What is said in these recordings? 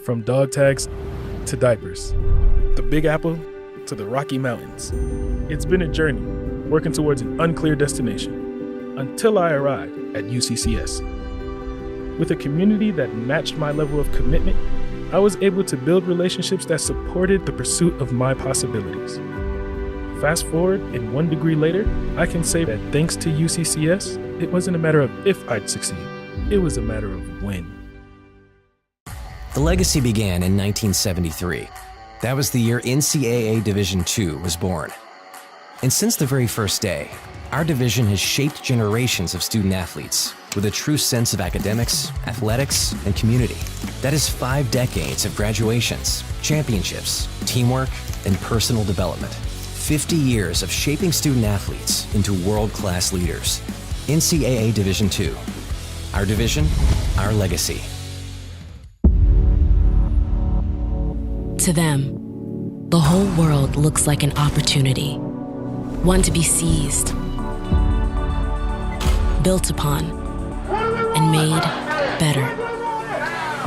from dog tags to diapers, the Big Apple to the Rocky Mountains. It's been a journey, working towards an unclear destination, until I arrived at UCCS. With a community that matched my level of commitment, I was able to build relationships that supported the pursuit of my possibilities. Fast forward, and 1 degree later, I can say that thanks to UCCS, it wasn't a matter of if I'd succeed, it was a matter of when. The legacy began in 1973. That was the year NCAA Division II was born. And since the very first day, our division has shaped generations of student athletes with a true sense of academics, athletics, and community. That is 5 decades of graduations, championships, teamwork, and personal development. 50 years of shaping student athletes into world-class leaders. NCAA Division II. Our division, our legacy. To them, the whole world looks like an opportunity, one to be seized, built upon, and made better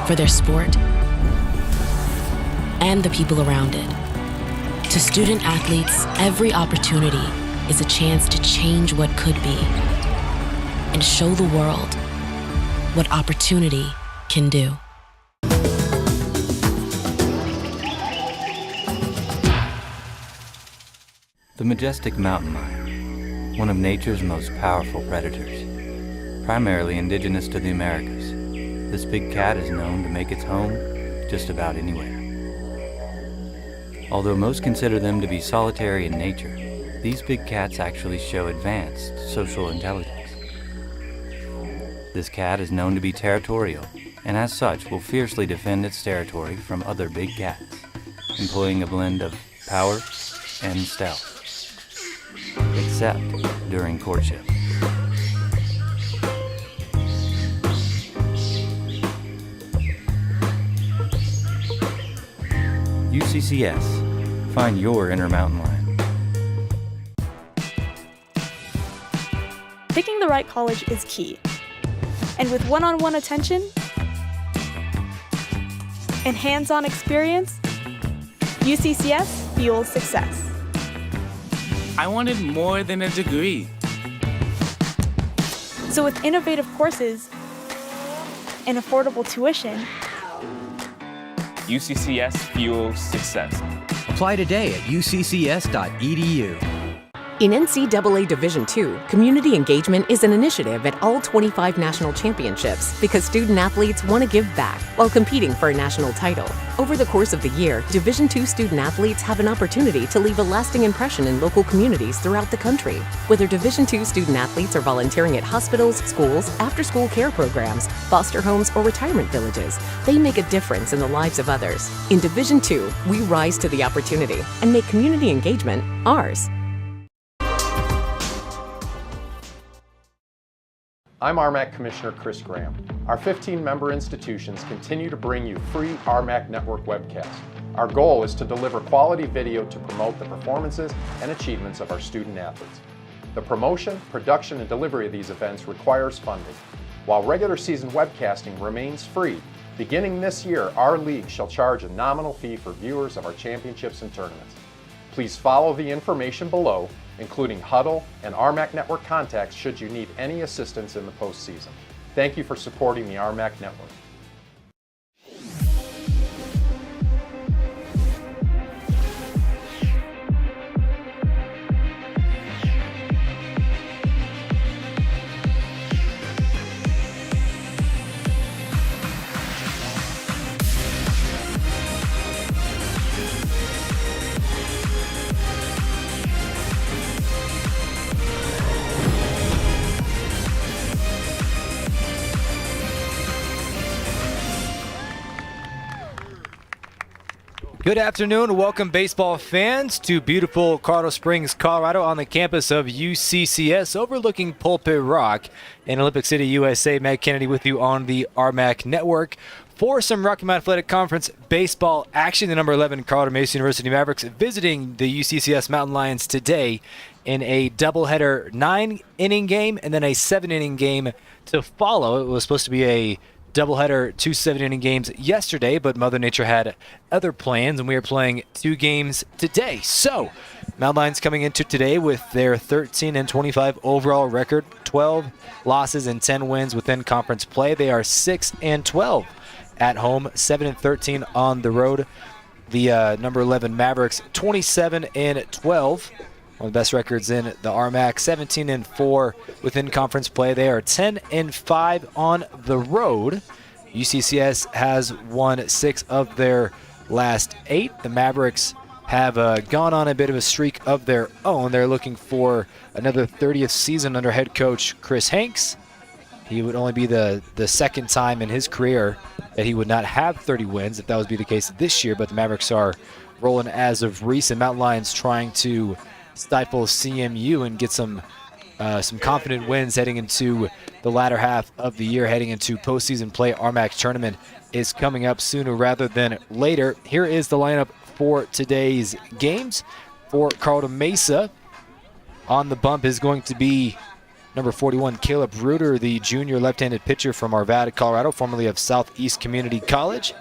for their sport and the people around it. To student athletes, every opportunity is a chance to change what could be and show the world what opportunity can do. The majestic mountain lion, one of nature's most powerful predators, primarily indigenous to the Americas. This big cat is known to make its home just about anywhere. Although most consider them to be solitary in nature, these big cats actually show advanced social intelligence. This cat is known to be territorial, and as such will fiercely defend its territory from other big cats, employing a blend of power and stealth. Except during courtship. UCCS. Find your inner mountain lion. Picking the right college is key. And with one-on-one attention and hands-on experience, UCCS fuels success. I wanted more than a degree. So with innovative courses and affordable tuition, UCCS fuels success. Apply today at uccs.edu. In NCAA Division II, community engagement is an initiative at all 25 national championships because student athletes want to give back while competing for a national title. Over the course of the year, Division II student athletes have an opportunity to leave a lasting impression in local communities throughout the country. Whether Division II student athletes are volunteering at hospitals, schools, after-school care programs, foster homes, or retirement villages, they make a difference in the lives of others. In Division II, we rise to the opportunity and make community engagement ours. I'm RMAC Commissioner Chris Graham. Our 15-member institutions continue to bring you free RMAC Network webcasts. Our goal is to deliver quality video to promote the performances and achievements of our student athletes. The promotion, production, and delivery of these events requires funding. While regular season webcasting remains free, beginning this year, our league shall charge a nominal fee for viewers of our championships and tournaments. Please follow the information below, including Huddle and RMAC Network contacts should you need any assistance in the postseason. Thank you for supporting the RMAC Network. Good afternoon. Welcome, baseball fans, to beautiful Colorado Springs, Colorado, on the campus of UCCS, overlooking Pulpit Rock in Olympic City, USA. Matt Kennedy with you on the RMAC Network for some Rocky Mountain Athletic Conference baseball action. The number 11 Colorado Mesa University Mavericks visiting the UCCS Mountain Lions today in a doubleheader 9-inning game and then a 7-inning game to follow. It was supposed to be a doubleheader, 2 7-inning games yesterday, but Mother Nature had other plans, and we are playing 2 games today. So, Mountain Lions coming into today with their 13-25 overall record, 12 losses and 10 wins within conference play. They are 6-12 at home, 7-13 on the road. The number 11 Mavericks, 27-12. One of the best records in the RMAC, 17-4 within conference play. They are 10-5 on the road. UCCS has won 6 of their last 8. The Mavericks have gone on a bit of a streak of their own. They're looking for another 30th season under head coach Chris Hanks. He would only be the second time in his career that he would not have 30 wins, if that would be the case this year. But the Mavericks are rolling as of recent. Mountain Lions trying to stifle CMU and get some confident wins heading into the latter half of the year, heading into postseason play. RMAC tournament is coming up sooner rather than later. Here is the lineup for today's games. For Carlton Mesa, on the bump is going to be number 41, Caleb Reuter, the junior left-handed pitcher from Arvada, Colorado, formerly of Southeast Community College.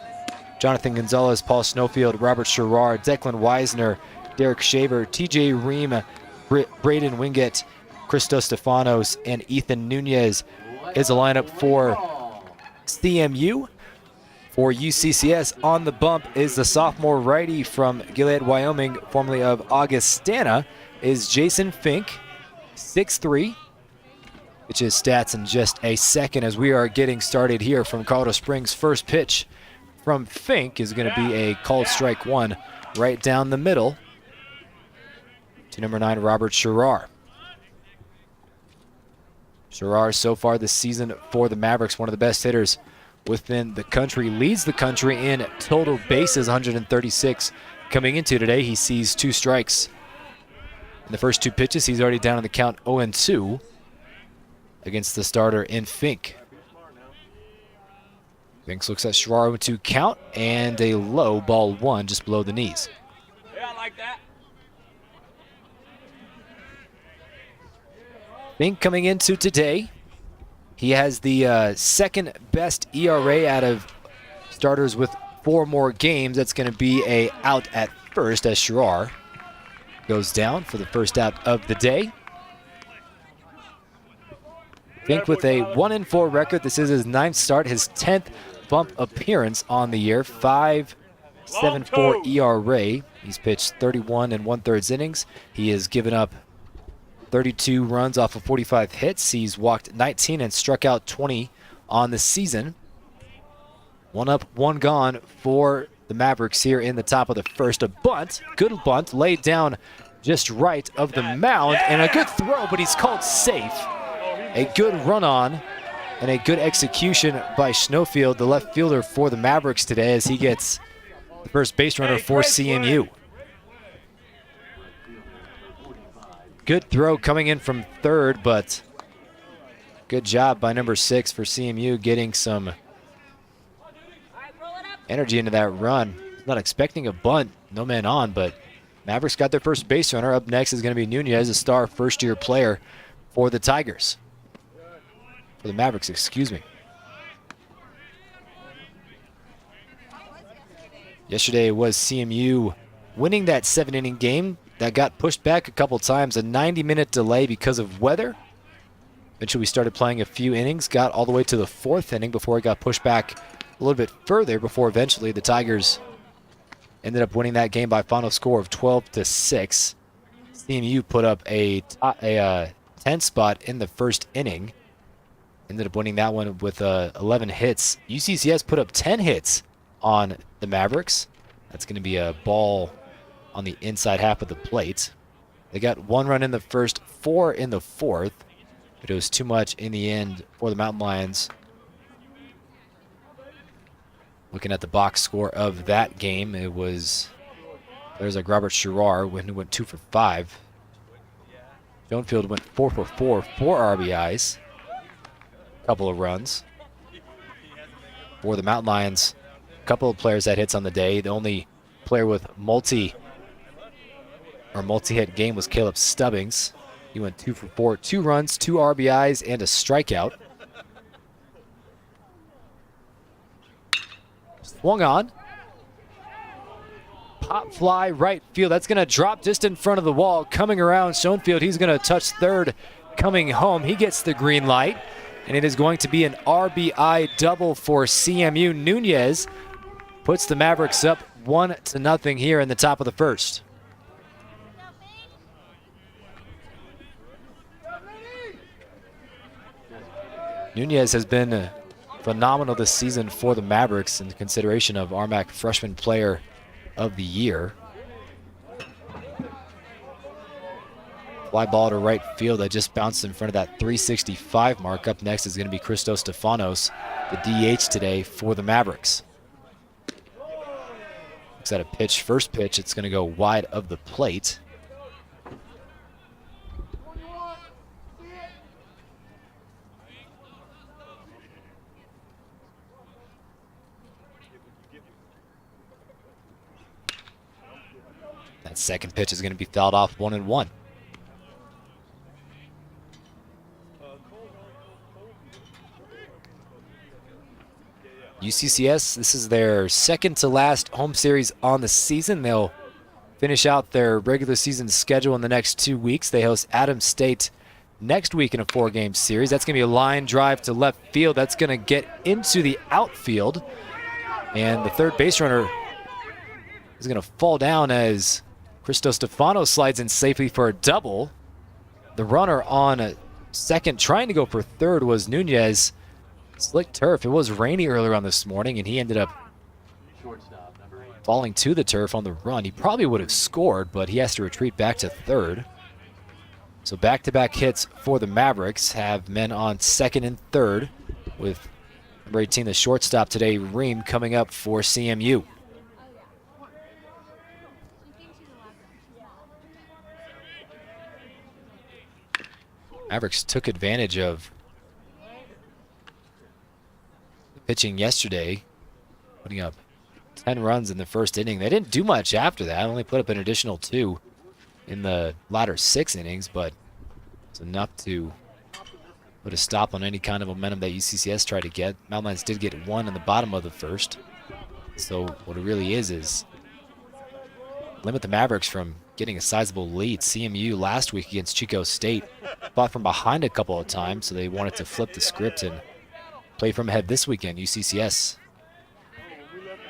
Jonathan Gonzalez, Paul Snowfield, Robert Sherrard, Declan Weisner, Derek Shaver, TJ Ream, Braden Wingett, Christos Stefanos, and Ethan Nunez is a lineup for CMU. For UCCS, on the bump is the sophomore righty from Gilead, Wyoming, formerly of Augustana, is Jason Fink, 6'3". Which is stats in just a second as we are getting started here from Colorado Springs. First pitch from Fink is going to be a called strike 1 right down the middle to number 9, Robert Sherrar. Sherrar so far this season for the Mavericks, one of the best hitters within the country, leads the country in total bases, 136 coming into today. He sees 2 strikes in the first 2 pitches. He's already down on the count 0-2 against the starter in Fink. Finks looks at Sherrar with 2 count and a low ball 1 just below the knees. Yeah, I like that. Fink coming into today, he has the second best ERA out of starters with 4 more games. That's going to be a out at first as Sherrar goes down for the first out of the day. Fink with a 1-4 record. This is his 9th start, his 10th bump appearance on the year. 5.74 ERA. He's pitched 31 1/3 innings. He has given up 32 runs off of 45 hits. He's walked 19 and struck out 20 on the season. 1 up, 1 gone for the Mavericks here in the top of the first. A bunt, good bunt, laid down just right of the mound, and a good throw, but he's called safe. A good run on and a good execution by Snowfield, the left fielder for the Mavericks today, as he gets the first base runner for CMU. Good throw coming in from third, but good job by number 6 for CMU getting some energy into that run. Not expecting a bunt, no man on, but Mavericks got their first base runner. Up next is going to be Nunez, a star first-year player for the Tigers. For the Mavericks, excuse me. Yesterday was CMU winning that 7-inning game that got pushed back a couple times. A 90-minute delay because of weather. Eventually we started playing a few innings, got all the way to the 4th inning before it got pushed back a little bit further, before eventually the Tigers ended up winning that game by a final score of 12-6. CMU put up a 10 spot in the first inning. Ended up winning that one with 11 hits. UCCS put up 10 hits on the Mavericks. That's going to be a ball on the inside half of the plate. They got 1 run in the first, 4 in the 4th, but it was too much in the end for the Mountain Lions. Looking at the box score of that game, it was, there's like Robert Sherrar when he went 2 for 5. Jonefield went 4 for 4, 4 RBIs, couple of runs. For the Mountain Lions, a couple of players that hits on the day. The only player with multi-hit game was Caleb Stubbings. He went 2 for 4, 2 runs, 2 RBIs, and a strikeout. swung on. Pop fly right field. That's going to drop just in front of the wall. Coming around Schoenfield, he's going to touch third coming home. He gets the green light, and it is going to be an RBI double for CMU. Nunez puts the Mavericks up 1-0 here in the top of the first. Nunez has been phenomenal this season for the Mavericks in consideration of RMAC Freshman Player of the Year. Fly ball to right field that just bounced in front of that 365 mark. Up next is going to be Christos Stefanos, the DH today for the Mavericks. Looks at a pitch, first pitch, it's going to go wide of the plate. That second pitch is going to be fouled off 1-1. UCCS, this is their second to last home series on the season. They'll finish out their regular season schedule in the next 2 weeks. They host Adams State next week in a 4-game series. That's going to be a line drive to left field. That's going to get into the outfield. And the third base runner is going to fall down as Christos Stefanos slides in safely for a double. The runner on a second trying to go for third was Nunez. Slick turf. It was rainy earlier on this morning, and he ended up falling to the turf on the run. He probably would have scored, but he has to retreat back to third. So back-to-back hits for the Mavericks have men on second and third, with number 18, the shortstop today, Ream, coming up for CMU. Mavericks took advantage of pitching yesterday, putting up 10 runs in the first inning. They didn't do much after that, only put up an additional 2 in the latter 6 innings, but it's enough to put a stop on any kind of momentum that UCCS tried to get. Mountain Lions did get 1 in the bottom of the first. So what it really is limit the Mavericks from getting a sizable lead. CMU last week against Chico State fought from behind a couple of times, so they wanted to flip the script and play from ahead this weekend. UCCS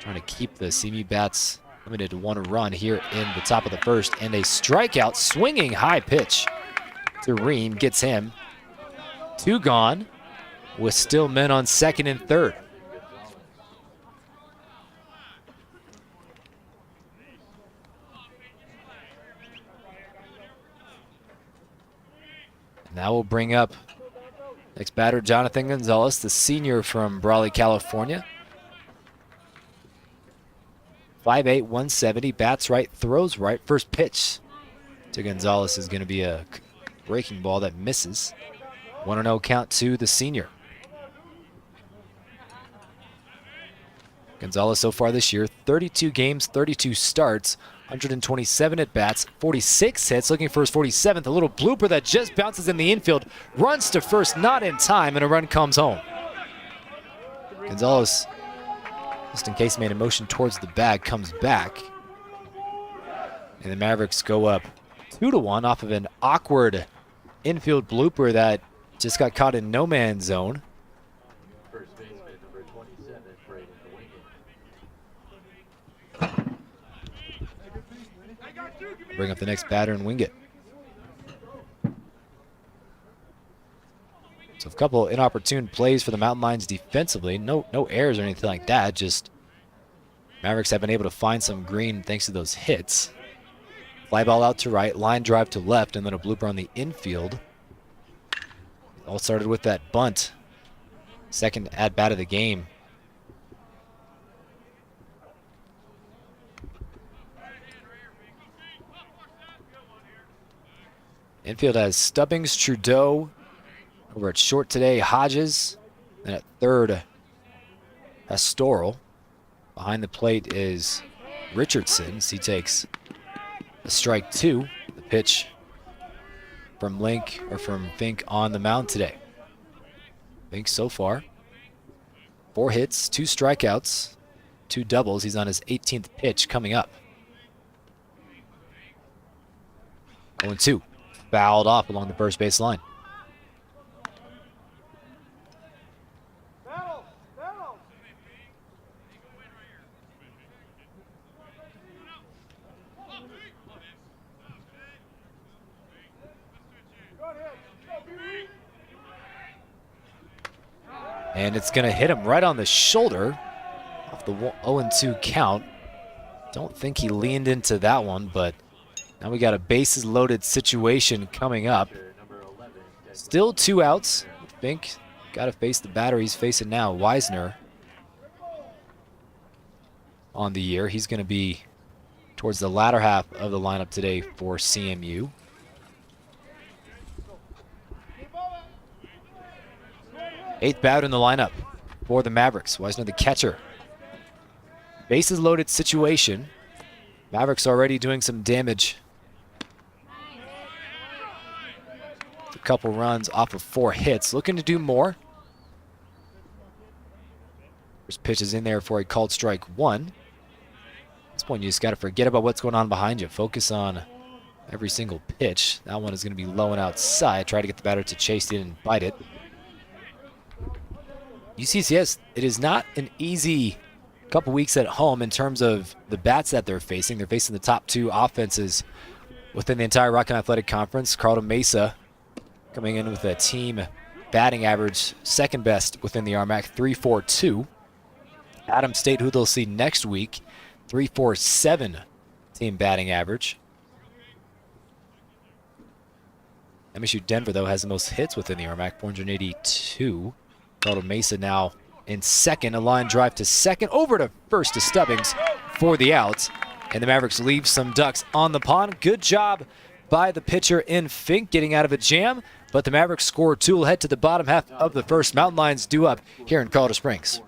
trying to keep the CMU bats limited to 1 run here in the top of the first, and a strikeout, swinging high pitch to Ream gets him. 2 gone with still men on second and third. Now we'll bring up next batter, Jonathan Gonzalez, the senior from Brawley, California. 5'8", 170, bats right, throws right. First pitch to Gonzalez is going to be a breaking ball that misses. 1-0 count to the senior. Gonzalez so far this year, 32 games, 32 starts, 127 at-bats, 46 hits, looking for his 47th. A little blooper that just bounces in the infield, runs to first, not in time, and a run comes home. Gonzalez, just in case made a motion towards the bag, comes back. And the Mavericks go up 2-1 off of an awkward infield blooper that just got caught in no man's zone. Bring up the next batter and wing it. So a couple inopportune plays for the Mountain Lions defensively. No errors or anything like that. Just Mavericks have been able to find some green thanks to those hits. Fly ball out to right, line drive to left, and then a blooper on the infield. It all started with that bunt. Second at-bat of the game. Infield has Stubbings, Trudeau. Over at short today, Hodges. And at third, Pastoral. Behind the plate is Richardson. He takes a strike 2. The pitch from Fink on the mound today. Fink so far, 4 hits, 2 strikeouts. 2 doubles. He's on his 18th pitch coming up. 0-2. Fouled off along the first base line. And it's going to hit him right on the shoulder off the 0-2 count. Don't think he leaned into that one, but now we got a bases loaded situation coming up. Still 2 outs. Fink got to face the batter he's facing now, Wisner. On the year, he's going to be towards the latter half of the lineup today for CMU. Eighth batter in the lineup for the Mavericks. Wisner, the catcher. Bases loaded situation. Mavericks already doing some damage. A couple runs off of 4 hits. Looking to do more. First pitch is in there for a called strike 1. At this point, you just got to forget about what's going on behind you. Focus on every single pitch. That one is going to be low and outside. Try to get the batter to chase it and bite it. UCCS, it is not an easy couple weeks at home in terms of the bats that they're facing. They're facing the top 2 offenses within the entire Rocky Mountain Athletic Conference. Carlton Mesa coming in with a team batting average second best within the RMAC, 3.42. Adams State, who they'll see next week, 3.47 team batting average. MSU Denver, though, has the most hits within the RMAC, 482. Carlton Mesa now in second. A line drive to second. Over to first to Stubbings for the out. And the Mavericks leave some ducks on the pond. Good job by the pitcher in Fink getting out of a jam. But the Mavericks score 2. Will head to the bottom half of the first. Mountain Lions due up here in Colorado Springs.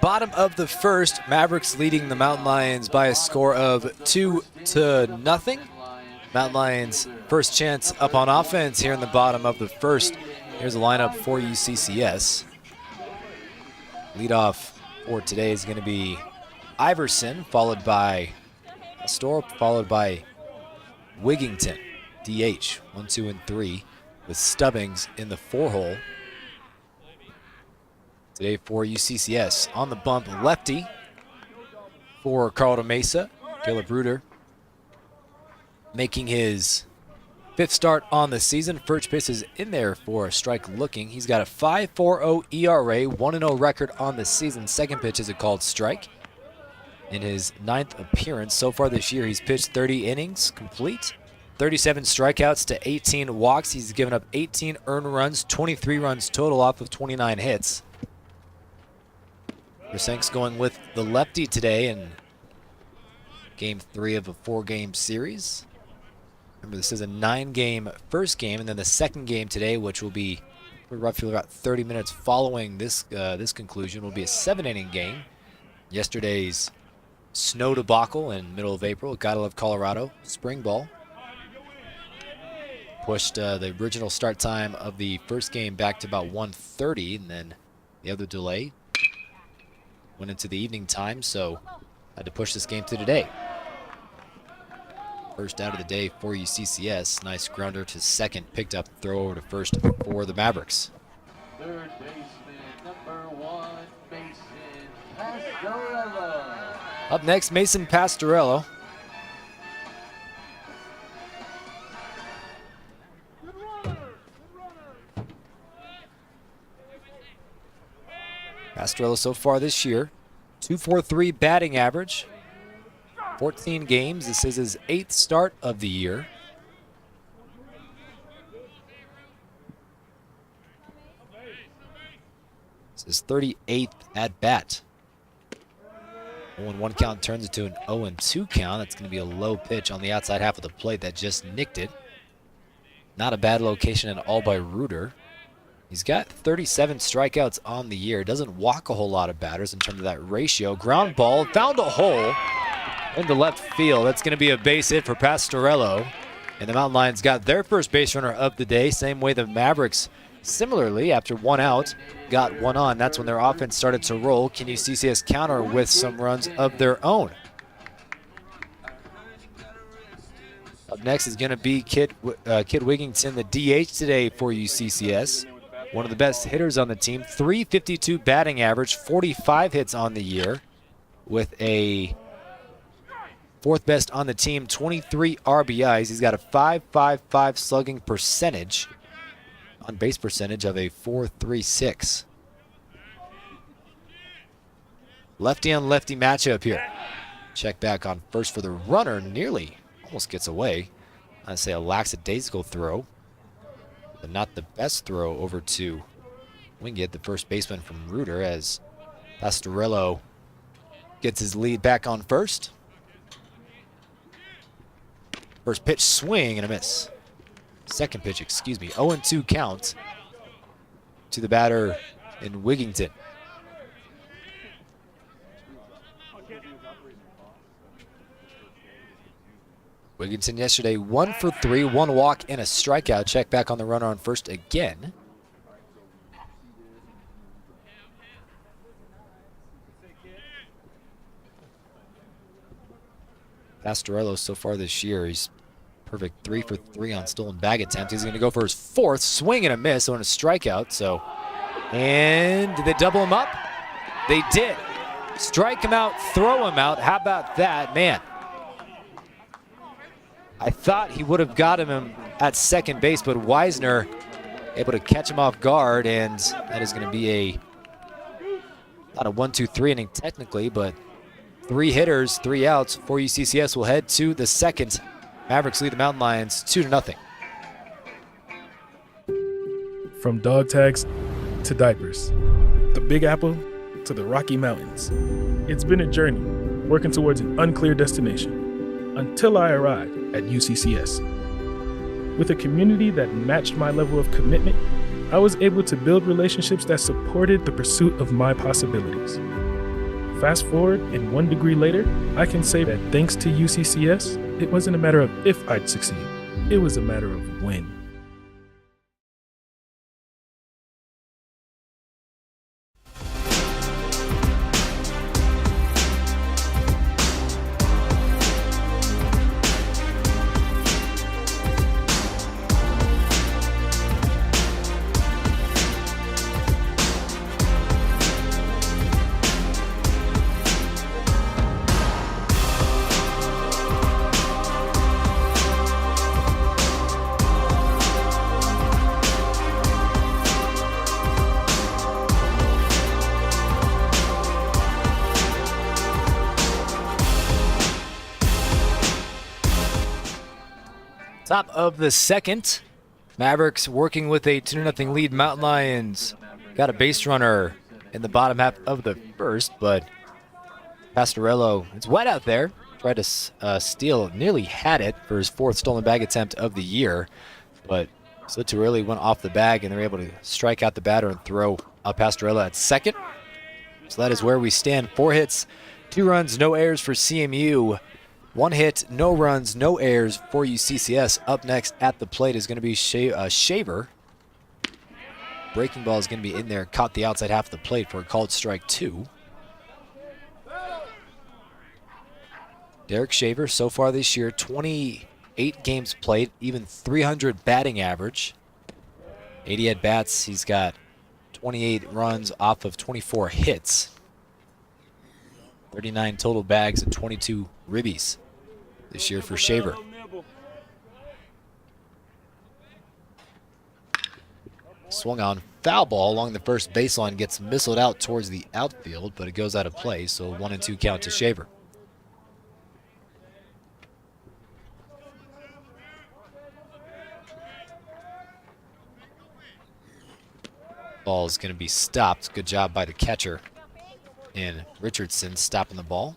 Bottom of the first, Mavericks leading the Mountain Lions by a score of 2-0. Mountain Lions first chance up on offense here in the bottom of the first. Here's a lineup for UCCS. Leadoff for today is going to be Iverson, followed by Astor, followed by Wigington, DH, 1, 2, and 3, with Stubbings in the 4 hole. today for UCCS. On the bump, lefty for Carlton Mesa, Caleb Reuter, making his 5th start on the season. First pitch is in there for a strike looking. He's got a 5.40 ERA, 1-0 record on the season. Second pitch is a called strike. In his 9th appearance so far this year, he's pitched 30 innings complete, 37 strikeouts to 18 walks. He's given up 18 earned runs, 23 runs total off of 29 hits. Brisenk's going with the lefty today in game 3 of a 4-game series. Remember, this is a 9-game first game, and then the second game today, which will be roughly about 30 minutes following this conclusion, will be a 7-inning game. Yesterday's snow debacle in middle of April, gotta love Colorado, spring ball, pushed the original start time of the first game back to about 1:30, and then the other delay went into the evening time, so had to push this game to today. First out of the day for UCCS. Nice grounder to second, picked up, throw over to first for the Mavericks. Third baseman, number 1, Mason Pastorello. Up next, Mason Pastorello. Pastorello so far this year, .243 batting average, 14 games. This is his 8th start of the year. This is his 38th at bat. 0-1 count turns into an 0-2 count. That's going to be a low pitch on the outside half of the plate that just nicked it. Not a bad location at all by Reuter. He's got 37 strikeouts on the year. Doesn't walk a whole lot of batters in terms of that ratio. Ground ball, found a hole into left field. That's going to be a base hit for Pastorello. And the Mountain Lions got their first base runner of the day, same way the Mavericks similarly, after 1 out, got 1 on. That's when their offense started to roll. Can UCCS counter with some runs of their own? Up next is going to be Kid Wigington, the DH today for UCCS. One of the best hitters on the team. .352 batting average, 45 hits on the year, with a 4th best on the team, 23 RBIs. He's got a .555 slugging percentage, on base percentage of a .436. Lefty on lefty matchup here. Check back on first for the runner, nearly almost gets away. I'd say a lackadaisical throw, but not the best throw over to Wingate, the first baseman from Reuter, as Pastorello gets his lead back on first. First pitch, swing and a miss. Second pitch, excuse me, 0-2 count to the batter in Wigington. Wigington yesterday 1 for 3, 1 walk and a strikeout. Check back on the runner on first again. Pastorello so far this year, he's perfect 3 for 3 on stolen bag attempts. He's going to go for his 4th, swing and a miss on a strikeout. So, and did they double him up? They did. Strike him out, throw him out. How about that, man? I thought he would have got him at second base, but Wisner able to catch him off guard, and that is going to be a not a 1-2-3 inning technically, but 3 hitters, 3 outs for UCCS. Will head to the second. Mavericks lead the Mountain Lions 2-0. From dog tags to diapers, the Big Apple to the Rocky Mountains. It's been a journey, working towards an unclear destination, until I arrived at UCCS. With a community that matched my level of commitment, I was able to build relationships that supported the pursuit of my possibilities. Fast forward, and 1 degree later, I can say that thanks to UCCS, it wasn't a matter of if I'd succeed, it was a matter of when. Top of the second. Mavericks working with a 2-0 lead. Mountain Lions got a base runner in the bottom half of the first, but Pastorello, it's wet out there. Tried to steal, nearly had it for his 4th stolen bag attempt of the year, but slid too early, went off the bag, and they're able to strike out the batter and throw Pastorello at second. So that is where we stand. 4 hits, 2 runs, no errors for CMU. 1 hit, no runs, no errors for UCCS. Up next at the plate is going to be Shaver. Breaking ball is going to be in there, caught the outside half of the plate for a called strike 2. Derek Shaver, so far this year, 28 games played, even 300 batting average. 80 at-bats, he's got 28 runs off of 24 hits. 39 total bags and 22 ribbies this year for Shaver. Swung on, foul ball along the first baseline, gets missiled out towards the outfield, but it goes out of play, so 1-2 count to Shaver. Ball is going to be stopped. Good job by the catcher in Richardson stopping the ball.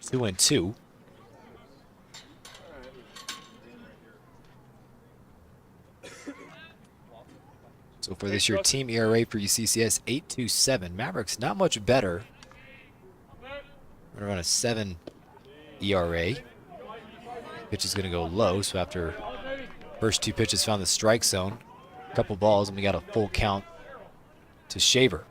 2-2. So for this year, team ERA for UCCS 8.27. Mavericks not much better. We're around a 7 ERA. Pitch is going to go low, so after first 2 pitches found the strike zone, a couple balls, and we got a full count to Shaver.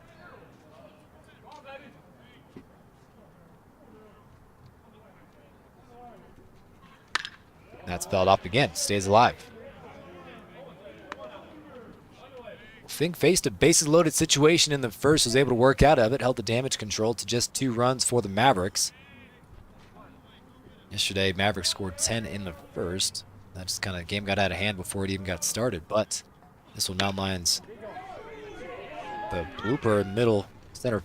That's fouled off again, stays alive. Fink faced a bases loaded situation in the first, was able to work out of it, held the damage control to just 2 runs for the Mavericks. Yesterday, Mavericks scored 10 in the first. That just kind of game got out of hand before it even got started, but this will now Lions the blooper in middle center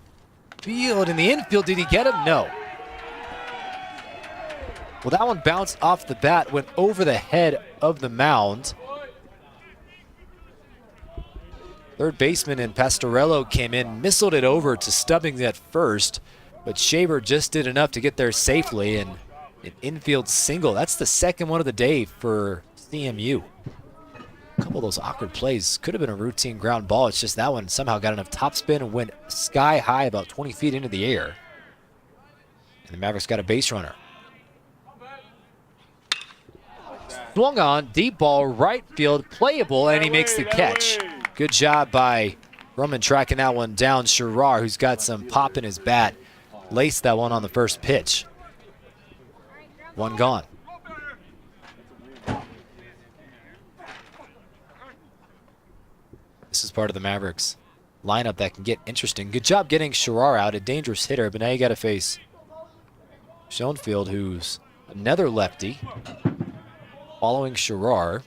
field. In the infield, did he get him? No. Well, that one bounced off the bat, went over the head of the mound. Third baseman and Pastorello came in, missiled it over to Stubbings at first, but Shaver just did enough to get there safely, and an infield single. That's the second one of the day for CMU. A couple of those awkward plays. Could have been a routine ground ball. It's just that one somehow got enough topspin and went sky high about 20 feet into the air. And the Mavericks got a base runner. Swung on, deep ball, right field, playable, and he makes the catch. Good job by Roman tracking that one down. Sherrar, who's got some pop in his bat, laced that one on the first pitch. One gone. This is part of the Mavericks lineup that can get interesting. Good job getting Sherrar out, a dangerous hitter, but now you got to face Schoenfield, who's another lefty, following Sherrar.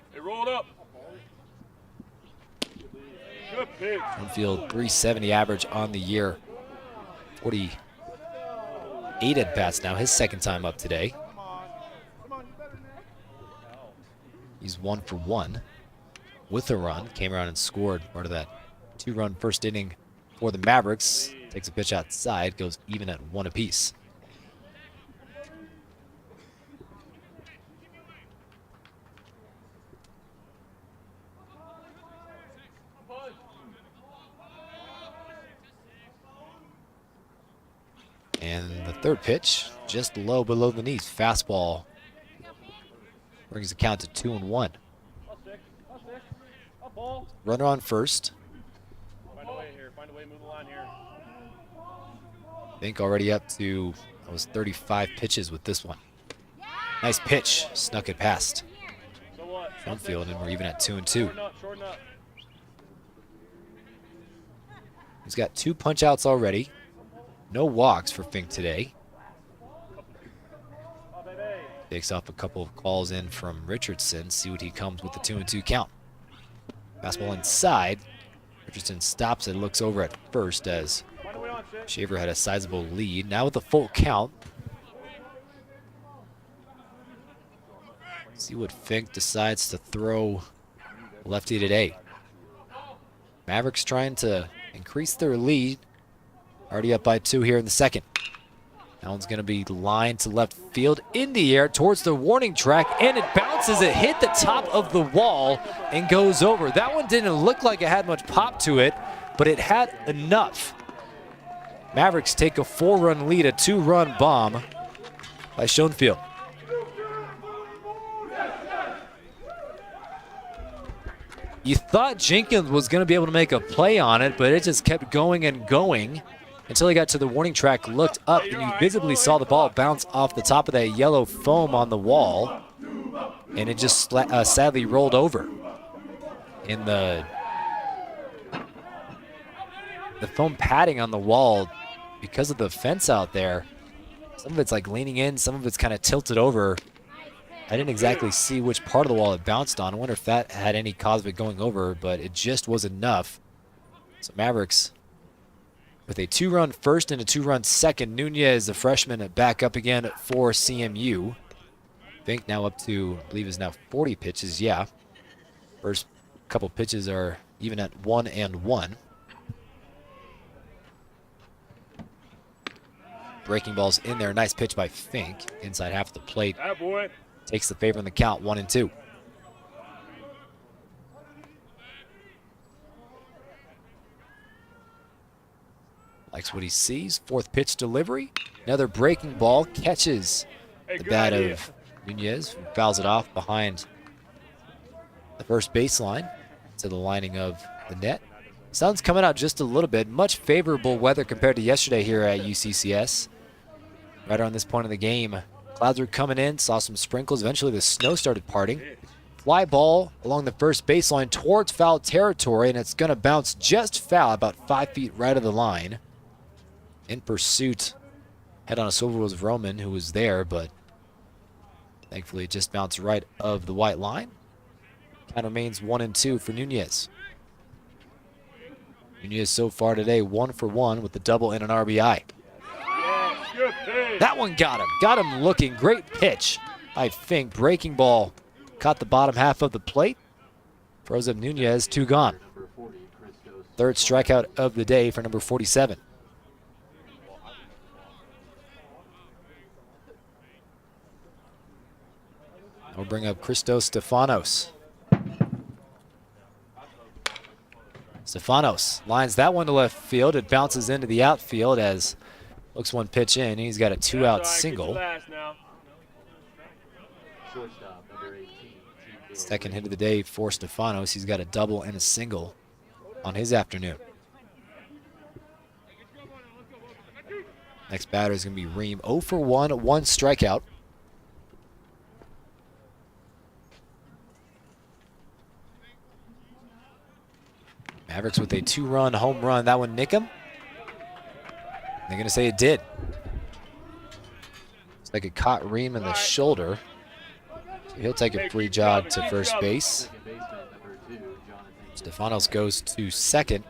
Schoenfield 370 average on the year, 48 at bats now, his second time up today. He's 1 for 1 with a run. Came around and scored part of that 2-run first inning for the Mavericks. Takes a pitch outside, goes even at 1 apiece. And the third pitch, just low below the knees. Fastball brings the count to 2-1. Runner on first. Find a way here. Find a way. Move the line here. I think already up to 35 pitches with this one. Nice pitch, snuck it past Schoenfield, and we're even at 2-2. He's got 2 punch outs already. No walks for Fink today. Takes off a couple of calls in from Richardson. See what he comes with the 2-2 count. Fastball inside. Richardson stops it, looks over at first as Shaver had a sizable lead. Now with a full count. See what Fink decides to throw lefty today. Mavericks trying to increase their lead. Already up by 2 here in the second. That one's going to be lined to left field in the air towards the warning track, and it bounces. It hit the top of the wall and goes over. That one didn't look like it had much pop to it, but it had enough. Mavericks take a 4-run lead, a 2-run bomb by Schoenfield. You thought Jenkins was going to be able to make a play on it, but it just kept going and going until he got to the warning track, looked up, and you visibly saw the ball bounce off the top of that yellow foam on the wall, and it just sadly rolled over. In the foam padding on the wall, because of the fence out there, some of it's like leaning in, some of it's kind of tilted over. I didn't exactly see which part of the wall it bounced on. I wonder if that had any cause of it going over, but it just was enough. So Mavericks with a 2-run first and a 2-run second. Nunez, the freshman, back up again for CMU. Fink now up to, I believe, is now 40 pitches. Yeah. First couple pitches are even at 1-1. Breaking ball's in there. Nice pitch by Fink. Inside half of the plate. Takes the favor in the count, 1-2. Likes what he sees. Fourth pitch delivery. Another breaking ball. Catches the bat of Nunez, who fouls it off behind the first baseline to the lining of the net. Sun's coming out just a little bit. Much favorable weather compared to yesterday here at UCCS. Right around this point of the game, clouds were coming in, saw some sprinkles. Eventually the snow started parting. Fly ball along the first baseline towards foul territory, and it's going to bounce just foul, about 5 feet right of the line. In pursuit, head on a swivel was Roman, who was there, but thankfully it just bounced right of the white line. Count remains 1-2 for Nunez. Nunez so far today 1 for 1 with the double and an RBI. That one got him. Got him looking. Great pitch by Fink. Breaking ball. Caught the bottom half of the plate. Throws up Nunez. 2 gone. Third strikeout of the day for number 47. We'll bring up Christos Stefanos. Stefanos lines that one to left field. It bounces into the outfield as looks one pitch in. He's got a 2-out single. Second hit of the day for Stefanos. He's got a double and a single on his afternoon. Next batter is going to be Ream. 0 for 1, 1 strikeout. Mavericks with a 2-run home run. That one nick him? They're going to say it did. It's like it caught Ream in the shoulder. So he'll take a free jog to first base. Stefanos goes to second.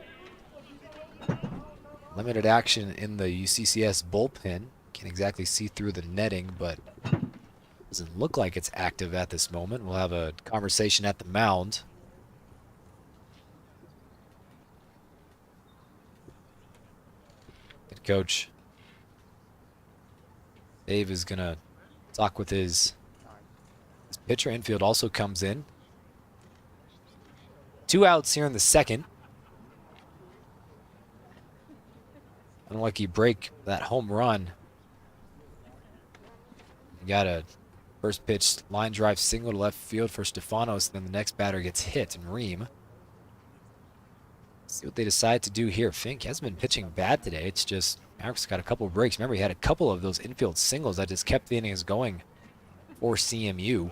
Limited action in the UCCS bullpen. Can't exactly see through the netting, but doesn't look like it's active at this moment. We'll have a conversation at the mound. Head coach Dave is going to talk with his pitcher. Infield also comes in. 2 outs here in the second. Unlucky break that home run. You got a first pitch line drive single to left field for Stefanos. Then the next batter gets hit and Ream. See what they decide to do here. Fink hasn't been pitching bad today. It's just Mavericks got a couple of breaks. Remember, he had a couple of those infield singles that just kept the innings going for CMU.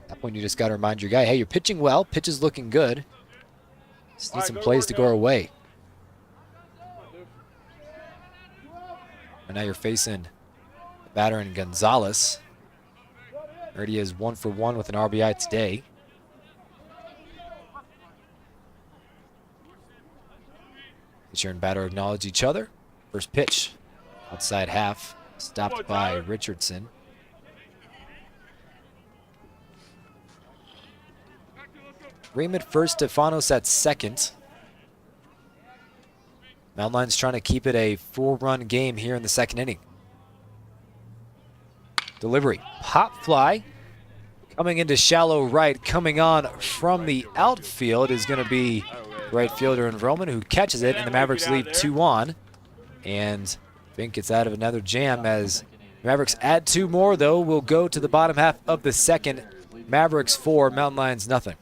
At that point, you just got to remind your guy, hey, you're pitching well. Pitch is looking good. Just need some plays to go our way. And now you're facing the batter in Gonzalez. Already is 1 for 1 with an RBI today. Pitcher and batter acknowledge each other. First pitch, outside half, Stopped by Richardson. Raymond first, Stefanos at second. Mountain Lions trying to keep it a 4-run game here in the second inning. Delivery, pop fly, coming into shallow right, coming on from the outfield is going to be right fielder in Roman, who catches it, and the Mavericks lead 2 on. And Fink gets out of another jam as Mavericks add 2 more, though. We'll go to the bottom half of the second. Mavericks 4, Mountain Lions nothing.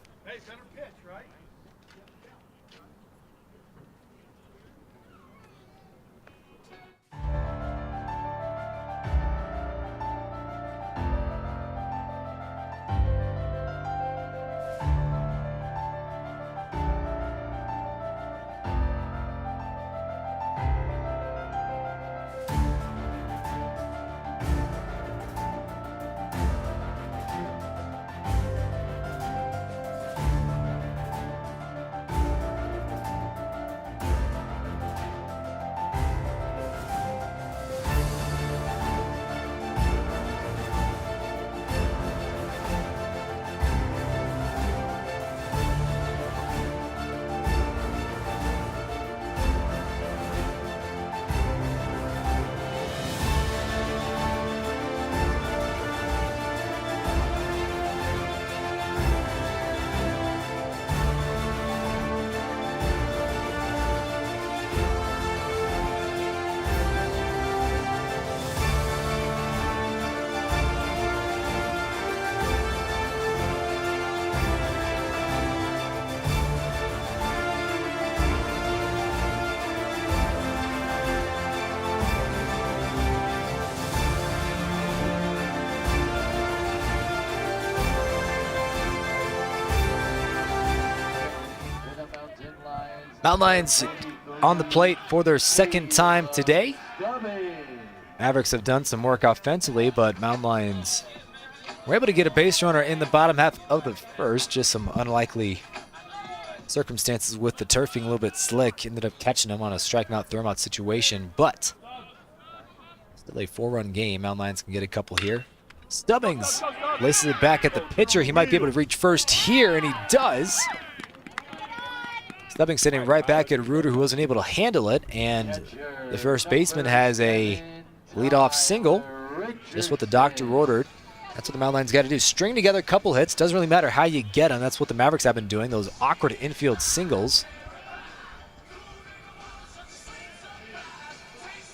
Mountain Lions on the plate for their second time today. Mavericks have done some work offensively, but Mountain Lions were able to get a base runner in the bottom half of the first. Just some unlikely circumstances with the turf being a little bit slick. Ended up catching him on a strike him out, throw him out situation, but still a 4-run game. Mountain Lions can get a couple here. Stubbings laces it back at the pitcher. He might be able to reach first here, and he does. Stubbings sitting right back at Reuter, who wasn't able to handle it, and the first baseman has a leadoff single, just what the doctor ordered. That's what the Mountain Lions got to do. String together a couple hits. Doesn't really matter how you get them. That's what the Mavericks have been doing, those awkward infield singles.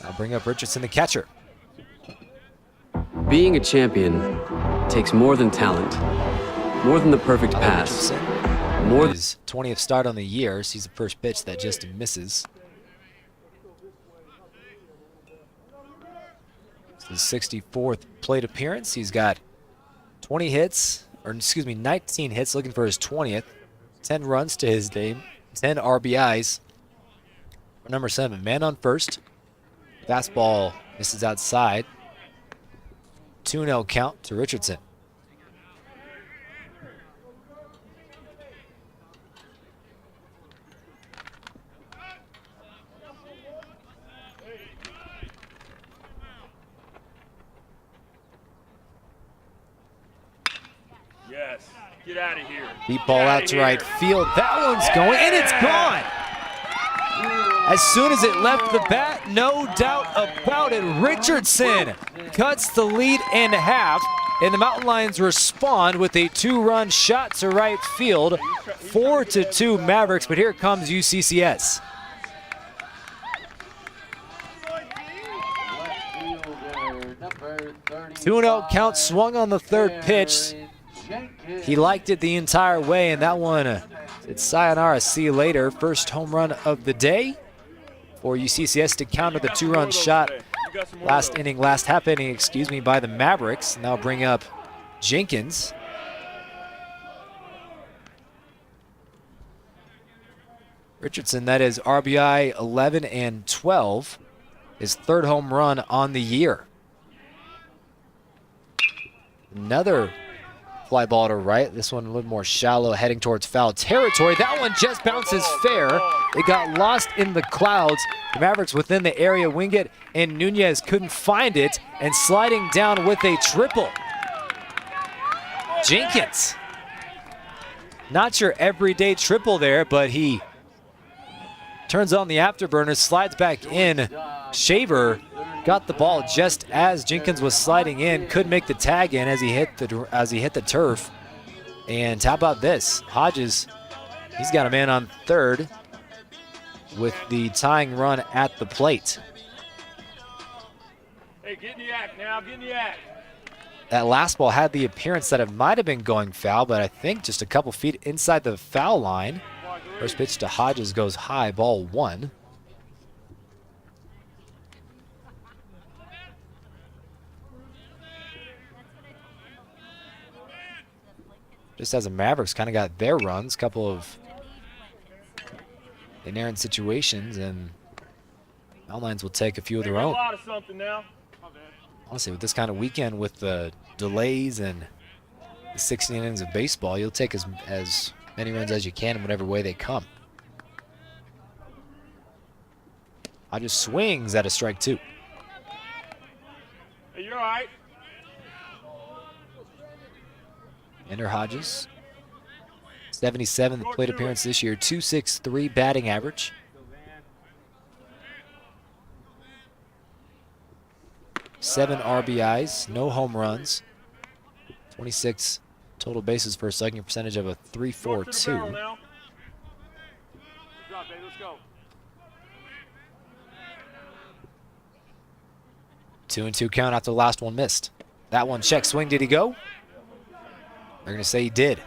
I'll bring up Richardson, the catcher. Being a champion takes more than talent, more than the perfect pass. More than his 20th start on the year. Sees the first pitch that just misses. It's his 64th plate appearance. He's got 20 hits, or excuse me, 19 hits, looking for his 20th. 10 runs to his name, 10 RBIs. Number 7, man on first. Fastball misses outside. 2-0 count to Richardson. Yes, get out of here. Deep ball out to right field. That one's going, and it's gone. As soon as it left the bat, no doubt about it, Richardson cuts the lead in half, and the Mountain Lions respond with a 2-run shot to right field. 4-2 Mavericks, but here comes UCCS. Two 2-0 count, swung on the third pitch. He liked it the entire way, and that one, it's sayonara, see you later. First home run of the day for UCCS to counter the 2-run shot last half inning, excuse me, by the Mavericks. Now bring up Jenkins. Richardson, that is RBI 11 and 12, his 3rd home run on the year. Another fly ball to right. This one a little more shallow, heading towards foul territory. That one just bounces fair. It got lost in the clouds. The Mavericks within the area. Wingett and Nunez couldn't find it, and sliding down with a triple. Jenkins. Not your everyday triple there, but he turns on the afterburner, slides back in. Shaver got the ball just as Jenkins was sliding in, could make the tag in as he hit the turf. And how about this? Hodges, he's got a man on third with the tying run at the plate. Hey, get in the act now, get in the act. That last ball had the appearance that it might have been going foul, but I think just a couple feet inside the foul line. First pitch to Hodges goes high, ball one. Just as the Mavericks kind of got their runs, couple of inerrant situations, and Mountain Lions will take a few of their own. Honestly, with this kind of weekend, with the delays and the 16 innings of baseball, you'll take as many runs as you can in whatever way they come. Hodges swings at a strike two. Hey, you're all right. Ender Hodges, 77th plate appearance this year, 2.63 batting average. Seven RBIs, no home runs, 26 total bases for a slugging percentage of a 3.42. 2-2 count after the last one missed. That one check swing, did he go? They're going to say he did.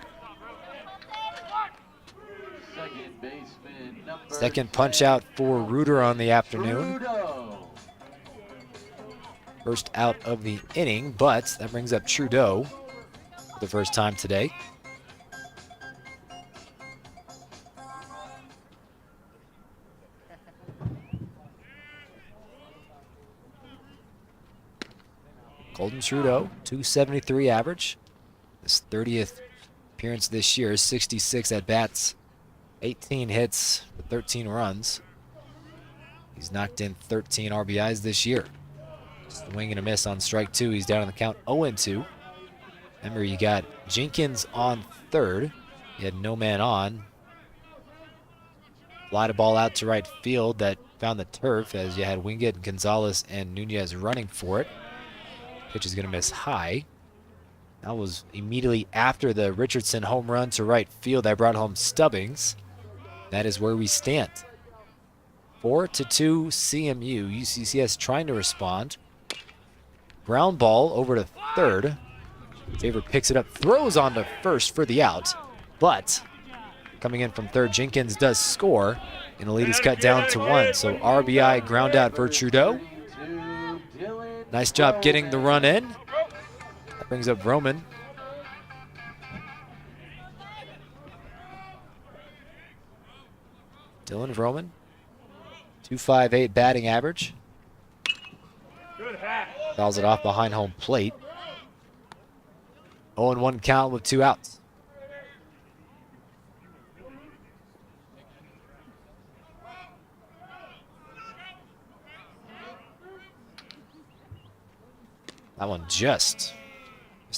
Second punch out for Reuter on the afternoon. First out of the inning, but that brings up Trudeau for the first time today. Colton Trudeau, 273 average. His 30th appearance this year, 66 at-bats, 18 hits, 13 runs. He's knocked in 13 RBIs this year. Swing and a miss on strike two. He's down on the count 0-2. Remember, you got Jenkins on third. You had no man on. Fly the ball out to right field that found the turf as you had Wingett, Gonzalez, and Nunez running for it. Pitch is going to miss high. That was immediately after the Richardson home run to right field that brought home Stubbings. That is where we stand. 4-2 CMU. UCCS trying to respond. Ground ball over to third. Faber picks it up, throws on to first for the out. But coming in from third, Jenkins does score, and the lead is cut down to one. So RBI ground out for Trudeau. Nice job getting the run in. That brings up Roman. Dylan Vroman, 2.58 batting average. Fouls it off behind home plate. 0-1 count with two outs. That one just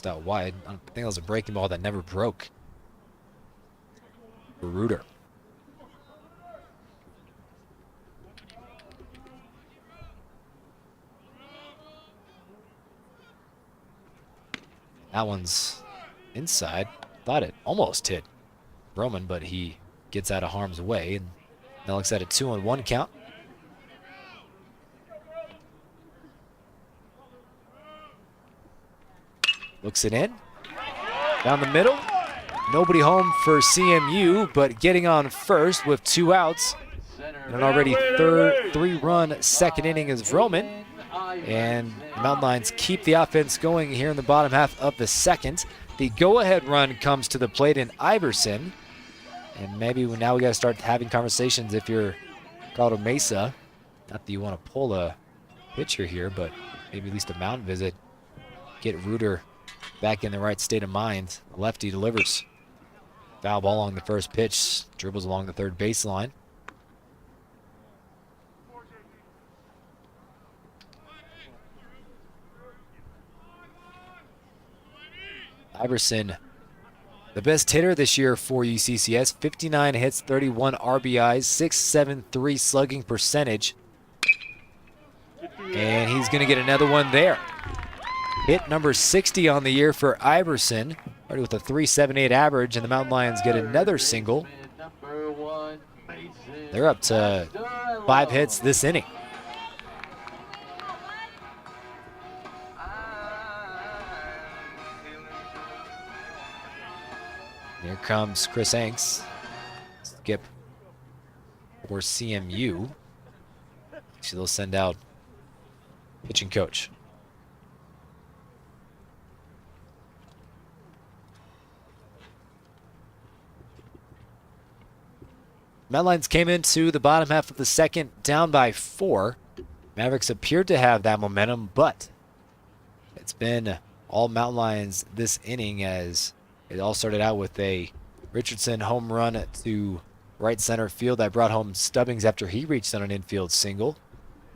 out wide. I think that was a breaking ball that never broke for Reuter. That one's inside. Thought it almost hit Roman, but he gets out of harm's way. And now looks at a 2-1 count. Looks it in. Down the middle. Nobody home for CMU, but getting on first with two outs. And an already three-run second inning is Roman. And the Mountain Lions keep the offense going here in the bottom half of the second. The go-ahead run comes to the plate in Iverson. And maybe now we got to start having conversations if you're Colorado Mesa. Not that you want to pull a pitcher here, but maybe at least a mound visit. Get Reuter back in the right state of mind. The lefty delivers. Foul ball on the first pitch. Dribbles along the third baseline. Iverson, the best hitter this year for UCCS. 59 hits, 31 RBIs, .673 slugging percentage. And he's going to get another one there. Hit number 60 on the year for Iverson. Already with a .378 average, and the Mountain Lions get another single. They're up to 5 hits this inning. Here comes Chris Hanks. Skip for CMU. So they'll send out pitching coach. Mountain Lions came into the bottom half of the second down by 4. Mavericks appeared to have that momentum, but it's been all Mountain Lions this inning, as it all started out with a Richardson home run to right center field that brought home Stubbings after he reached on an infield single.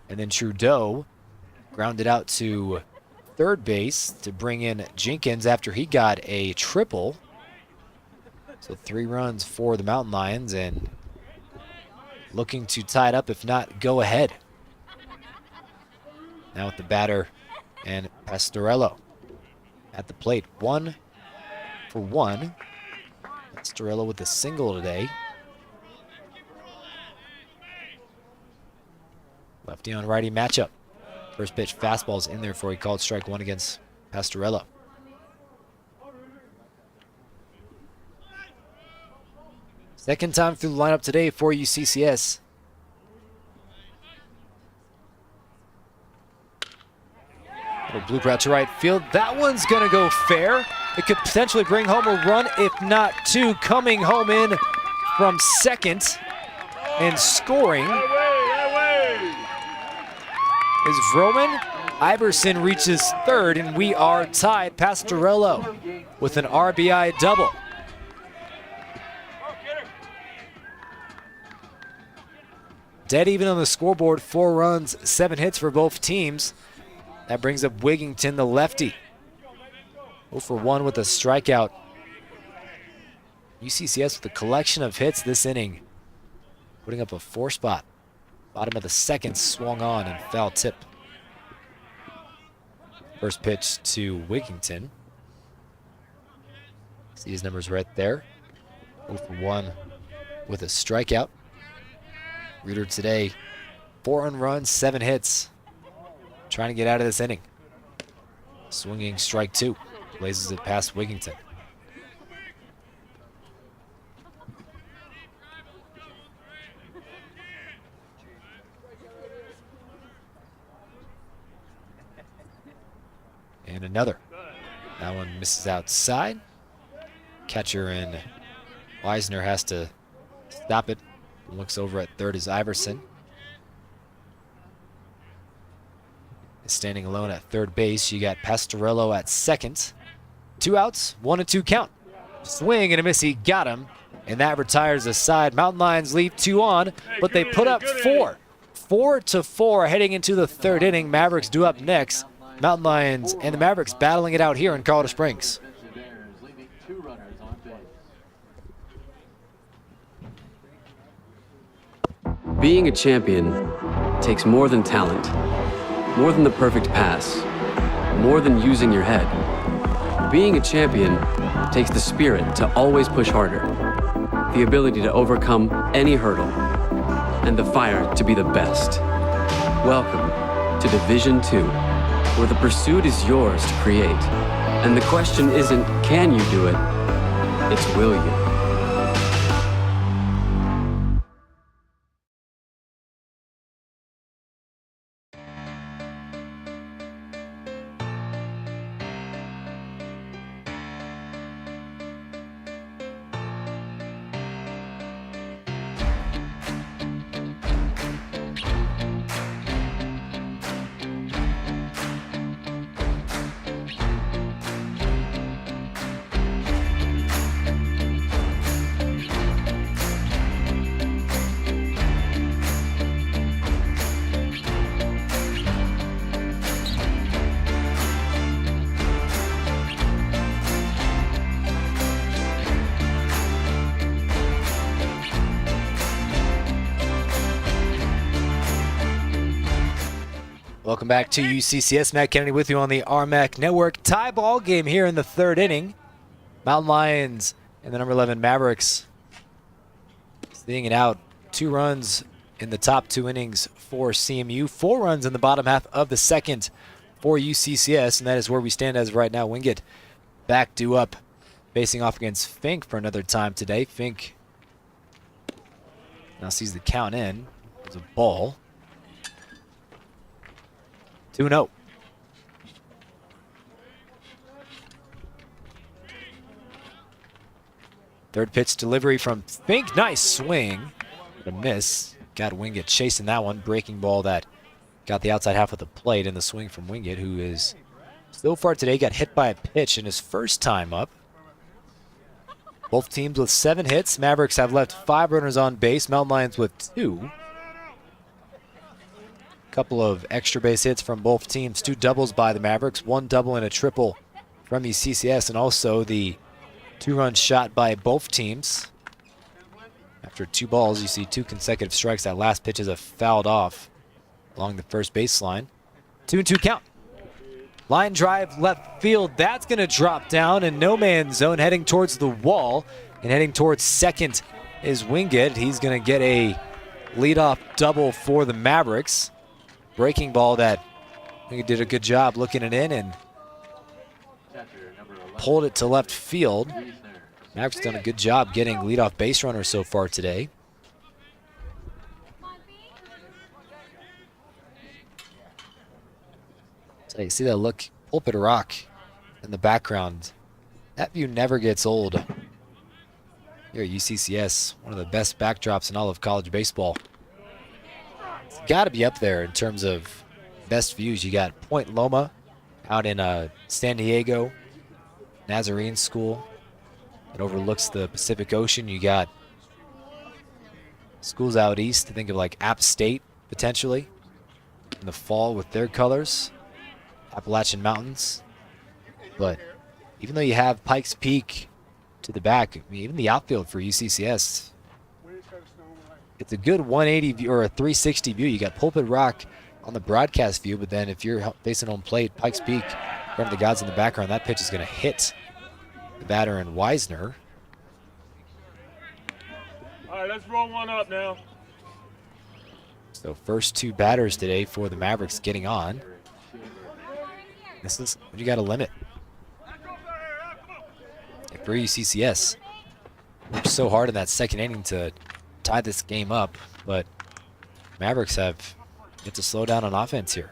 And then Trudeau grounded out to third base to bring in Jenkins after he got a triple. So 3 runs for the Mountain Lions, and looking to tie it up, if not go ahead. Now with the batter and Pastorello at the plate. 1 for 1. Pastorello with a single today. Lefty on righty matchup. First pitch fastball's in there for he called strike 1 against Pastorello. Second time through the lineup today for UCCS. Little blooper out to right field. That one's gonna go fair. It could potentially bring home a run, if not 2. Coming home in from second and scoring is Roman. Iverson reaches third, and we are tied. Pastorello with an RBI double. Dead even on the scoreboard, 4 runs, 7 hits for both teams. That brings up Wigington, the lefty. 0 for 1 with a strikeout. UCCS with a collection of hits this inning, putting up a 4 spot. Bottom of the second, swung on and foul tip. First pitch to Wigington. See his numbers right there. 0 for 1 with a strikeout. Reader today, 4 earned runs, 7 hits. Trying to get out of this inning. Swinging strike 2. Blazes it past Wigington. And another. That one misses outside. Catcher and Weisner has to stop it. Looks over at third is Iverson. Standing alone at third base, you got Pastorello at second. 2 outs, 1-2 count. Swing and a miss, he got him. And that retires the side. Mountain Lions leave 2 on, but they put up 4. 4-4 heading into the third inning. Mavericks due up next. Mountain Lions and the Mavericks battling it out here in Colorado Springs. Being a champion takes more than talent, more than the perfect pass, more than using your head. Being a champion takes the spirit to always push harder, the ability to overcome any hurdle, and the fire to be the best. Welcome to Division II, where the pursuit is yours to create. And the question isn't, can you do it? It's, will you? Welcome back to UCCS. Matt Kennedy with you on the RMAC Network. Tie ball game here in the third inning. Mountain Lions and the number 11 Mavericks seeing it out. 2 runs in the top 2 innings for CMU. 4 runs in the bottom half of the second for UCCS, and that is where we stand as of right now. Wingate back due up, facing off against Fink for another time today. Fink now sees the count in. It's a ball. 2-0. Third pitch delivery from Fink. Nice swing. But a miss. Got Wingate chasing that one. Breaking ball that got the outside half of the plate, and the swing from Wingate, who is so far today got hit by a pitch in his first time up. Both teams with 7 hits. Mavericks have left 5 runners on base. Mountain Lions with 2. Couple of extra base hits from both teams. 2 doubles by the Mavericks. 1 double and a triple from UCCS, and also the 2-run shot by both teams. After 2 balls, you see 2 consecutive strikes. That last pitch is a fouled off along the first baseline. 2-2 count. Line drive left field. That's going to drop down in no man's zone, heading towards the wall. And heading towards second is Wingate. He's going to get a leadoff double for the Mavericks. Breaking ball that I think he did a good job looking it in and pulled it to left field. Mavericks done a good job getting leadoff base runners so far today. So you see that look, Pulpit Rock in the background. That view never gets old. Here at UCCS, one of the best backdrops in all of college baseball. It's got to be up there in terms of best views. You got Point Loma out in San Diego, Nazarene School. It overlooks the Pacific Ocean. You got schools out east. Think of like App State, potentially, in the fall with their colors. Appalachian Mountains. But even though you have Pikes Peak to the back, I mean, even the outfield for UCCS, it's a good 180 view or a 360 view. You got Pulpit Rock on the broadcast view, but then if you're facing home plate, Pikes Peak, in front of the gods in the background, that pitch is going to hit the batter in Wisner. All right, let's roll one up now. So first 2 batters today for the Mavericks getting on. This is what you got to limit. For UCCS, worked so hard in that second inning to tie this game up, but Mavericks have yet to slow down on offense here.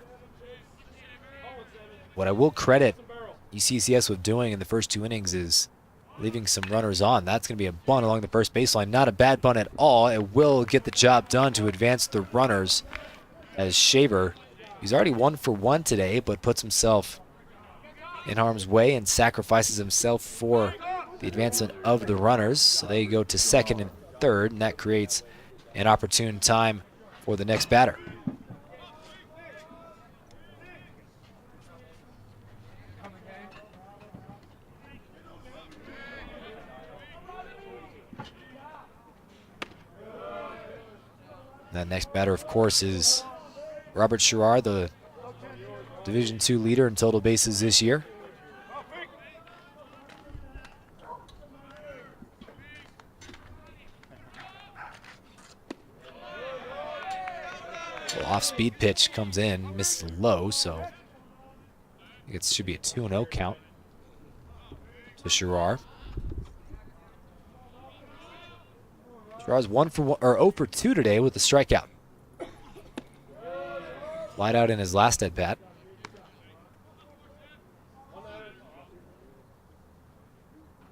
What I will credit UCCS with doing in the first 2 innings is leaving some runners on. That's going to be a bunt along the first baseline. Not a bad bunt at all. It will get the job done to advance the runners, as Shaver, he's already 1 for 1 today, but puts himself in harm's way and sacrifices himself for the advancement of the runners. So they go to second and third, and that creates an opportune time for the next batter. That next batter, of course, is Robert Sherrard, the Division II leader in total bases this year. Well, off-speed pitch comes in, misses low, so I think it should be a 2-0 count to Sherrard. Sherrard's 1 for 1 or 0 for 2 today with the strikeout. Light out in his last at bat.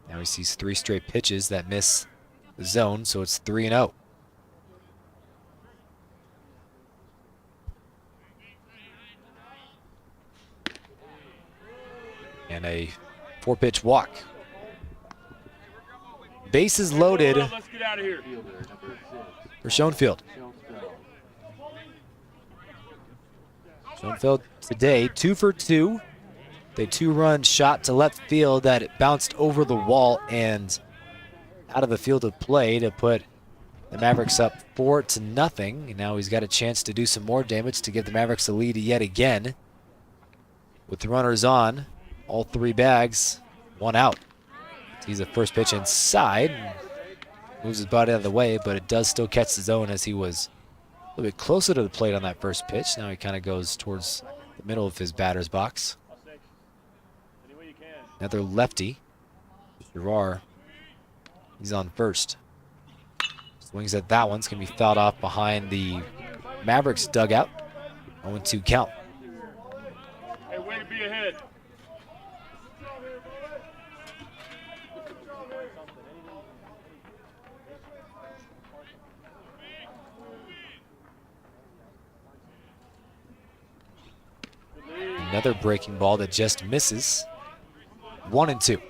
Now he sees 3 straight pitches that miss the zone, so it's 3-0. And a 4-pitch walk. Bases loaded Let's get out of here. for Schoenfield. Schoenfield today 2 for 2. The 2-run shot to left field that it bounced over the wall and out of the field of play to put The Mavericks up 4-0, and now he's got a chance to do some more damage to give the Mavericks a lead yet again. With the runners on, all 3 bags, 1 out. He's a first pitch inside, moves his body out of the way, but it does still catch the zone as he was a little bit closer to the plate on that first pitch. Now he kind of goes towards the middle of his batter's box. Another lefty, Gerard, he's on first. Swings at that one's going to be fouled off behind the Mavericks dugout. 0-2 count. Hey, way to be ahead. Another breaking ball that just misses. 1-2.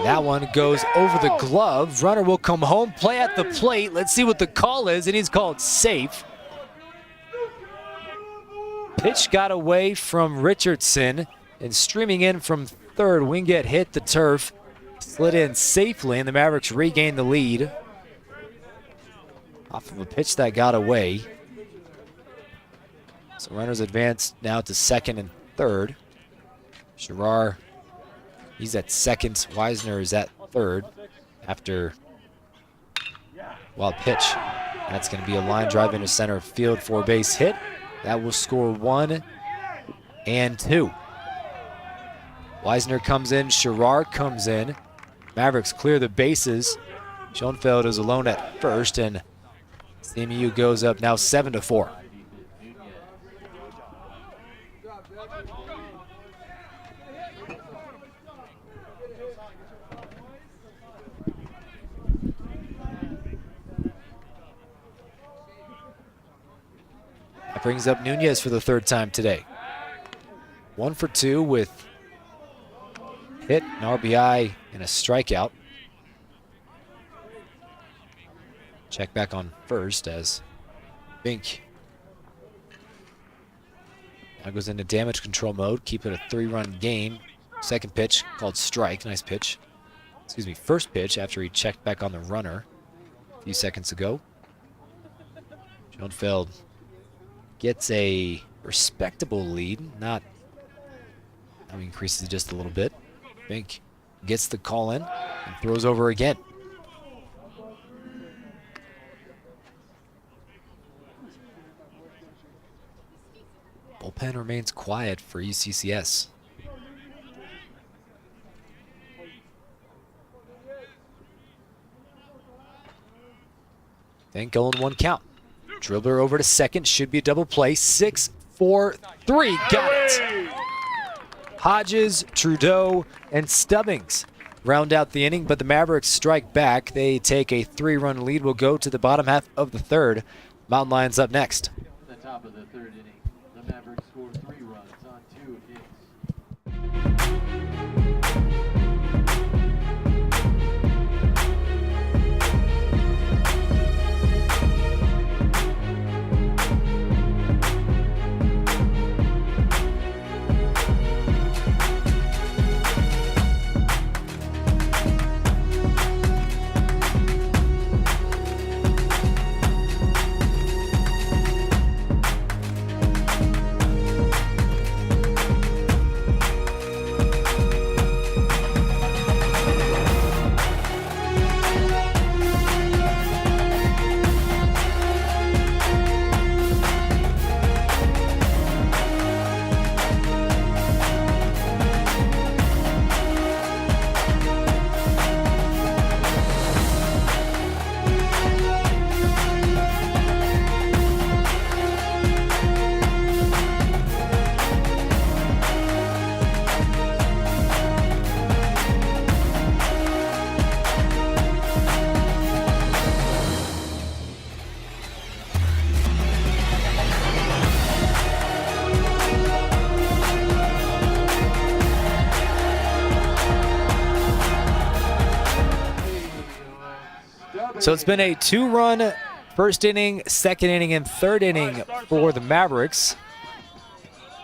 That one goes over the glove. Runner will come home, play at the plate. Let's see what the call is, and he's called safe. Pitch got away from Richardson, and streaming in from third, Wingett hit the turf, slid in safely, and the Mavericks regained the lead off of a pitch that got away. So runners advance now to second and third. Gerard, he's at second. Wisner is at third after wild pitch. That's going to be a line drive into center field for a base hit. That will score 1 and 2. Wisner comes in. Gerard comes in. Mavericks clear the bases. Schoenfeld is alone at first, and CMU goes up now 7-4. That brings up Nunez for the 3rd time today. 1 for 2 with hit, an RBI, and a strikeout. Check back on first as Bink now goes into damage control mode. Keep it a 3-run game. Second pitch called strike. Nice pitch. Excuse me, first pitch after he checked back on the runner a few seconds ago. Schoenfeld gets a respectable lead. Now he increases it just a little bit. Bink gets the call in and throws over again. Bullpen remains quiet for UCCS. Then going 1 count. Dribbler over to second, should be a double play. 6, 4, 3, got it. Hodges, Trudeau, and Stubbings round out the inning, but the Mavericks strike back. They take a 3-run lead. Will go to the bottom half of the 3rd. Mountain Lions up next. The top of the 3rd inning, the Mavericks score 3 runs on 2 hits. So it's been a 2-run first inning, second inning, and third inning for the Mavericks.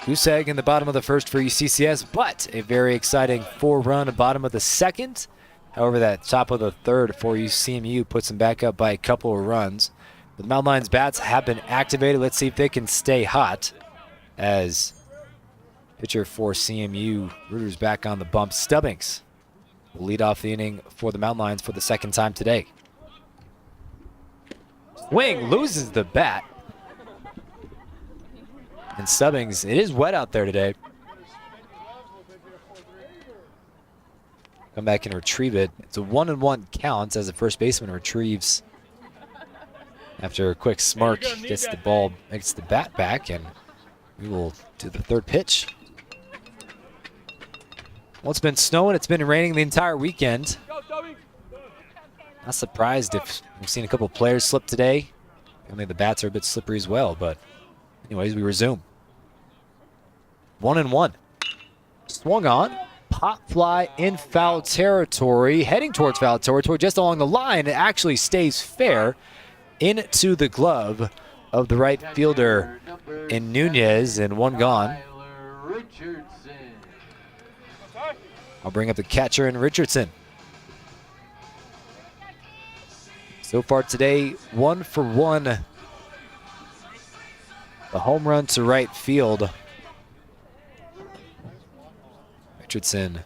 Goose egg in the bottom of the first for UCCS, but a very exciting 4-run bottom of the second. However, that top of the third for UCMU puts them back up by a couple of runs. The Mountain Lions bats have been activated. Let's see if they can stay hot as pitcher for CMU, Reuter's back on the bump. Stubbings will lead off the inning for the Mountain Lions for the second time today. Swing, loses the bat. And Stubbings, it is wet out there today. Come back and retrieve it. It's a 1-1 count as the first baseman retrieves after a quick smirk, gets the ball, makes the bat back, and we will do the third pitch. Well, it's been snowing, it's been raining the entire weekend. Not surprised if we've seen a couple players slip today. Only the bats are a bit slippery as well, but anyways, we resume. 1-1. Swung on. Pop fly in foul territory. Heading towards foul territory just along the line. It actually stays fair into the glove of the right fielder in Nunez, and one gone. I'll bring up the catcher in Richardson. So far today, 1 for 1. The home run to right field. Richardson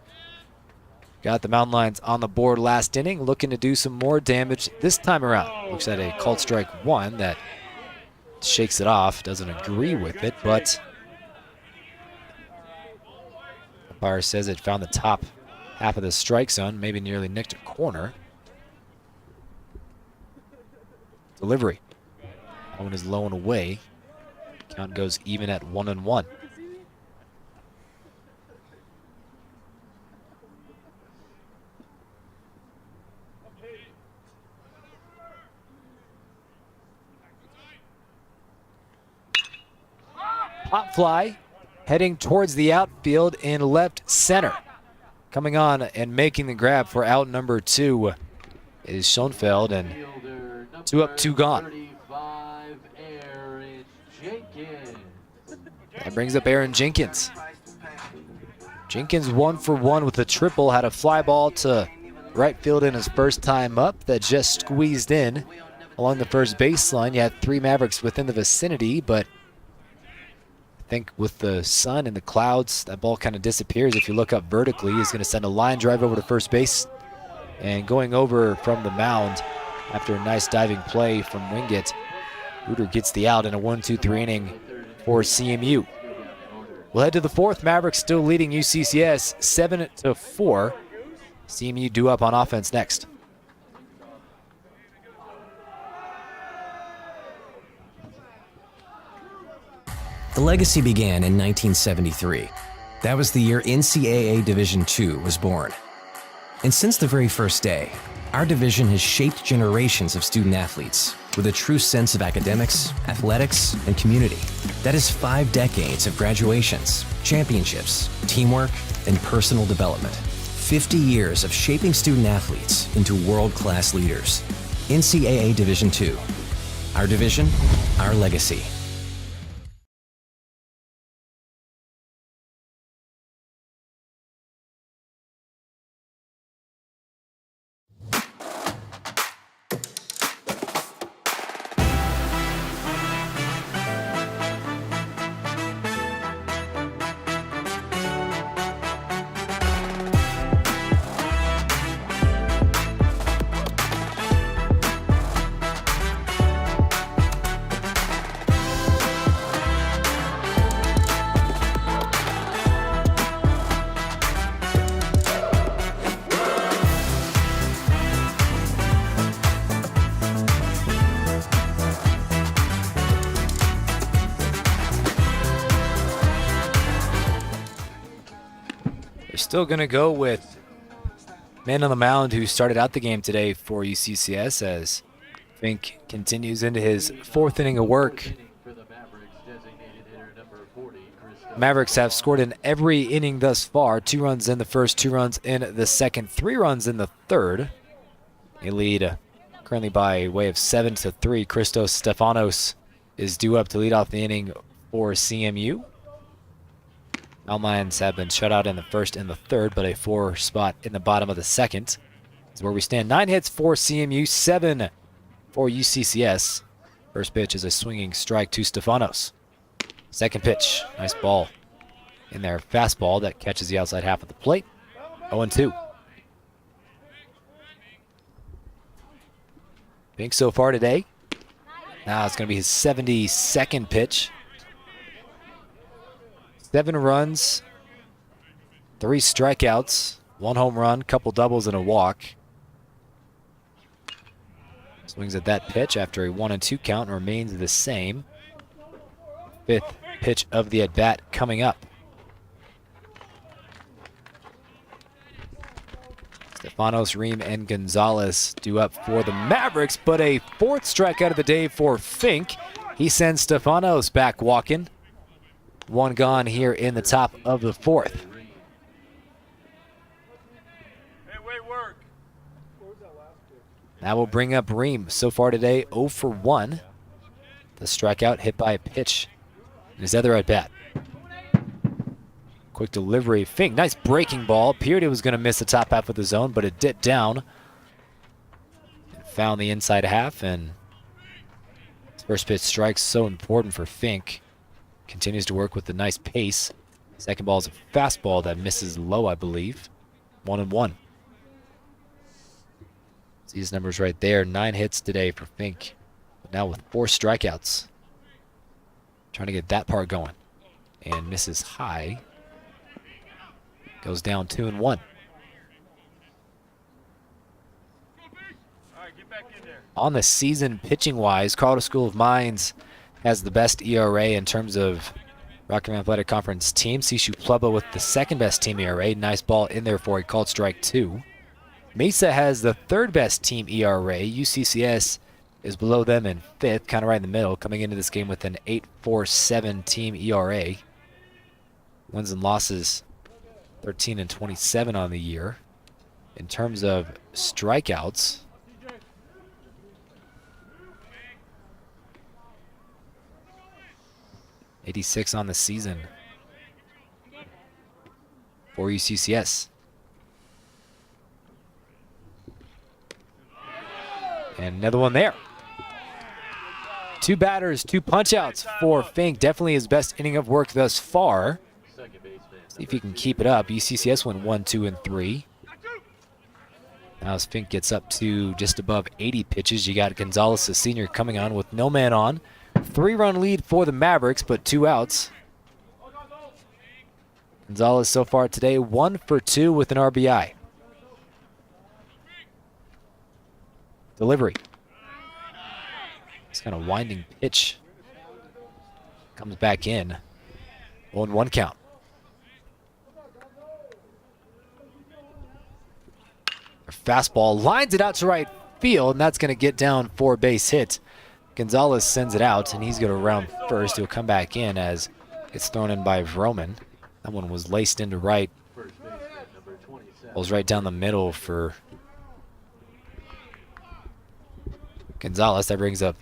got the Mountain Lions on the board last inning, looking to do some more damage this time around. Looks at a called strike 1 that shakes it off, doesn't agree with it, but the umpire says it found the top half of the strike zone, maybe nearly nicked a corner. Delivery. That one is low and away. Count goes even at 1-1. Pop fly heading towards the outfield in left center. Coming on and making the grab for out number 2 is Schoenfeld, and 2 up, 2 gone. That brings up Aaron Jenkins. Jenkins 1 for 1 with a triple, had a fly ball to right field in his first time up that just squeezed in along the first baseline. You had 3 Mavericks within the vicinity, but I think with the sun and the clouds, that ball kind of disappears. If you look up vertically, he's going to send a line drive over to first base, and going over from the mound after a nice diving play from Wingate, Reuter gets the out in a 1-2-3 inning for CMU. We'll head to the 4th. Mavericks still leading UCCS 7-4. CMU due up on offense next. The legacy began in 1973. That was the year NCAA Division II was born. And since the very first day, our division has shaped generations of student athletes with a true sense of academics, athletics, and community. That is 5 decades of graduations, championships, teamwork, and personal development. 50 years of shaping student athletes into world-class leaders. NCAA Division II. Our division, our legacy. Still going to go with man on the mound who started out the game today for UCCS as Fink continues into his 4th inning of work. Mavericks have scored in every inning thus far. 2 runs in the first, 2 runs in the second, 3 runs in the third. They lead Currently by way of 7-3, Christos Stefanos is due up to lead off the inning for CMU. Almines have been shut out in the first and the third, but a 4 spot in the bottom of the second is where we stand. 9 hits for CMU, 7 for UCCS. First pitch is a swinging strike to Stefanos. Second pitch, nice ball in there. Fastball that catches the outside half of the plate. 0-2. Fink so far today. Now it's going to be his 72nd pitch. 7 runs, 3 strikeouts, 1 home run, couple doubles, and a walk. Swings at that pitch after a 1-2 count and remains the same. 5th pitch of the at-bat coming up. Stefanos, Ream, and Gonzalez due up for the Mavericks, but a 4th strikeout of the day for Fink. He sends Stefanos back walking. 1 gone here in the top of the 4th. That will bring up Ream. So far today, 0 for 1. The strikeout hit by a pitch in his other at-bat. Quick delivery. Fink, nice breaking ball. Appeared it was going to miss the top half of the zone, but it dipped down and found the inside half. And first pitch strike, so important for Fink. Continues to work with the nice pace. Second ball is a fastball that misses low, I believe. 1-1. See his numbers right there. 9 hits today for Fink. But now with 4 strikeouts. Trying to get that part going. And misses high. Goes down 2-1. On the season, pitching-wise, Colorado School of Mines has the best ERA in terms of Rockland Athletic Conference team. CSU Pueblo with the 2nd best team ERA. Nice ball in there for a called strike 2. Mesa has the 3rd best team ERA. UCCS is below them in 5th, kind of right in the middle, coming into this game with an 8.47 team ERA. Wins and losses 13-27 on the year. In terms of strikeouts, '86 on the season for UCCS. And another one there. 2 batters, 2 punch-outs for Fink. Definitely his best inning of work thus far. See if he can keep it up. UCCS went 1, 2, and 3. Now as Fink gets up to just above 80 pitches, you got Gonzalez, the senior, coming on with no man on. 3-run lead for the Mavericks, but 2 outs. Gonzalez so far today 1 for 2 with an RBI. Delivery. It's kind of winding pitch. Comes back in. 1-1 count. Fastball lines it out to right field, and that's going to get down for a base hit. Gonzalez sends it out, and he's going to round first. He'll come back in as it's thrown in by Vroman. That one was laced into right. Ball's right down the middle for Gonzalez. That brings up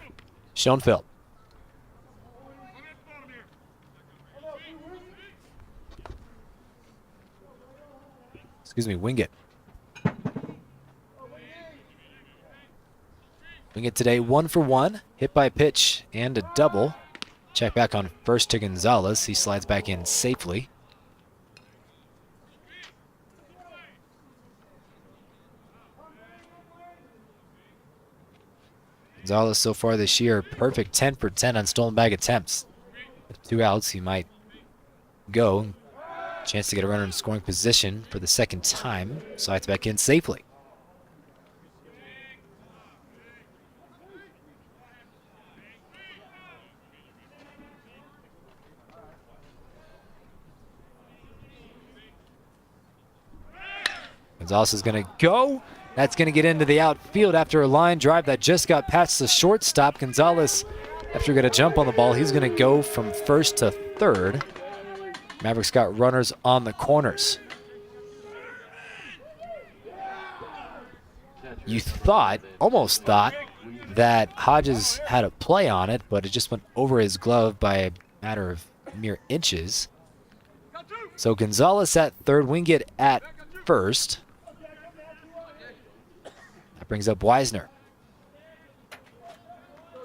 Schoenfeld. Excuse me, Wingett. Wingett today 1 for 1. Hit by a pitch and a double. Check back on first to Gonzalez. He slides back in safely. Gonzalez so far this year, perfect 10 for 10 on stolen bag attempts. With 2 outs, he might go. Chance to get a runner in scoring position for the 2nd time. Slides back in safely. Gonzalez is going to go. That's going to get into the outfield after a line drive that just got past the shortstop. Gonzalez, after getting a jump on the ball, he's going to go from first to third. Mavericks got runners on the corners. You almost thought, that Hodges had a play on it, but it just went over his glove by a matter of mere inches. So Gonzalez at third, Wingate at first. That brings up Wisner.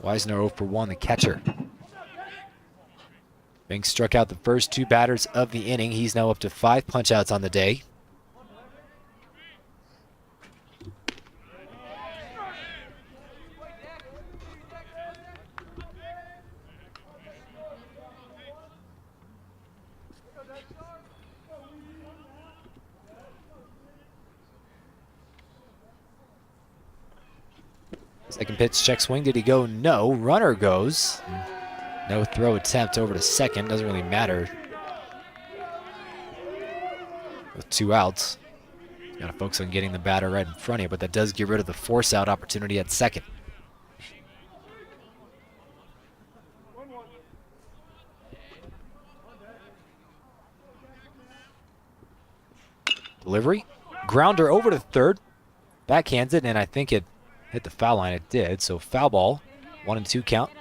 Wisner 0 for 1, the catcher. Fink struck out the first 2 batters of the inning. He's now up to 5 punch-outs on the day. Second pitch, check swing. Did he go? No. Runner goes. No throw attempt over to second. Doesn't really matter. With 2 outs. Got to focus on getting the batter right in front of you, but that does get rid of the force out opportunity at second. Delivery. Grounder over to third. Backhands it, and I think it hit the foul line. It did. So foul ball. 1-2 count.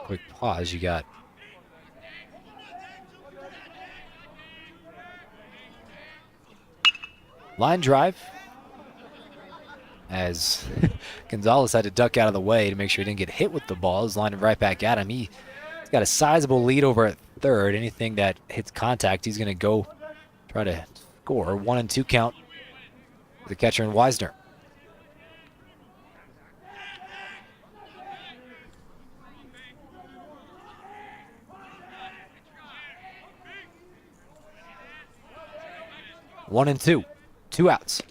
Quick pause. You got line drive as Gonzalez had to duck out of the way to make sure he didn't get hit with the ball. He's lined right back at him. He's got a sizable lead over at third. Anything that hits contact, he's going to go try to score. 1-2 count for the catcher and Wisner. One and two. 2 outs.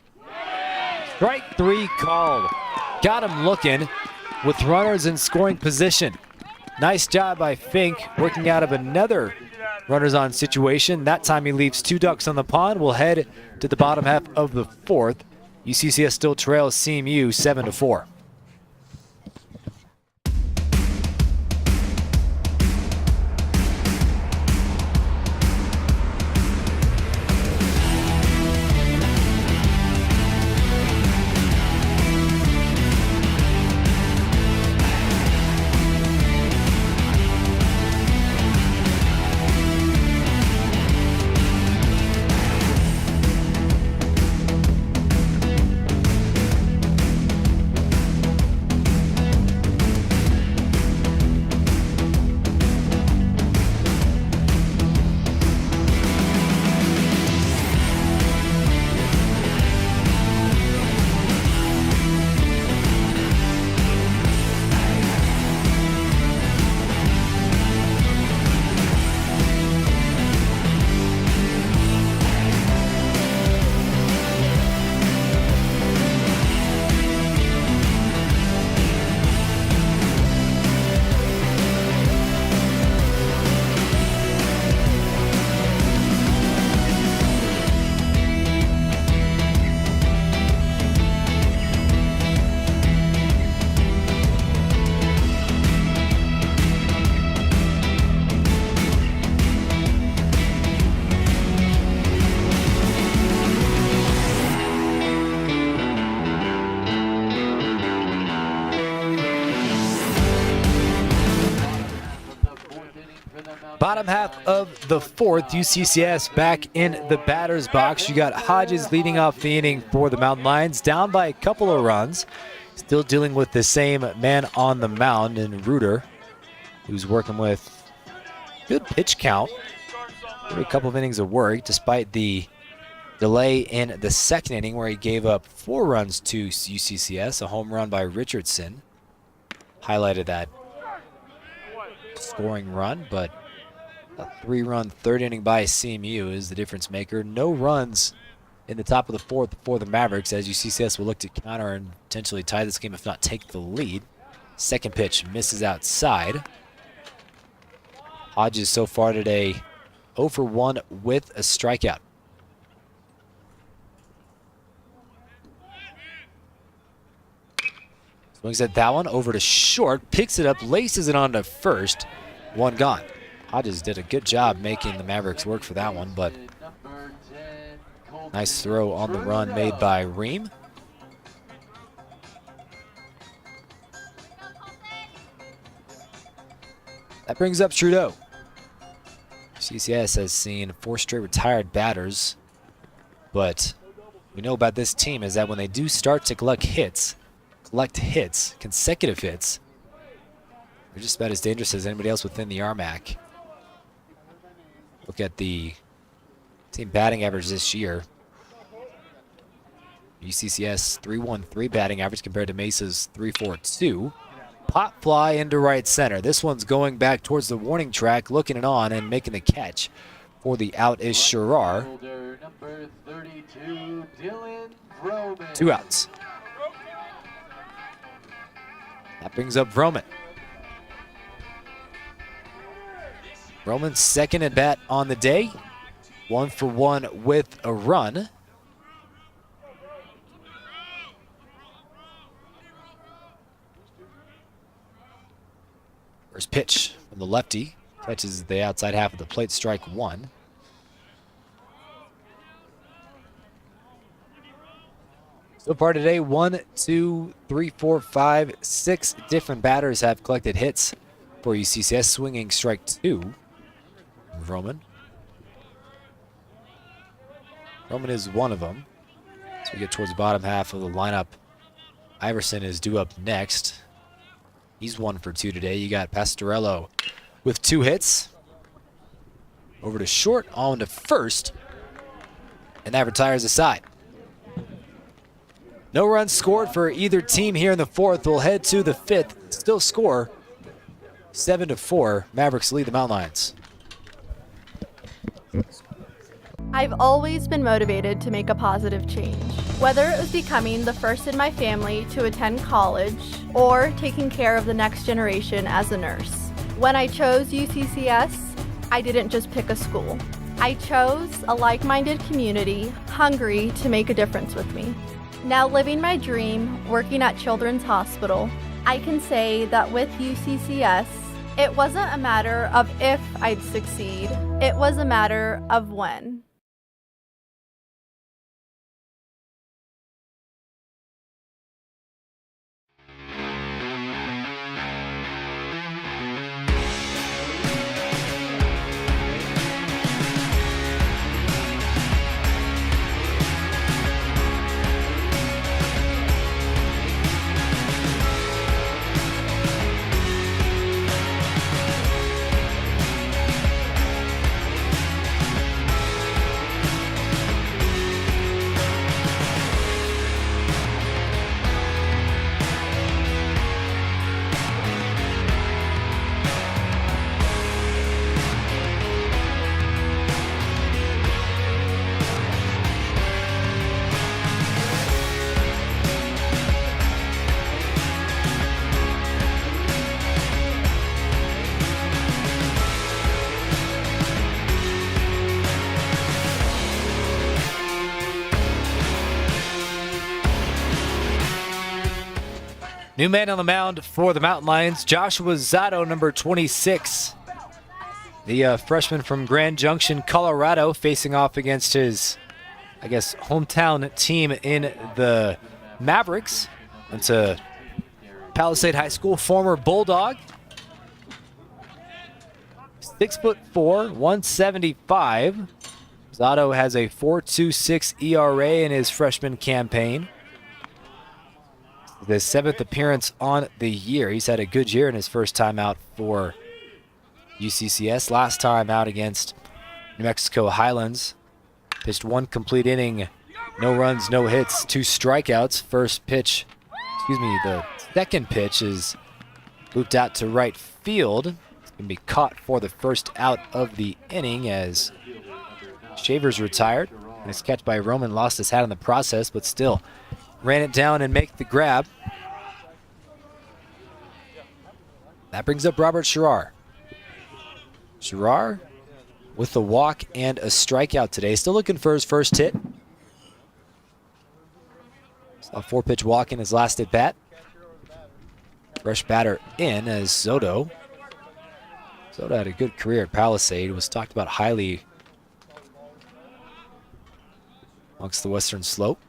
Strike 3 called. Got him looking with runners in scoring position. Nice job by Fink working out of another runners on situation. That time he leaves 2 ducks on the pond. We'll head to the bottom half of the 4th. UCCS still trails CMU 7-4. Bottom half of the 4th, UCCS back in the batter's box. You got Hodges leading off the inning for the Mountain Lions, down by a couple of runs. Still dealing with the same man on the mound in Reuter, who's working with good pitch count. A couple of innings of work, despite the delay in the 2nd inning where he gave up 4 runs to UCCS. A home run by Richardson highlighted that scoring run, but a 3-run 3rd inning by CMU is the difference maker. No runs in the top of the fourth for the Mavericks, as UCCS will look to counter and potentially tie this game, if not take the lead. Second pitch misses outside. Hodges so far today 0 for 1 with a strikeout. Swings at that one, over to short, picks it up, laces it onto first, one gone. Hodges did a good job making the Mavericks work for that one, but nice throw on the run made by Ream. That brings up Trudeau. CCS has seen 4 straight retired batters, but we know about this team is that when they do start to collect hits, consecutive hits, they're just about as dangerous as anybody else within the RMAC. Look at the team batting average this year. UCCS 313 batting average compared to Mesa's 342. Pop fly into right center. This one's going back towards the warning track, looking it on and making the catch. For the out is Sherrar. 2 outs. That brings up Vroman. Vroman's second at bat on the day. 1 for 1 with a run. First pitch from the lefty. Catches the outside half of the plate, strike 1. So far today, 1, 2, 3, 4, 5, 6 different batters have collected hits for UCCS, swinging strike 2. Vroman. Vroman is one of them. So we get towards the bottom half of the lineup. Iverson is due up next. He's 1 for 2 today. You got Pastorello with 2 hits. Over to short, on to first. And that retires the side. No runs scored for either team here in the fourth. We'll head to the fifth. Still score 7-4. Mavericks lead the Mountain Lions. I've always been motivated to make a positive change. Whether it was becoming the first in my family to attend college or taking care of the next generation as a nurse. When I chose UCCS, I didn't just pick a school. I chose a like-minded community hungry to make a difference with me. Now living my dream, working at Children's Hospital, I can say that with UCCS, it wasn't a matter of if I'd succeed, it was a matter of when. New man on the mound for the Mountain Lions, Joshua Zotto, number 26. The freshman from Grand Junction, Colorado, facing off against his, hometown team in the Mavericks. It's a Palisade High School former Bulldog. 6'4", 175. Zotto has a 4.26 ERA in his freshman campaign. The 7th appearance on the year. He's had a good year in his first time out for UCCS. Last time out against New Mexico Highlands. Pitched 1 complete inning, no runs, no hits, 2 strikeouts. The second pitch is looped out to right field. It's going to be caught for the first out of the inning as Shavers retired. Nice catch by Roman, lost his hat in the process, but still ran it down and make the grab. That brings up Robert Sherrar. Sherrar with the walk and a strikeout today. Still looking for his first hit. Saw a 4-pitch walk in his last at bat. Fresh batter in as Soto. Soto had a good career at Palisade, was talked about highly amongst the Western Slope.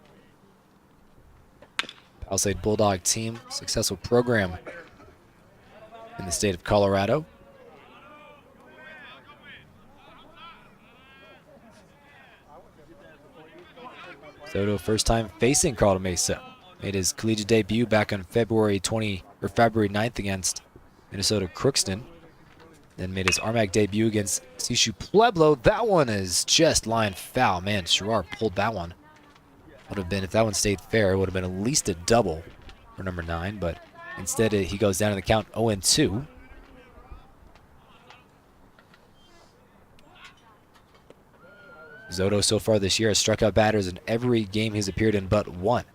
Palisade Bulldog team, successful program in the state of Colorado. Soto first time facing Carlton Mesa. Made his collegiate debut back on February 9th against Minnesota Crookston. Then made his RMAC debut against Sishu Pueblo. That one is just line foul. Man, Sherrar pulled that one. Would have been, if that one stayed fair, it would have been at least a double for number 9, but instead he goes down in the count 0-2. Soto so far this year has struck out batters in every game he's appeared in but one,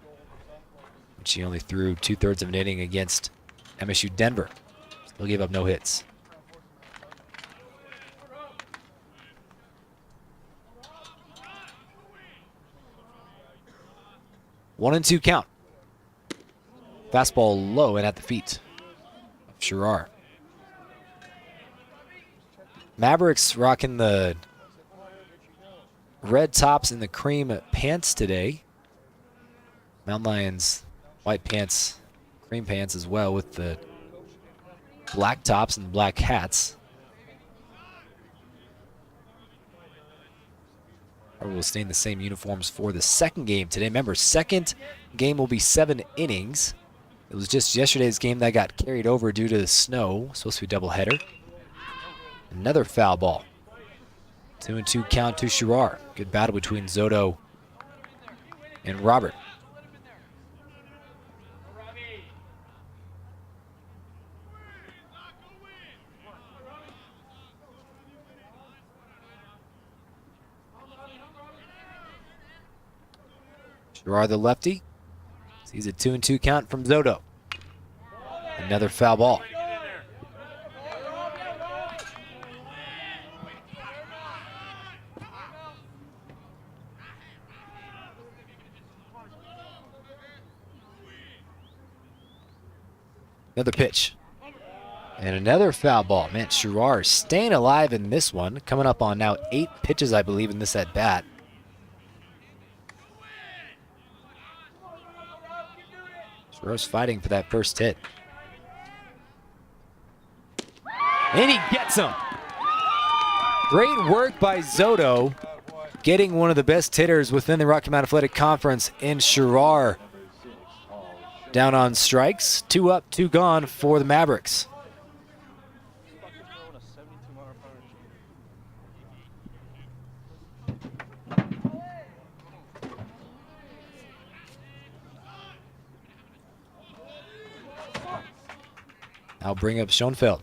which he only threw 2/3 of an inning against MSU Denver. Still gave up no hits. One and two count. Fastball low and at the feet of Sherrar. Mavericks rocking the red tops and the cream pants today. Mountain Lions white pants, cream pants as well with the black tops and black hats. We'll stay in the same uniforms for the second game today. Remember, second game will be 7 innings. It was just yesterday's game that got carried over due to the snow. Supposed to be a doubleheader. Another foul ball. 2-2 count to Sherrar. Good battle between Soto and Robert. Sherrar the lefty sees a 2-2 count from Soto. Another foul ball. Another pitch. And another foul ball. Man, Sherrar staying alive in this one. Coming up on now 8 pitches, I believe, in this at bat. Sherrar's fighting for that first hit. And he gets him. Great work by Soto, getting one of the best hitters within the Rocky Mountain Athletic Conference in Sherrar. Down on strikes. 2 up, 2 gone for the Mavericks. I'll bring up Schoenfeld.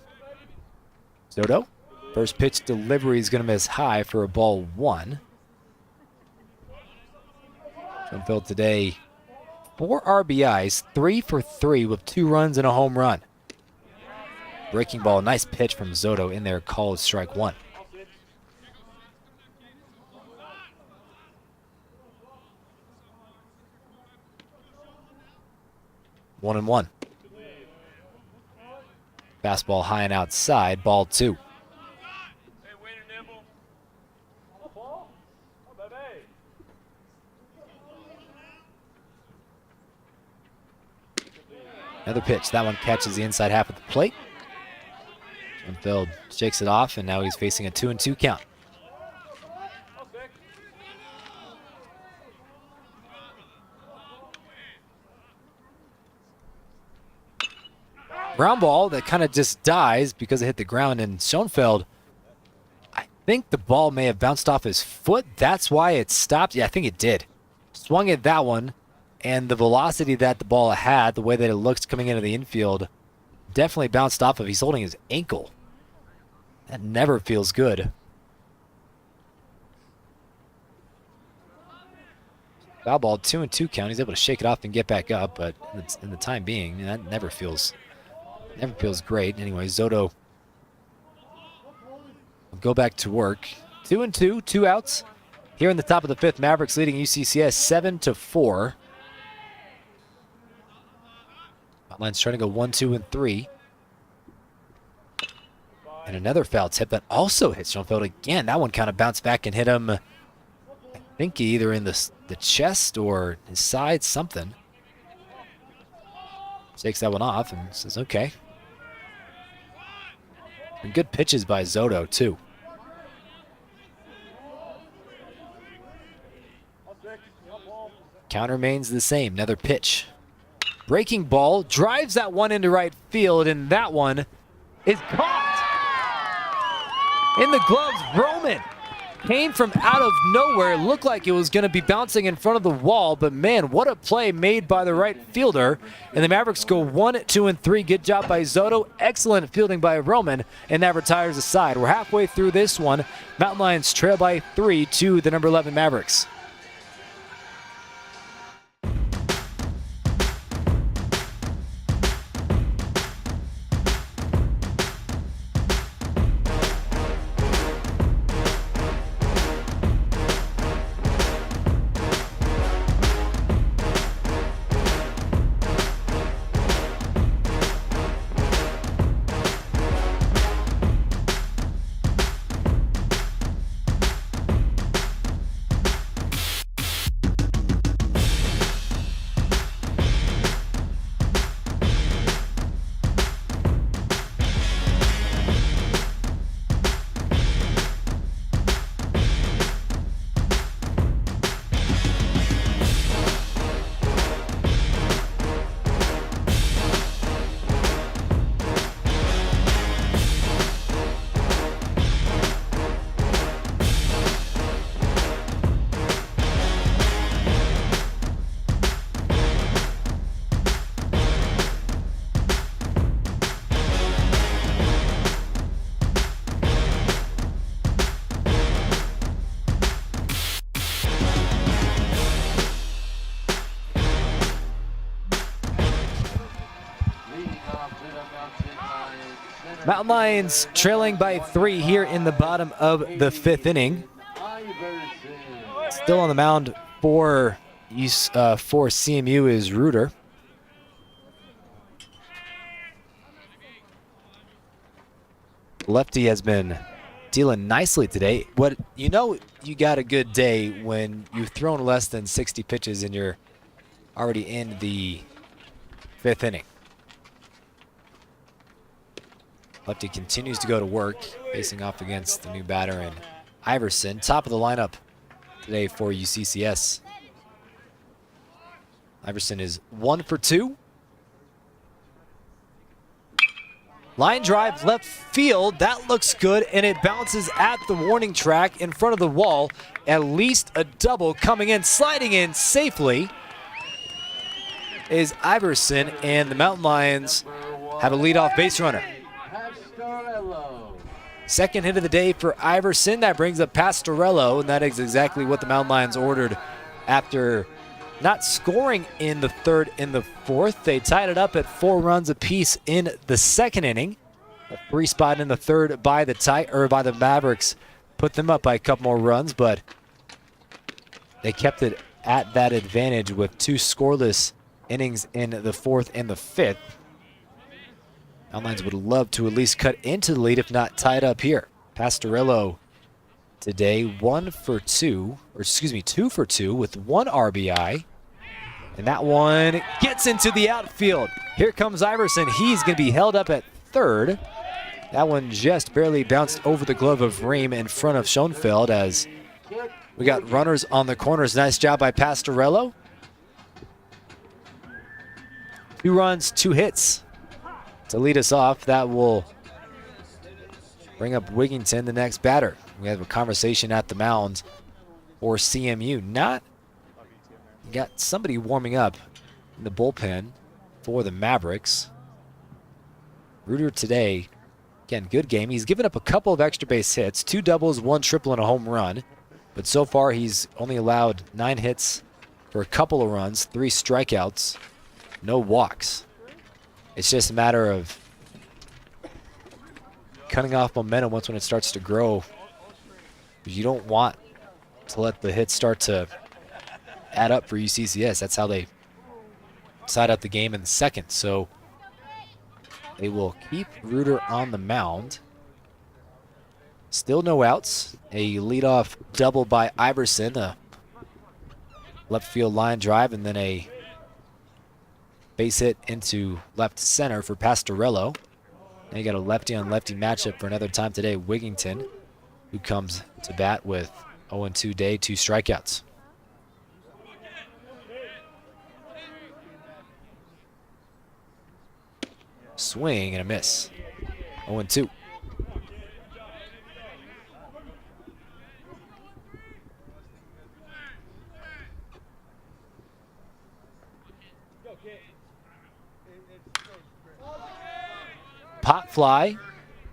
Soto, first pitch delivery is going to miss high for a ball 1. Schoenfeld today, 4 RBIs, 3 for 3 with 2 runs and a home run. Breaking ball, nice pitch from Soto in there, called strike 1. One and one. Fastball high and outside, ball 2. Another pitch. That one catches the inside half of the plate. Schoenfeld shakes it off, and now he's facing a 2-2 count. Ground ball that kind of just dies because it hit the ground, and Schoenfeld, I think the ball may have bounced off his foot. That's why it stopped. Yeah, I think it did. Swung at that one, and the velocity that the ball had, the way that it looks coming into the infield, definitely bounced off of. He's holding his ankle. That never feels good. Foul ball, 2-2 count. He's able to shake it off and get back up, but in the time being, that never feels great. Anyway, Zotto will go back to work. 2-2, 2 outs. Here in the top of the fifth, Mavericks leading UCCS 7-4. Line's trying to go 1-2-3. And another foul tip that also hits Schoenfeld again. That one kind of bounced back and hit him, I think either in the chest or his side, something. Takes that one off and says, okay. And good pitches by Zotto, too. Count remains the same. Another pitch. Breaking ball, drives that one into right field, and that one is caught. In the gloves, Roman came from out of nowhere. Looked like it was going to be bouncing in front of the wall, but man, what a play made by the right fielder. And the Mavericks go 1-2-3. Good job by Zotto. Excellent fielding by Roman, and that retires the side. We're halfway through this one. Mountain Lions trail by 3 to the number 11 Mavericks. Mountain Lions trailing by 3 here in the bottom of the 5th inning. Still on the mound for CMU is Reuter. Lefty has been dealing nicely today. You got a good day when you've thrown less than 60 pitches and you're already in the 5th inning. Lefty continues to go to work, facing off against the new batter and Iverson. Top of the lineup today for UCCS. Iverson is 1 for 2. Line drive left field. That looks good, and it bounces at the warning track in front of the wall. At least a double coming in, sliding in safely is Iverson, and the Mountain Lions have a leadoff base runner. Second hit of the day for Iverson. That brings up Pastorello, and that is exactly what the Mountain Lions ordered after not scoring in the third and the fourth. They tied it up at 4 runs apiece in the second inning. A 3 spot in the third by the Mavericks put them up by a couple more runs, but they kept it at that advantage with 2 scoreless innings in the fourth and the fifth. Mountain Lions would love to at least cut into the lead, if not tie it up here. Pastorello today 2 for 2 with 1 RBI. And that one gets into the outfield. Here comes Iverson. He's going to be held up at third. That one just barely bounced over the glove of Ream in front of Schoenfeld as we got runners on the corners. Nice job by Pastorello. 2 runs, 2 hits to lead us off. That will bring up Wigington, the next batter. We have a conversation at the mound for CMU. Got somebody warming up in the bullpen for the Mavericks. Reuter today, again, good game. He's given up a couple of extra base hits, 2 doubles, 1 triple, and a home run. But so far, he's only allowed 9 hits for a couple of runs, 3 strikeouts, no walks. It's just a matter of cutting off momentum when it starts to grow. You don't want to let the hits start to add up for UCCS. That's how they side up the game in the second. So they will keep Reuter on the mound. Still no outs. A leadoff double by Iverson, a left field line drive, and then a base hit into left center for Pastorello. And you got a lefty on lefty matchup for another time today. Wigington, who comes to bat with 0-2 day, 2 strikeouts. Swing and a miss. 0-2. Pop fly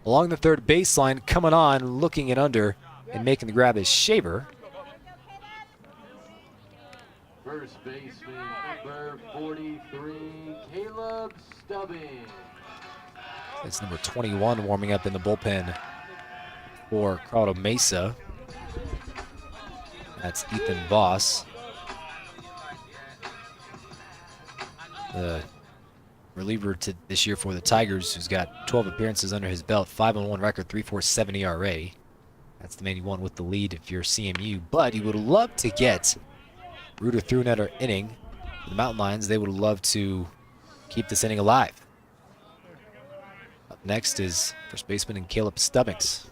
along the third baseline, coming on, looking it under, and making the grab is Shaver. First baseman, number 43, Caleb Stubbing. That's number 21 warming up in the bullpen for Colorado Mesa. That's Ethan Voss. The reliever this year for the Tigers, who's got 12 appearances under his belt, 5-1 record, 3.47 ERA. That's the man you want with the lead if you're CMU. But you would love to get Reuter through another inning. For the Mountain Lions, they would love to keep this inning alive. Up next is first baseman Caleb Stubbings.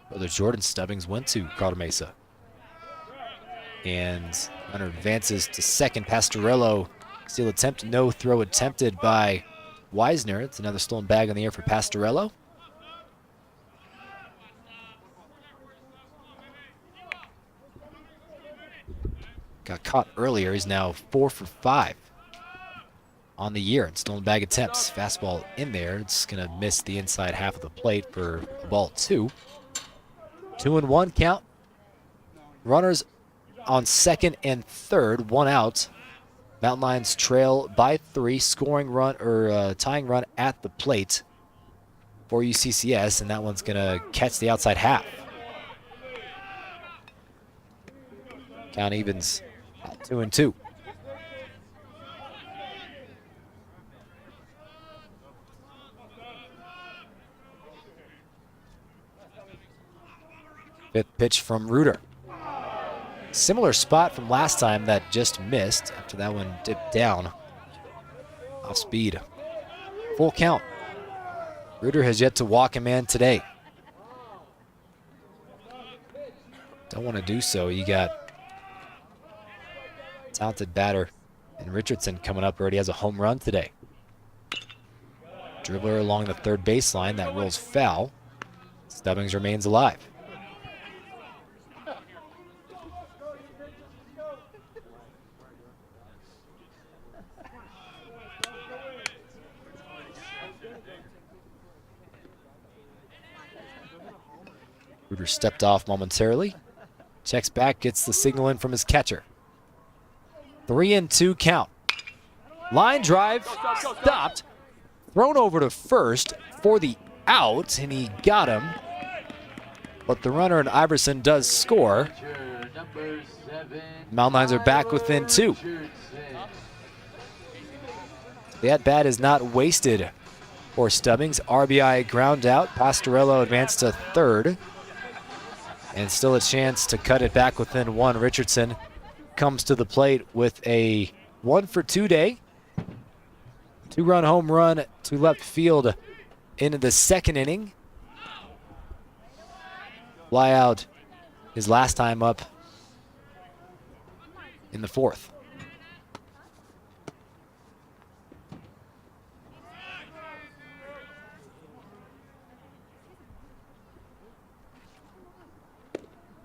Brother Jordan Stubbings went to Colorado Mesa. And runner advances to second. Pastorello, steal attempt, no throw attempted by Wisner. It's another stolen bag on the air for Pastorello. Got caught earlier. He's now 4 for 5 on the year. It's stolen bag attempts. Fastball in there. It's going to miss the inside half of the plate for ball 2. 2-1 count. Runners on second and third, 1 out. Mountain Lions trail by 3, scoring run or tying run at the plate for UCCS, and that one's going to catch the outside half. Count evens at 2-2. Fifth pitch from Reuter. Similar spot from last time that just missed after that one dipped down off speed. Full count. Reuter has yet to walk a man today. Don't want to do so. You got talented batter and Richardson coming up, already has a home run today. Dribbler along the third baseline, that rolls foul. Stubbings remains alive. Reuter stepped off momentarily. Checks back, gets the signal in from his catcher. 3-2 count. Line drive, stopped. Thrown over to first for the out, and he got him. But the runner and Iverson does score. Mountain Lions are back within 2. The at-bat is not wasted for Stubbings. RBI ground out. Pastorello advanced to third. And still a chance to cut it back within 1. Richardson comes to the plate with a 1-for-2 day. 2-run home run to left field into the second inning. Fly out his last time up in the 4th.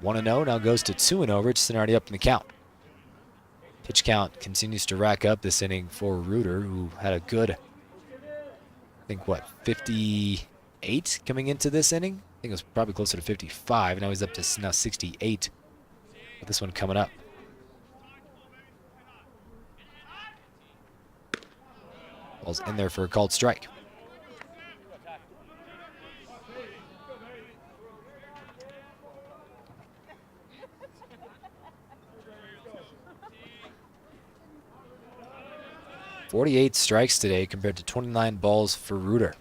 One and 0 now goes to 2-0. Richardson already up in the count. Pitch count continues to rack up this inning for Reuter, who had a good, I think, 58 coming into this inning? I think it was probably closer to 55. Now he's up to now 68 with this one coming up. Ball's in there for a called strike. .48 strikes today compared to 29 balls for Reuter.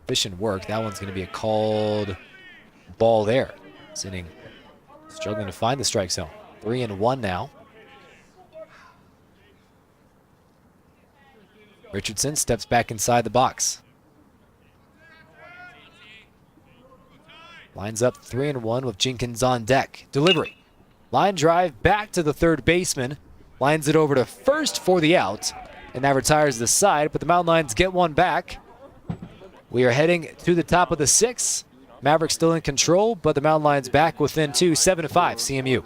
Efficient work. That one's going to be a called ball there. Sitting, struggling to find the strike zone. 3-1 now. Richardson steps back inside the box. Lines up 3-1 with Jenkins on deck. Delivery. Line drive back to the third baseman. Lines it over to first for the out. And that retires the side, but the Mountain Lions get one back. We are heading to the top of the 6th. Mavericks still in control, but the Mountain Lions back within 2, 7-5, CMU.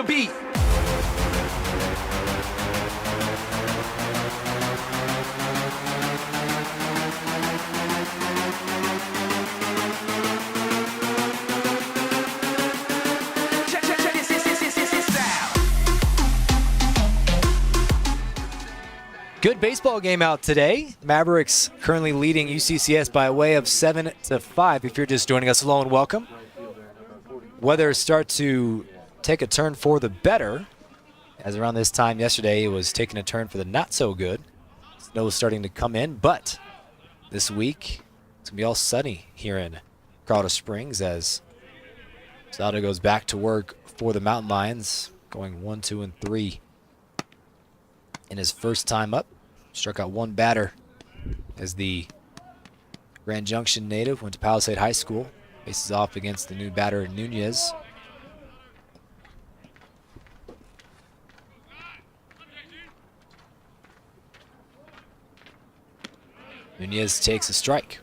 Beat. Good baseball game out today. Mavericks currently leading UCCS by way of 7-5. If you're just joining us, hello and welcome. Weather start to take a turn for the better, as around this time yesterday it was taking a turn for the not so good. Snow is starting to come in, but this week it's gonna be all sunny here in Colorado Springs as Sada goes back to work for the Mountain Lions, going 1, 2, and 3 in his first time up. Struck out one batter as the Grand Junction native went to Palisade High School. Faces off against the new batter Nunez. Nunez takes a strike.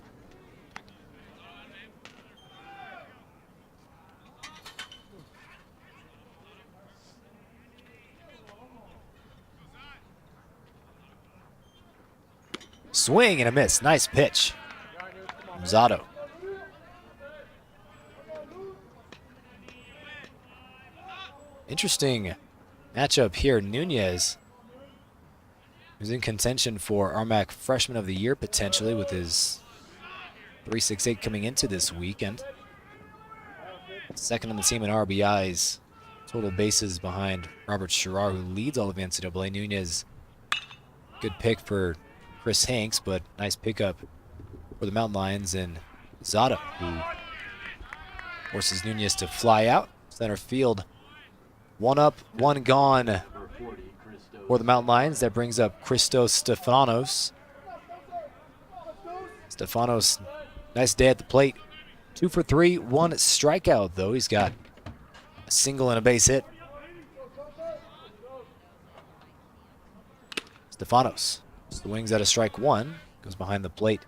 Swing and a miss. Nice pitch from Zato. Interesting matchup here. Nunez, who's in contention for RMAC Freshman of the Year potentially with his 3.68 coming into this weekend. Second on the team in RBIs, total bases behind Robert Sherrar, who leads all of NCAA. Nunez, good pick for Chris Hanks, but nice pickup for the Mountain Lions and Zada, who forces Nunez to fly out. Center field, one up, one gone for the Mountain Lions. That brings up Christos Stefanos. Stefanos, nice day at the plate. 2 for 3, 1 strikeout though. He's got a single and a base hit. Stefanos swings at a strike one, goes behind the plate,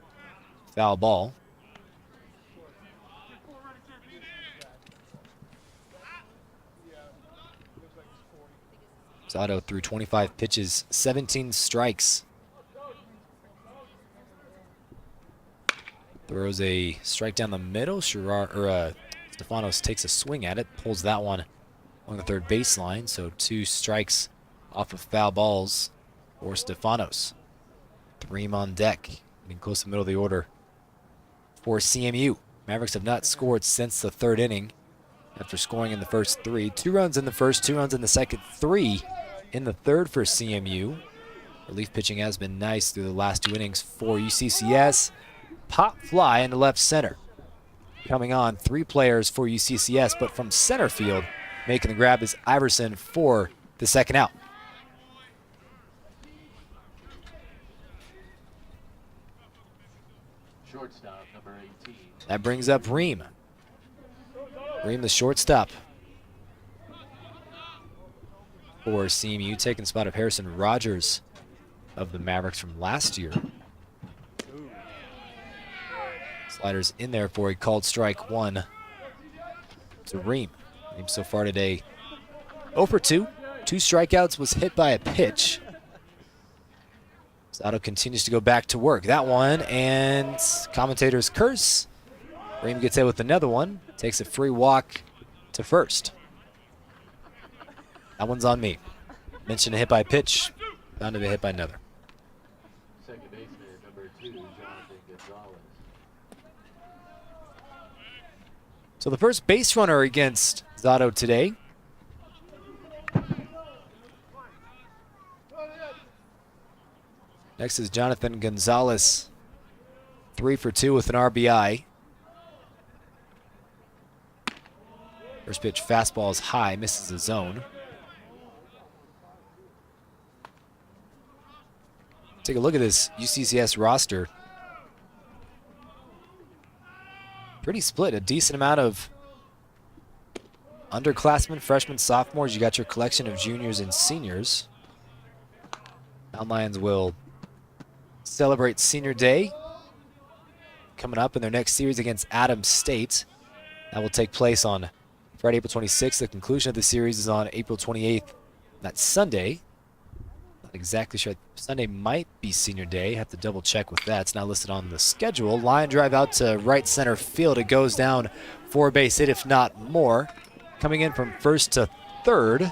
foul ball. Zato threw 25 pitches, 17 strikes. Throws a strike down the middle. Stefanos takes a swing at it, pulls that one along the third baseline. So 2 strikes off of foul balls for Stefanos. 3 on deck, getting close to the middle of the order for CMU. Mavericks have not scored since the third inning after scoring in the first 3. 2 runs in the first, 2 runs in the second, 3 in the third for CMU. Relief pitching has been nice through the last 2 innings for UCCS. Pop fly into left center. Coming on, 3 players for UCCS, but from center field, making the grab is Iverson for the second out. Shortstop, number 18. That brings up Ream. Ream, the shortstop for CMU, taking the spot of Harrison Rogers of the Mavericks from last year. Sliders in there for a called strike 1 to Ream. Ream so far today 0 for 2. 2 strikeouts, was hit by a pitch. Zato continues to go back to work. That one, and commentators curse. Ream gets hit with another one. Takes a free walk to first. That one's on me. Mentioned a hit by a pitch. Bound to be hit by another. Second baseman, number 2, Jonathan Gonzalez. So the first base runner against Zato today. Next is Jonathan Gonzalez. 3 for 2 with an RBI. First pitch fastball is high, misses the zone. Take a look at this UCCS roster. Pretty split, a decent amount of underclassmen, freshmen, sophomores. You got your collection of juniors and seniors. Mountain Lions will celebrate Senior Day coming up in their next series against Adams State. That will take place on Friday, April 26th. The conclusion of the series is on April 28th. That's Sunday. Not exactly sure. Sunday might be Senior Day. Have to double check with that. It's not listed on the schedule. Line drive out to right center field. It goes down for a base hit, if not more. Coming in from first to third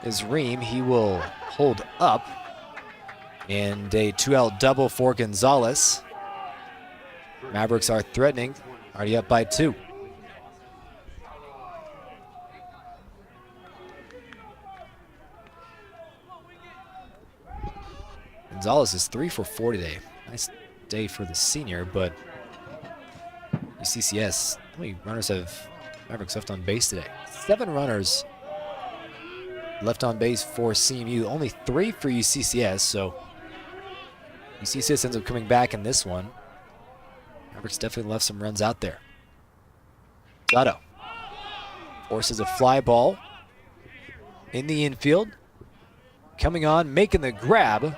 is Ream. He will hold up. And a 2-out double for Gonzalez. Mavericks are threatening. Already up by 2. Gonzalez is 3 for 4 today. Nice day for the senior, but UCCS, how many runners have Mavericks left on base today? 7 runners left on base for CMU. Only 3 for UCCS, so UCCS ends up coming back in this one. Mavericks definitely left some runs out there. Zato forces a fly ball in the infield. Coming on, making the grab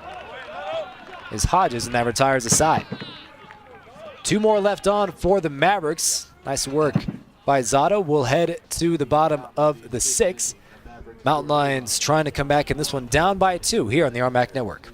is Hodges, and that retires the side. 2 more left on for the Mavericks. Nice work by Zato. We'll head to the bottom of the 6th. Mountain Lions trying to come back in this one, down by 2 here on the RMAC Network.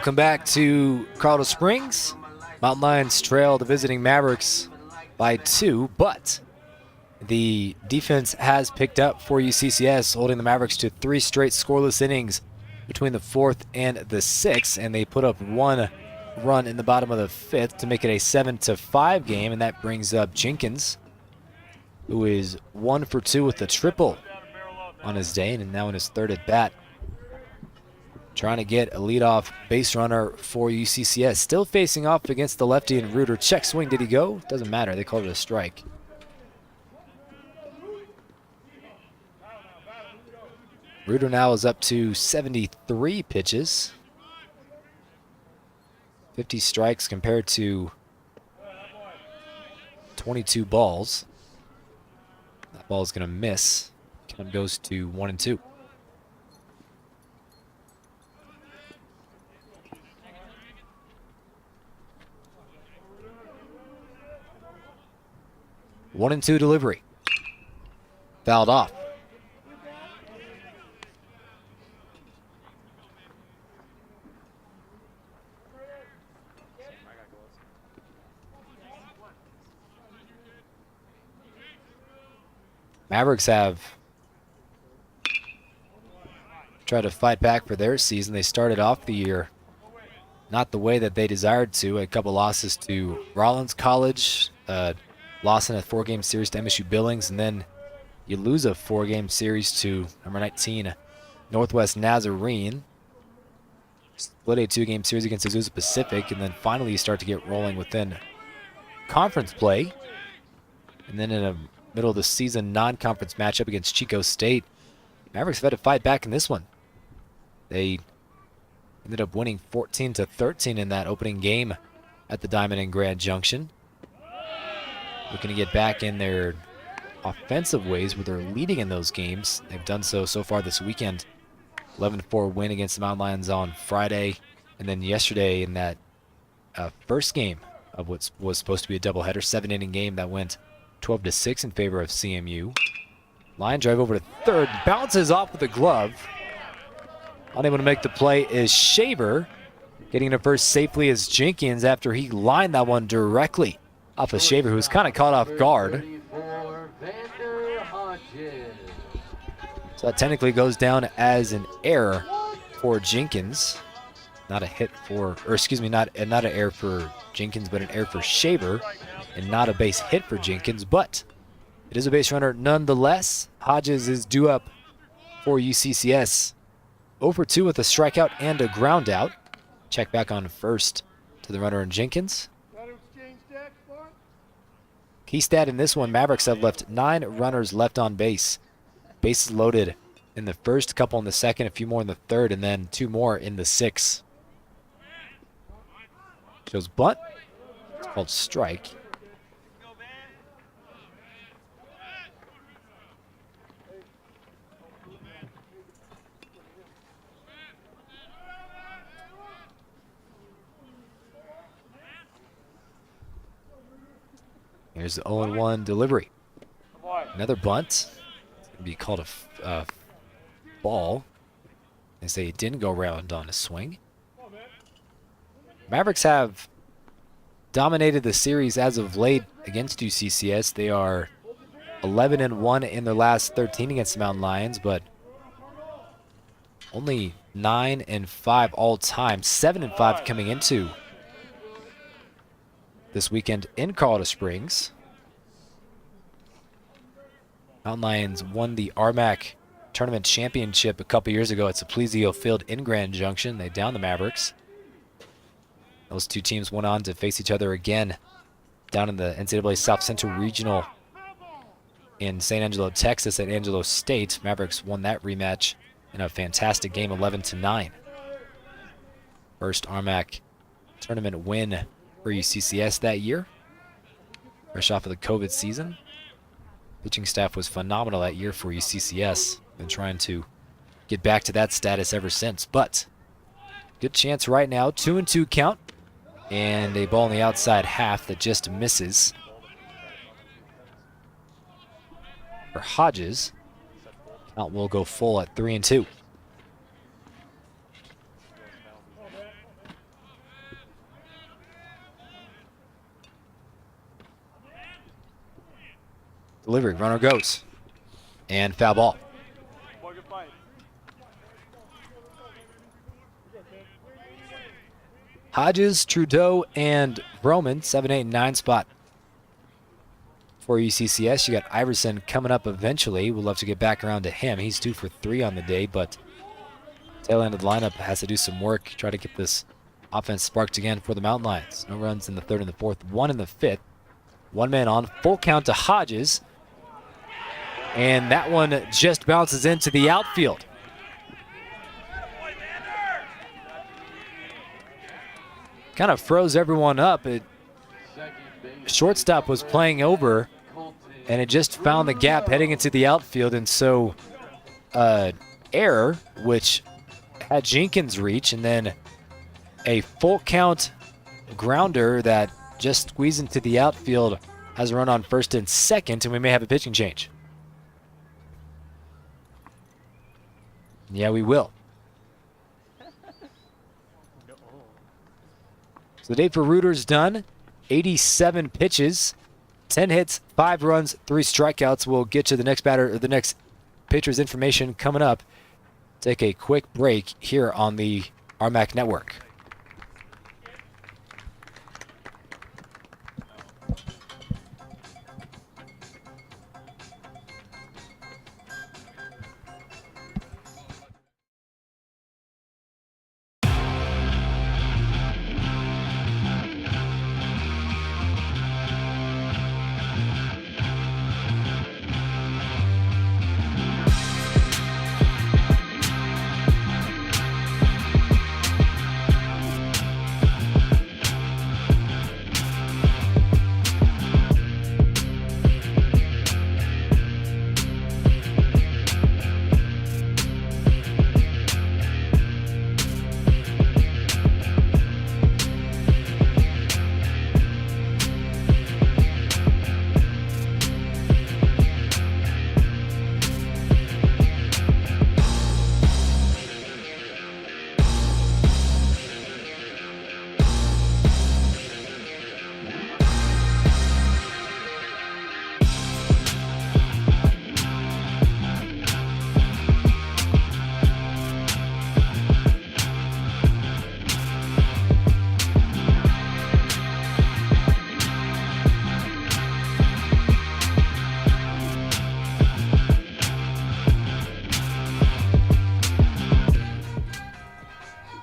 Welcome back to Colorado Springs. Mountain Lions trail the visiting Mavericks by 2, but the defense has picked up for UCCS, holding the Mavericks to 3 straight scoreless innings between the 4th and the 6th, and they put up 1 run in the bottom of the 5th to make it a 7-5 game, and that brings up Jenkins, who is 1 for 2 with a triple on his day, and now in his 3rd at bat. Trying to get a leadoff base runner for UCCS. Still facing off against the lefty and Reuter. Check swing, did he go? Doesn't matter, they called it a strike. Reuter now is up to 73 pitches. 50 strikes compared to 22 balls. That ball is going to miss. Count goes to 1-2. One and 2 delivery. Fouled off. Mavericks have tried to fight back for their season. They started off the year not the way that they desired to. A couple losses to Rollins College, loss in a 4-game series to MSU Billings, and then you lose a 4-game series to number 19 Northwest Nazarene. Split a 2-game series against Azusa Pacific, and then finally you start to get rolling within conference play. And then in a middle of the season non-conference matchup against Chico State, Mavericks have had to fight back in this one. They ended up winning 14-13 in that opening game at the Diamond in Grand Junction. Looking to get back in their offensive ways where they're leading in those games. They've done so far this weekend. 11-4 win against the Mountain Lions on Friday, and then yesterday in that first game of what was supposed to be a doubleheader, 7-inning game that went 12-6 in favor of CMU. Line drive over to third, bounces off with the glove. Unable to make the play is Shaver. Getting to first safely is Jenkins after he lined that one directly off of Shaver, who was kind of caught off guard. So that technically goes down as an error for Jenkins. Not a hit for, or excuse me, not an error for Jenkins, but an error for Shaver, and not a base hit for Jenkins, but it is a base runner nonetheless. Hodges is due up for UCCS. 0-2 with a strikeout and a ground out. Check back on first to the runner in Jenkins. Key stat in this one, Mavericks have left 9 runners left on base. Bases loaded in the first, couple in the second, a few more in the third, and then 2 more in the 6th. Shows bunt. It's called strike. Here's the 0-1 delivery. Another bunt. It's going to be called a ball. They say it didn't go around on a swing. Mavericks have dominated the series as of late against UCCS. They are 11-1 in their last 13 against the Mountain Lions, but only 9-5 all time. 7-5 coming into this weekend in Colorado Springs. Mountain Lions won the RMAC Tournament Championship a couple years ago at Saplesio Field in Grand Junction. They downed the Mavericks. Those two teams went on to face each other again down in the NCAA South Central Regional in San Angelo, Texas at Angelo State. Mavericks won that rematch in a fantastic game, 11-9. First RMAC tournament win for UCCS that year. Fresh off of the COVID season. Pitching staff was phenomenal that year for UCCS. Been trying to get back to that status ever since. But good chance right now. 2-2 count. And a ball in the outside half that just misses. For Hodges. Count will go full at 3-2. Delivery, runner goes. And foul ball. Hodges, Trudeau, and Roman, 7, 8, and 9 spot for UCCS. You got Iverson coming up eventually. We'll love to get back around to him. He's 2 for 3 on the day, but tail end of the lineup has to do some work, try to get this offense sparked again for the Mountain Lions. No runs in the 3rd and the 4th, 1 in the 5th. 1 man on, full count to Hodges. And that one just bounces into the outfield. Kind of froze everyone up. Shortstop was playing over, and it just found the gap heading into the outfield, and so error, which had Jenkins reach, and then a full count grounder that just squeezed into the outfield, has a run on 1st and 2nd, and we may have a pitching change. Yeah, we will. So the day for Reuter's done. 87 pitches, 10 hits, 5 runs, 3 strikeouts. We'll get to the next batter, or the next pitcher's information coming up. Take a quick break here on the RMAC Network.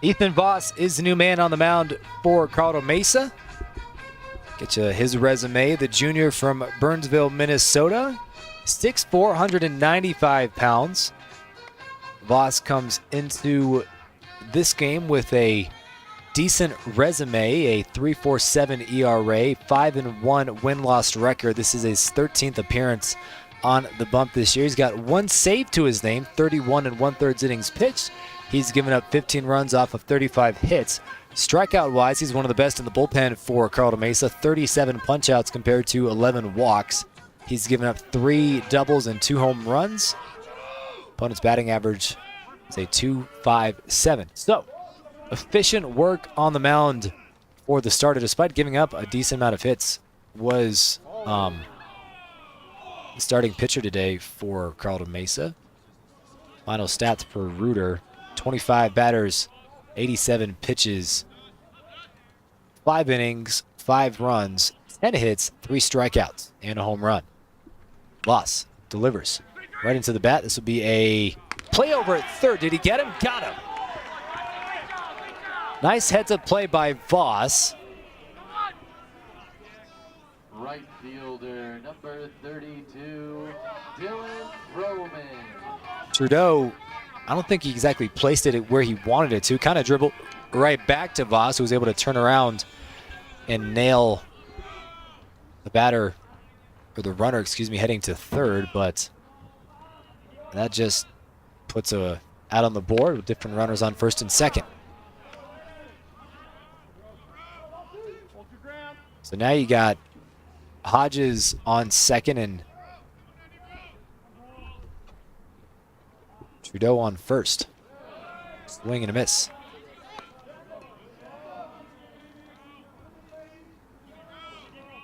Ethan Voss is the new man on the mound for Colorado Mesa. Get you his resume. The junior from Burnsville, Minnesota. 6'4", 195 pounds. Voss comes into this game with a decent resume, a 3.47 ERA, 5-1 win-loss record. This is his 13th appearance on the bump this year. He's got 1 save to his name, 31 1/3 innings pitched. He's given up 15 runs off of 35 hits. Strikeout-wise, he's one of the best in the bullpen for Colorado Mesa, 37 punch-outs compared to 11 walks. He's given up 3 doubles and 2 home runs. Opponent's batting average is a .257. So, efficient work on the mound for the starter, despite giving up a decent amount of hits. Was the starting pitcher today for Colorado Mesa. Final stats per Reuter: 25 batters, 87 pitches, 5 innings, 5 runs, 10 hits, 3 strikeouts, and a home run. Voss delivers right into the bat. This will be a play over at third. Did he get him? Got him. Nice heads-up play by Voss. Right fielder, number 32, Dylan Roman. Trudeau, I don't think he exactly placed it where he wanted it to. Kind of dribbled right back to Voss, who was able to turn around and nail the batter, or the runner, excuse me, heading to third. But that just puts a out on the board with different runners on first and second. So now you got Hodges on second and Trudeau on first. Swing and a miss.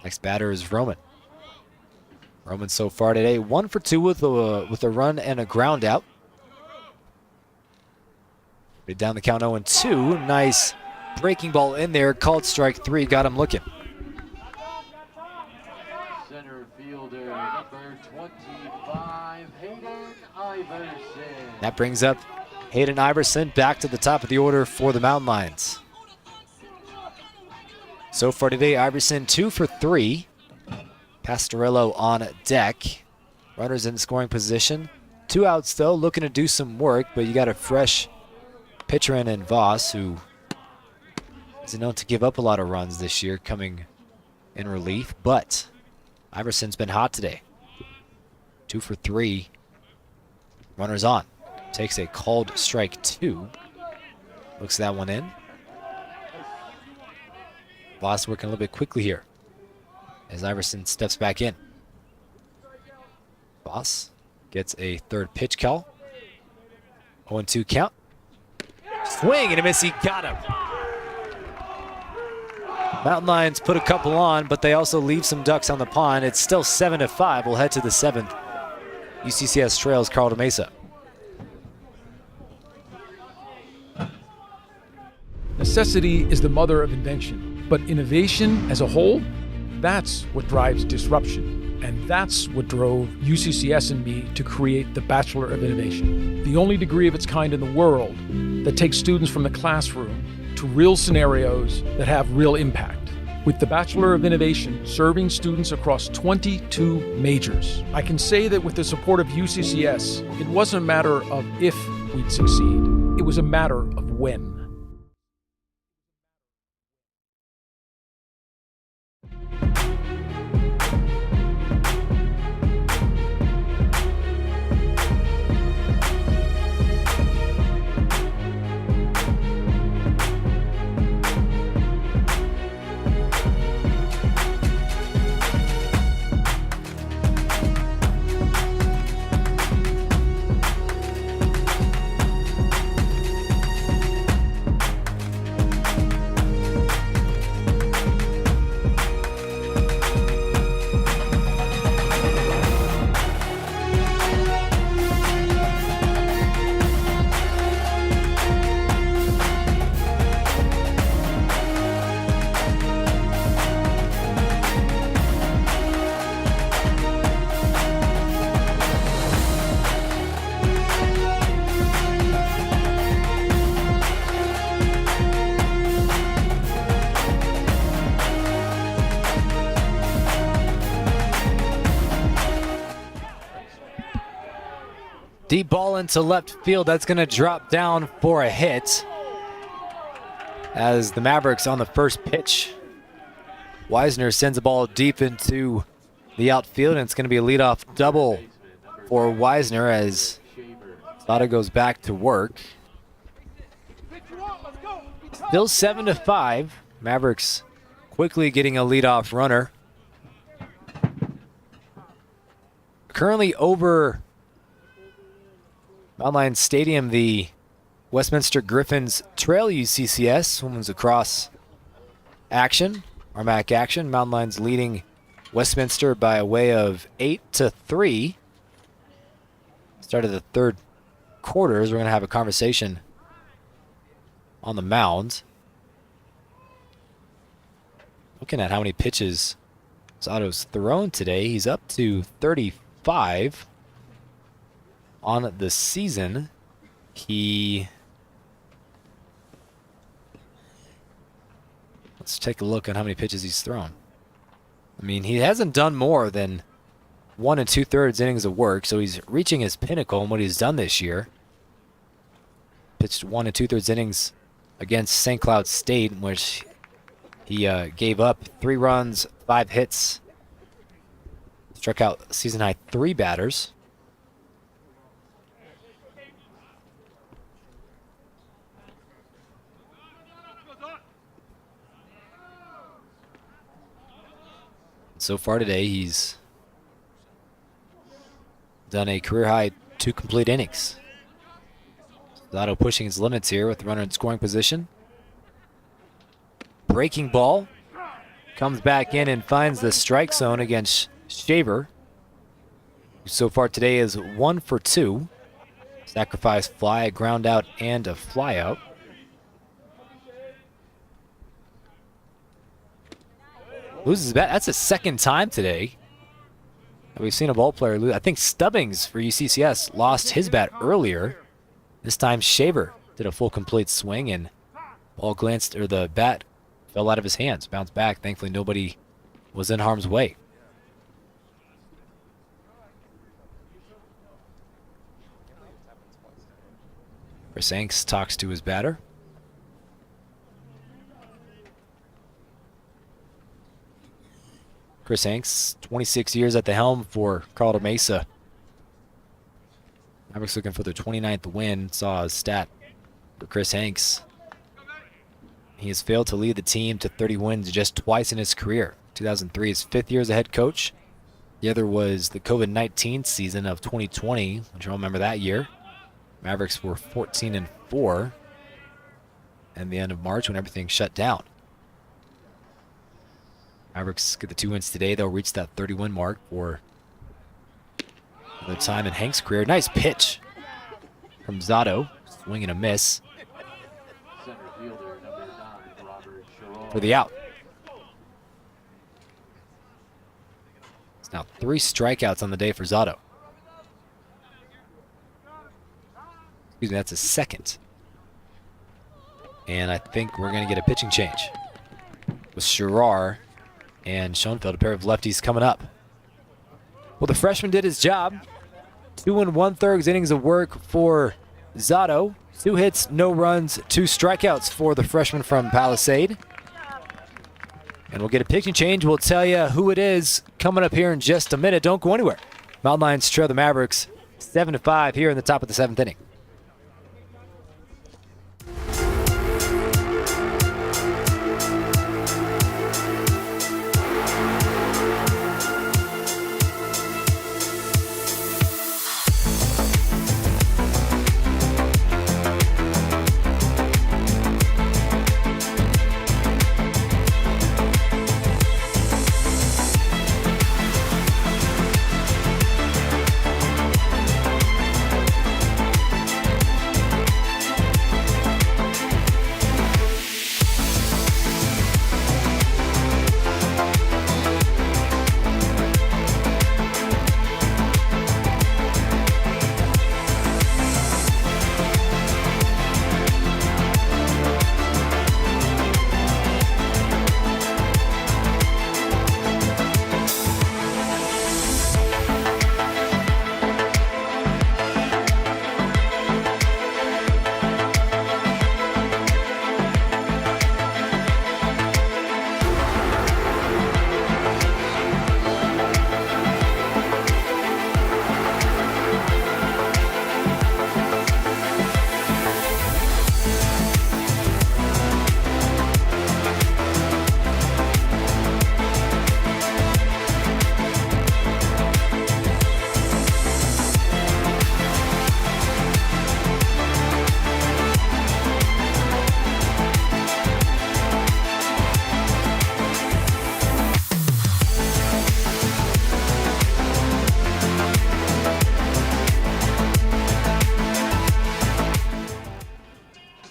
Next batter is Roman. Roman so far today, 1 for 2 with a run and a ground out. Down the count 0-2. Nice breaking ball in there. Called strike 3. Got him looking. Center fielder number 25, Hayden Iverson. That brings up Hayden Iverson back to the top of the order for the Mountain Lions. So far today, Iverson 2 for 3. Pastorello on deck. Runners in scoring position. 2 outs though, looking to do some work, but you got a fresh pitcher in Voss, who isn't known to give up a lot of runs this year, coming in relief, but Iverson's been hot today. 2 for 3. Runners on. Takes a called strike 2. Looks that one in. Voss working a little bit quickly here as Iverson steps back in. Voss gets a third pitch call. 0-2 count. Swing and a miss. He got him. Mountain Lions put a couple on, but they also leave some ducks on the pond. It's still 7-5. We'll head to the 7th. UCCS trails Carlton Mesa. Necessity is the mother of invention, but innovation as a whole, that's what drives disruption. And that's what drove UCCS and me to create the Bachelor of Innovation, the only degree of its kind in the world that takes students from the classroom to real scenarios that have real impact. With the Bachelor of Innovation serving students across 22 majors, I can say that with the support of UCCS, it wasn't a matter of if we'd succeed, it was a matter of when. Deep ball into left field. That's going to drop down for a hit. As the Mavericks on the first pitch. Wisner sends the ball deep into the outfield, and it's going to be a leadoff double for Wisner as Sada goes back to work. Still 7-5. Mavericks quickly getting a leadoff runner. Currently over Mountain Lions Stadium, the Westminster Griffins trail UCCS. Women's lacrosse action, RMAC action. Mountain Lions leading Westminster by a way of 8-3. Start of the third quarters. We're going to have a conversation on the mound. Looking at how many pitches Zato's thrown today, he's up to 35. On the season, let's take a look at how many pitches he's thrown. I mean, he hasn't done more than 1 2/3 innings of work, so he's reaching his pinnacle in what he's done this year. Pitched 1 2/3 innings against St. Cloud State, in which he gave up 3 runs, 5 hits, struck out season high 3 batters. So far today, he's done a career-high 2 complete innings. Zato pushing his limits here with the runner in scoring position. Breaking ball. Comes back in and finds the strike zone against Shaver. so far today is 1 for 2. Sacrifice fly, a ground out, and a fly out. Loses bat. That's the second time today that we've seen a ball player lose. I think Stubbings for UCCS lost his bat earlier. This time Shaver did a full complete swing and ball glanced, or the bat fell out of his hands, bounced back. Thankfully nobody was in harm's way. Chris Hanks talks to his batter. Chris Hanks, 26 years at the helm for Colorado Mesa. Mavericks looking for their 29th win. Saw a stat for Chris Hanks. He has failed to lead the team to 30 wins just twice in his career. 2003, his 5th year as a head coach. The other was the COVID-19 season of 2020, which you'll remember that year. Mavericks were 14-4 at the end of March when everything shut down. Mavericks get the 2 wins today. They'll reach that 30-win mark for another time in Hank's career. Nice pitch from Zotto. Swing and a miss for the out. It's now 3 strikeouts on the day for Zotto. Excuse me, that's a second. And I think we're going to get a pitching change with Sherrar and Schoenfeld, a pair of lefties coming up. Well, the freshman did his job. 2 1/3 innings of work for Zotto. 2 hits, no runs, 2 strikeouts for the freshman from Palisade. And we'll get a pitching change. We'll tell you who it is coming up here in just a minute. Don't go anywhere. Mountain Lions trail the Mavericks 7-5 here in the top of the 7th inning.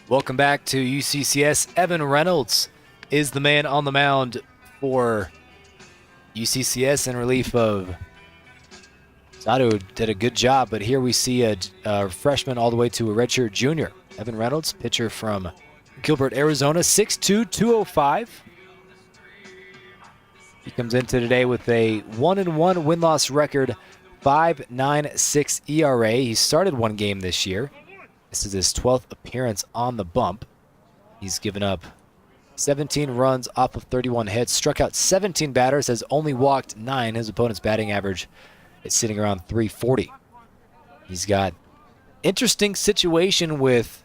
Welcome back to UCCS. Evan Reynolds is the man on the mound for UCCS in relief of Zotto. Did a good job, but here we see a freshman all the way to a redshirt junior. Evan Reynolds, pitcher from Gilbert, Arizona, 6'2", 205. He comes into today with a 1-1 win-loss record, 5.96 ERA. He started 1 game this year. This is his 12th appearance on the bump. He's given up 17 runs off of 31 hits, struck out 17 batters, has only walked 9. His opponent's batting average is sitting around 340. He's got interesting situation with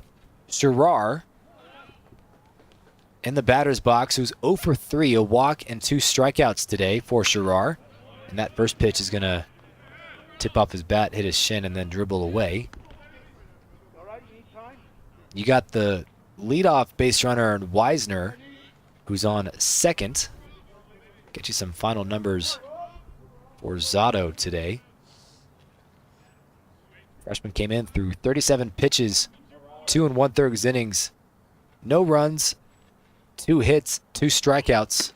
Sherrar in the batter's box, who's 0 for 3, a walk and 2 strikeouts today for Sherrar. And that first pitch is going to tip off his bat, hit his shin, and then dribble away. You got the leadoff base runner, Wisner, who's on second. Get you some final numbers for Zotto today. Freshman came in through 37 pitches, 2 1/3 innings, no runs, 2 hits, 2 strikeouts,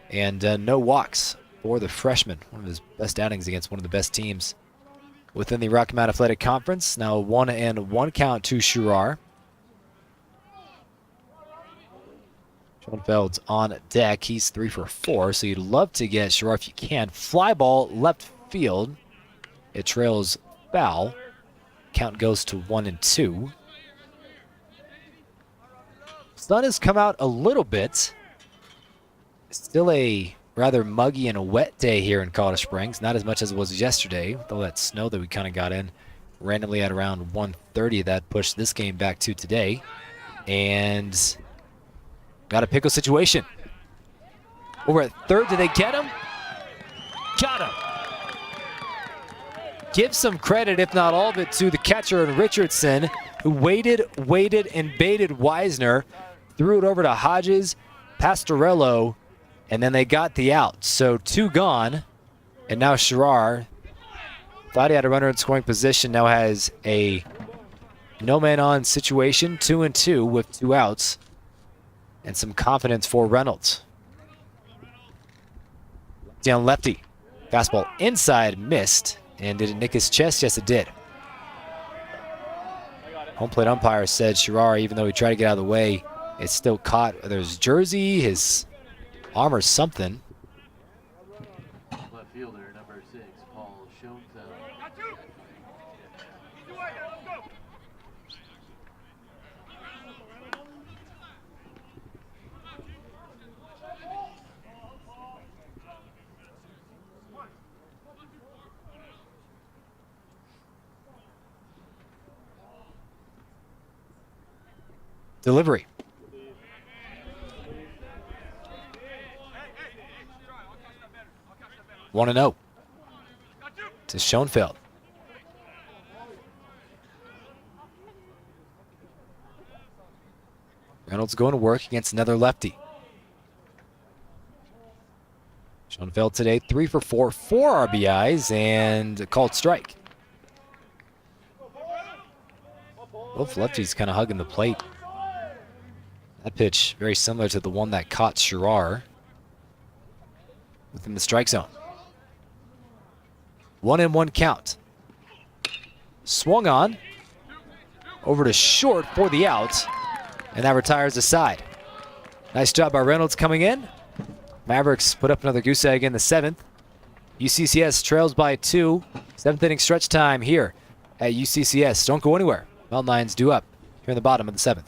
and no walks for the freshman. One of his best outings against one of the best teams within the Rocky Mount Athletic Conference. Now 1-1 count to Sherrar. Schoenfeld's on deck. He's 3 for 4, so you'd love to get Sherrar if you can. Fly ball left field. It trails foul. Count goes to 1-2. Sun has come out a little bit. Still a rather muggy and a wet day here in Colorado Springs. Not as much as it was yesterday, with all that snow that we kind of got in randomly at around 1:30. That pushed this game back to today. And got a pickle situation. Over at third, did they get him? Got him. Give some credit, if not all of it, to the catcher in Richardson, who waited, and baited Wisner. Threw it over to Hodges, Pastorello, and then they got the out. So 2 gone, and now Sherrar thought he had a runner in scoring position, now has a no-man-on situation, 2-2 with 2 outs, and some confidence for Reynolds. Down lefty, fastball inside, missed, and did it nick his chest? Yes, it did. Home plate umpire said Sherrar, even though he tried to get out of the way, it's still caught whether his jersey, his arm, or something. Left fielder, number 6, Paul Schoenfeld. Delivery. One and 0 to Schoenfeld. Reynolds going to work against another lefty. Schoenfeld today 3 for 4, 4 RBIs, and a called strike. Both lefties kind of hugging the plate. That pitch very similar to the one that caught Sherrar within the strike zone. 1-1 count. Swung on. Over to short for the out. And that retires the side. Nice job by Reynolds coming in. Mavericks put up another goose egg in the 7th. UCCS trails by 2. 7th inning stretch time here at UCCS. Don't go anywhere. Mountain Lions due up here in the bottom of the 7th.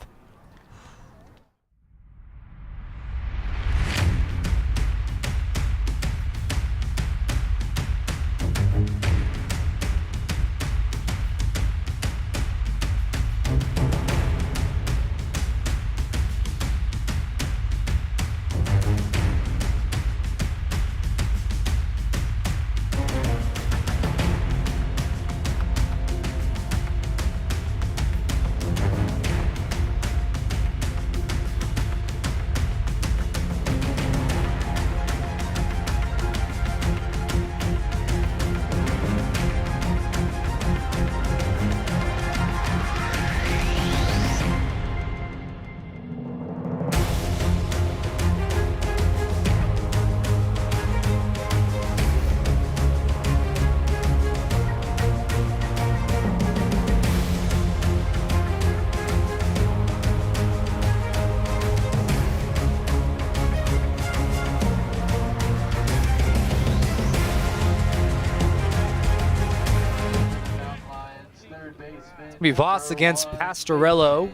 Be Voss against Pastorello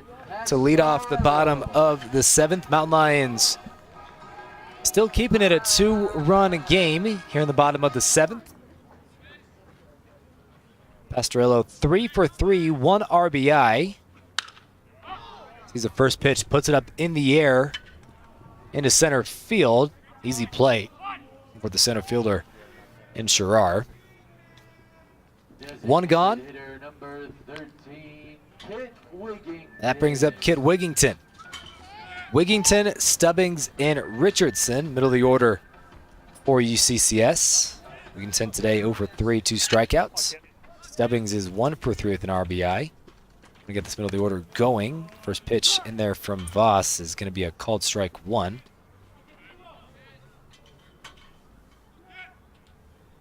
to lead off the bottom of the 7th. Mountain Lions still keeping it a 2-run game here in the bottom of the 7th. Pastorello 3 for 3, 1 RBI. Sees the first pitch, puts it up in the air into center field. Easy play for the center fielder in Sherrar. 1 gone. That brings up Kit Wigington. Wigington, Stubbings, and Richardson, middle of the order for UCCS. Wigington today 0 for 3, 2 strikeouts. Stubbings is 1 for 3 with an RBI. Gonna get this middle of the order going. First pitch in there from Voss is gonna be a called strike 1.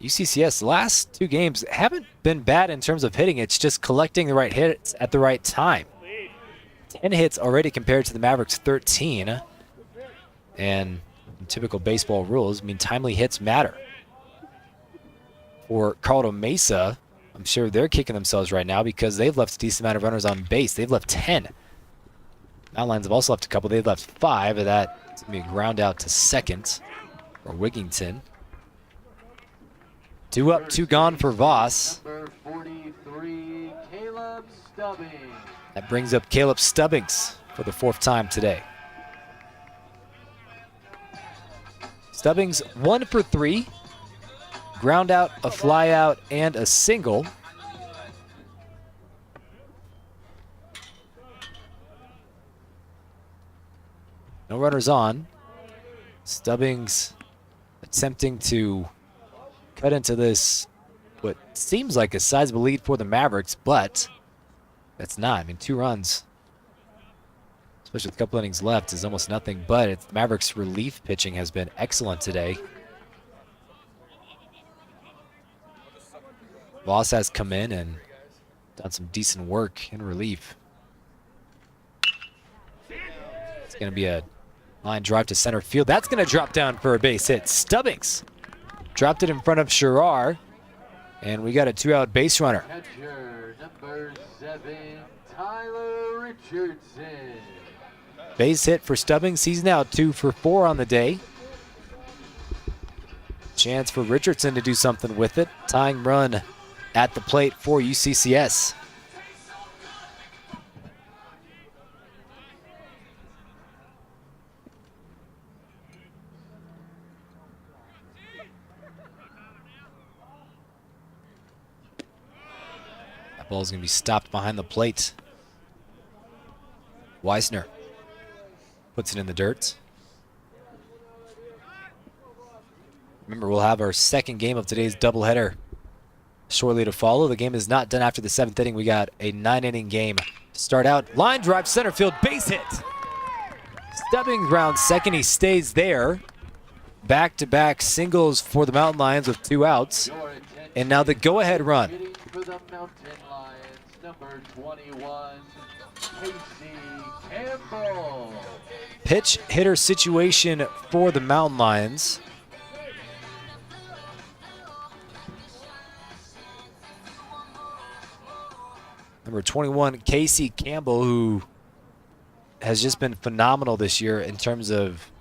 UCCS last 2 games haven't been bad in terms of hitting. It's just collecting the right hits at the right time. 10 hits already compared to the Mavericks 13. And in typical baseball rules, I mean, timely hits matter. For Mesa, I'm sure they're kicking themselves right now because they've left a decent amount of runners on base. They've left 10. Mountain Lions have also left a couple. They've left 5 of that. It's going to be a ground out to second for Wigington. 2 up, 2 gone for Voss. Number 43, Caleb Stubbings. That brings up Caleb Stubbings for the 4th time today. Stubbings 1 for 3. Ground out, a fly out, and a single. No runners on. Stubbings attempting to cut into this, what seems like a sizable lead for the Mavericks, but that's not. I mean, 2 runs, especially with a couple innings left, is almost nothing, but Mavericks relief pitching has been excellent today. Voss has come in and done some decent work in relief. It's going to be a line drive to center field. That's going to drop down for a base hit. Stubbings dropped it in front of Sherrar, and we got a 2-out base runner. Catcher number 7, Tyler Richardson. Base hit for Stubbings. He's now 2 for 4 on the day. Chance for Richardson to do something with it. Tying run at the plate for UCCS. That ball is going to be stopped behind the plate. Weisner puts it in the dirt. Remember, we'll have our second game of today's doubleheader shortly to follow. The game is not done after the 7th inning. We got a 9-inning game to start out. Line drive, center field, base hit. Stubbings round second. He stays there. Back-to-back singles for the Mountain Lions with 2 outs. And now the go-ahead run. For the Mountain Lions, number 21, Casey Campbell. Pitch hitter situation for the Mountain Lions. Number 21, Casey Campbell, who has just been phenomenal this year in terms of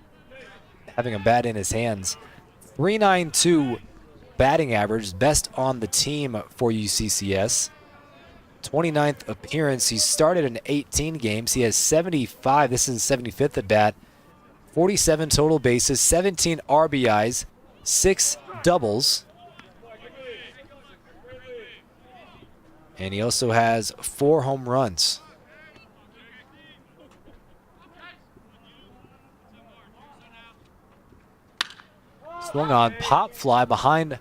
having a bat in his hands. .392 batting average, best on the team for UCCS. 29th appearance. He started in 18 games. He has 75. This is his 75th at bat. 47 total bases, 17 RBIs, 6 doubles. And he also has 4 home runs. Swung on, pop fly behind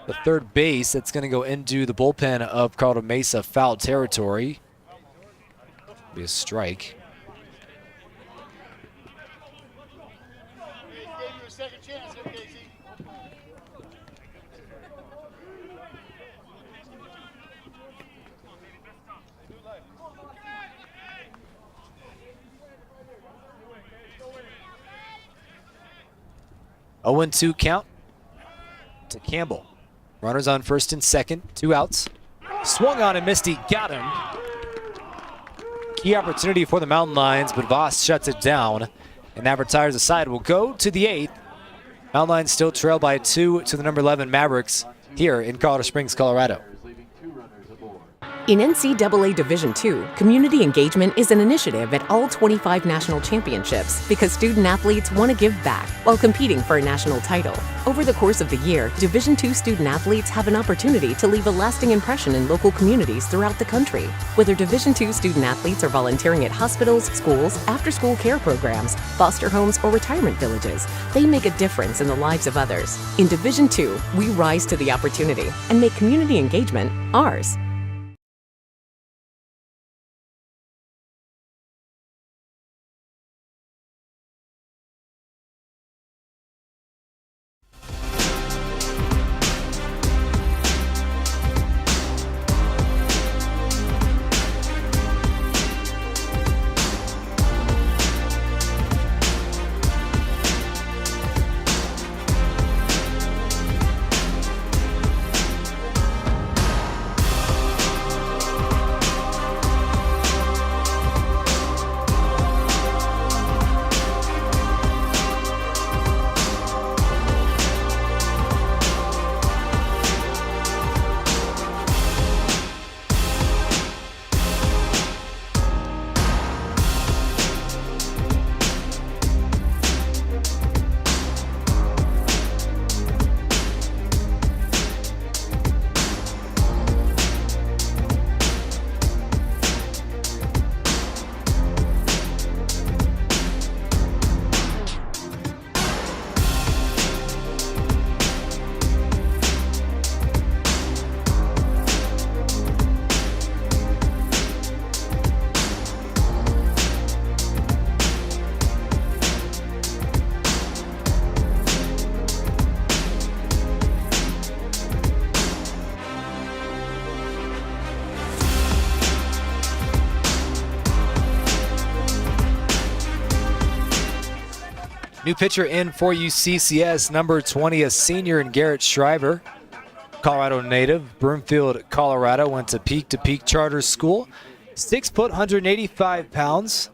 the third base. That's going to go into the bullpen of Mesa, foul territory. Be a strike. Oh, 0-2 count to Campbell. Runners on first and second, 2 outs. Swung on and missed. He got him. Key opportunity for the Mountain Lions, but Voss shuts it down, and that retires the side. We'll go to the 8th. Mountain Lions still trail by 2 to the number 11 Mavericks here in Colorado Springs, Colorado. In NCAA Division II, community engagement is an initiative at all 25 national championships because student athletes want to give back while competing for a national title. Over the course of the year, Division II student athletes have an opportunity to leave a lasting impression in local communities throughout the country. Whether Division II student athletes are volunteering at hospitals, schools, after-school care programs, foster homes, or retirement villages, they make a difference in the lives of others. In Division II, we rise to the opportunity and make community engagement ours. New pitcher in for UCCS, number 20, a senior in Garrett Shriver. Colorado native, Broomfield, Colorado, went to Peak charter school. 6 foot, 185 pounds.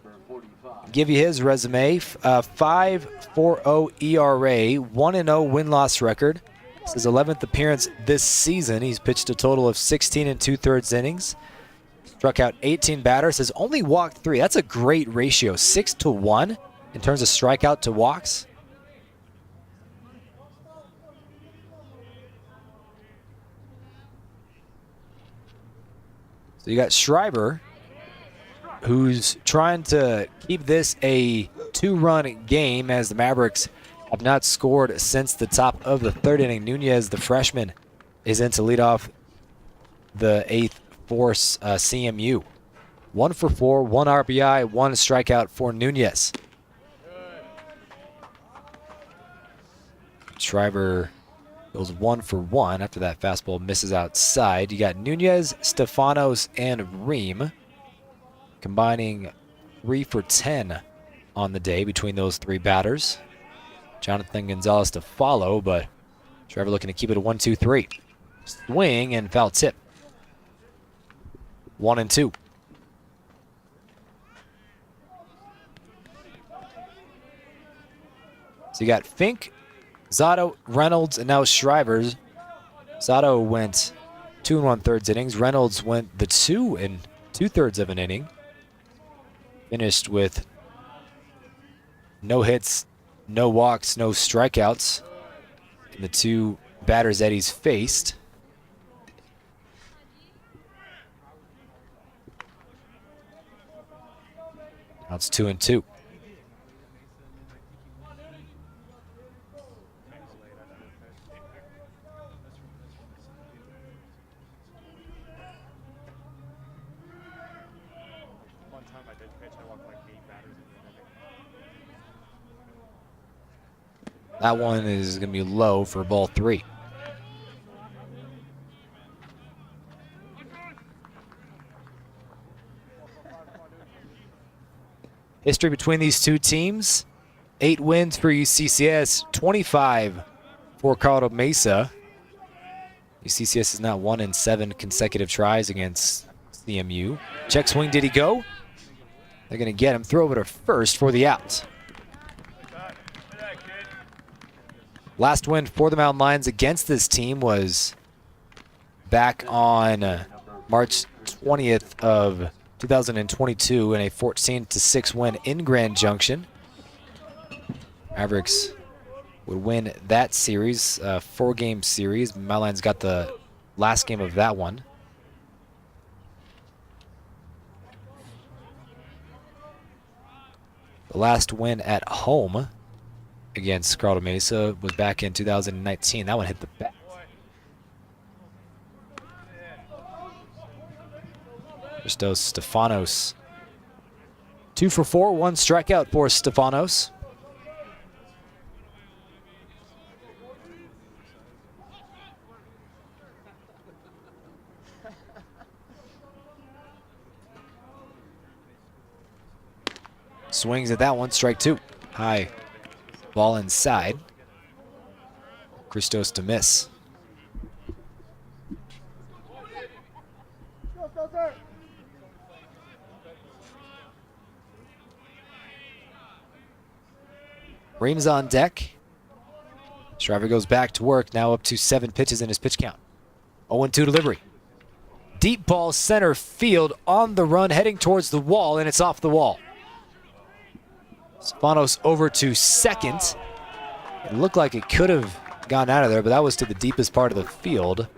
Give you his resume. 5.40 ERA, 1-0 win-loss record. It's his 11th appearance this season. He's pitched a total of 16 2/3 innings. Struck out 18 batters, has only walked 3. That's a great ratio, 6-1 in terms of strikeout to walks. So you got Schreiber, who's trying to keep this a 2-run game as the Mavericks have not scored since the top of the 3rd inning. Nunez, the freshman, is in to lead off the 8th for CMU. 1 for 4, 1 RBI, 1 strikeout for Nunez. Schreiber goes 1 for 1 after that fastball misses outside. You got Nunez, Stefanos, and Ream combining 3 for 10 on the day between those 3 batters. Jonathan Gonzalez to follow, but Schreiber looking to keep it a 1-2-3. Swing and foul tip. 1-2. So you got Fink, Zotto, Reynolds, and now Schreiber's. Zotto went 2 1/3 innings. Reynolds went the 2 2/3 of an inning. Finished with no hits, no walks, no strikeouts in the 2 batters that he's faced. Now it's 2-2. That one is going to be low for ball 3. History between these 2 teams: 8 wins for UCCS, 25 for Colorado Mesa. UCCS is now 1 in 7 consecutive tries against CMU. Check swing, did he go? They're going to get him. Throw over to first for the out. Last win for the Mountain Lions against this team was back on March 20th of 2022 in a 14-6 win in Grand Junction. Mavericks would win that series, 4-game series. Mountain Lions got the last game of that one. The last win at home against Colorado Mesa was back in 2019. That one hit the bat. Christos Stefanos. 2 for 4, 1 strikeout for Stefanos. Swings at that one, strike 2. High ball inside. Christos to miss. Ream's on deck. Shriver goes back to work, now up to 7 pitches in his pitch count. 0-2 delivery. Deep ball center field on the run, heading towards the wall, and it's off the wall. Stefanos over to second. It looked like it could have gone out of there, but that was to the deepest part of the field.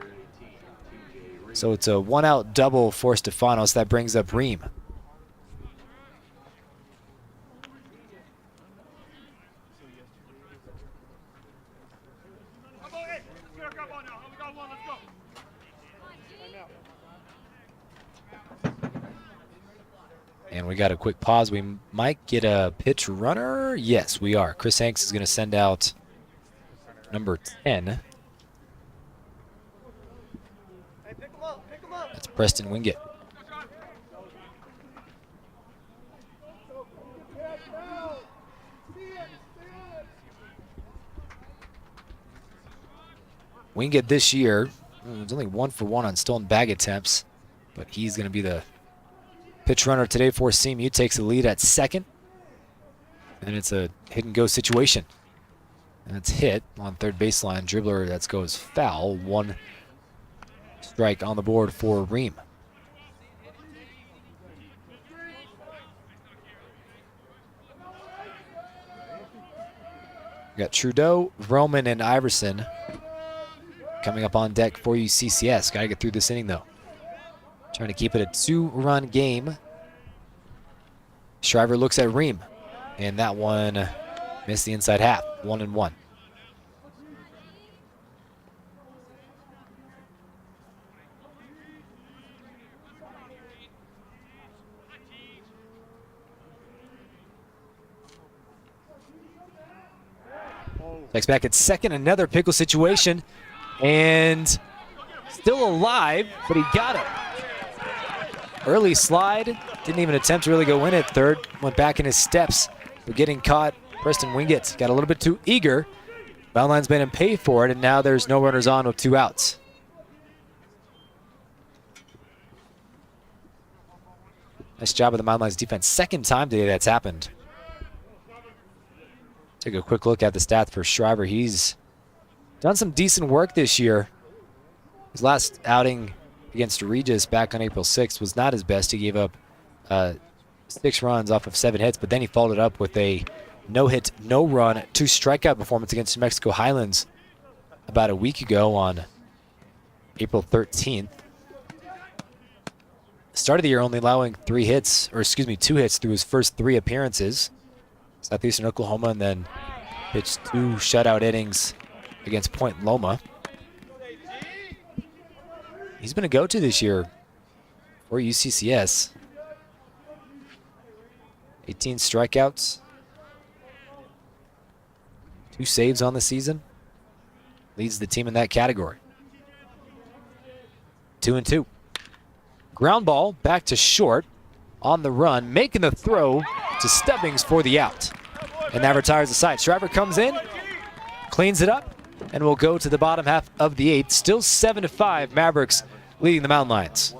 So it's a 1-out double for Stefanos. That brings up Ream. And we got a quick pause. We might get a pitch runner. Yes, we are. Chris Hanks is going to send out number 10. That's Preston Wingate. Wingate this year, he's only 1 for 1 on stolen bag attempts, but he's going to be the pitch runner today for CMU. Takes the lead at second, and it's a hit and go situation. And it's hit on third baseline. Dribbler that goes foul. 1 strike on the board for Ream. We got Trudeau, Roman, and Iverson coming up on deck for UCCS. Got to get through this inning, though. Trying to keep it a 2-run game. Shriver looks at Ream, and that one missed the inside half. 1-1. Next back at second, another pickle situation, and still alive, but he got it. Early slide, didn't even attempt to really go in at third, went back in his steps, but getting caught. Preston Wingate got a little bit too eager. Mountain Lions made him pay for it, and now there's no runners on with 2 outs. Nice job of the Mountain Lions defense. Second time today that's happened. Take a quick look at the stats for Shriver. He's done some decent work this year. His last outing against Regis back on April 6th was not his best. He gave up 6 runs off of 7 hits, but then he followed it up with a no-hit, no-run, 2 strikeout performance against New Mexico Highlands about a week ago on April 13th. Started the year only allowing 2 hits through his first 3 appearances. Southeastern Oklahoma, and then pitched 2 shutout innings against Point Loma. He's been a go-to this year for UCCS. 18 strikeouts, 2 saves on the season. Leads the team in that category. 2-2. Ground ball back to short. On the run, making the throw to Stubbings for the out. And that retires the side. Shriver comes in, cleans it up, and will go to the bottom half of the 8th. Still 7-5, Mavericks leading the Mountain Lions.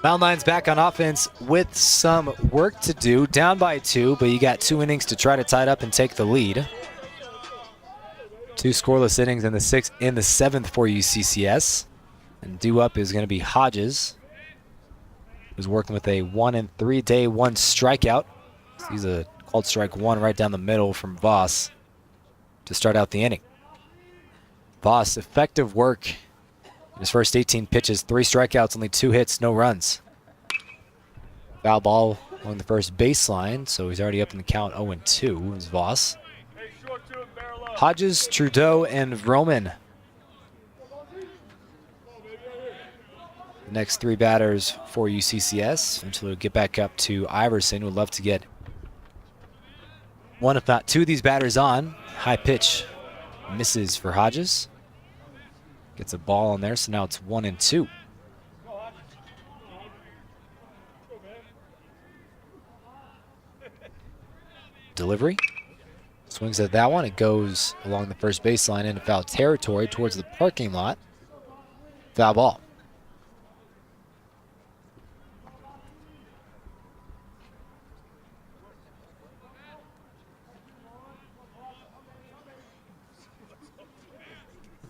Mountain Lions back on offense with some work to do. Down by 2, but you got 2 innings to try to tie it up and take the lead. 2 scoreless innings in the 7th for UCCS. And due up is going to be Hodges, who's working with a 1-3 day, 1 strikeout. He's a called strike 1 right down the middle from Voss to start out the inning. Voss, effective work in his first 18 pitches, 3 strikeouts, only 2 hits, no runs. Foul ball along the first baseline, so he's already up in the count 0-2 is Voss. Hodges, Trudeau, and Roman. The next 3 batters for UCCS until we get back up to Iverson. Would love to get 1, if not 2 of these batters on. High pitch misses for Hodges. Gets a ball in there, so now it's 1-2. Delivery. Swings at that one. It goes along the first baseline into foul territory towards the parking lot. Foul ball.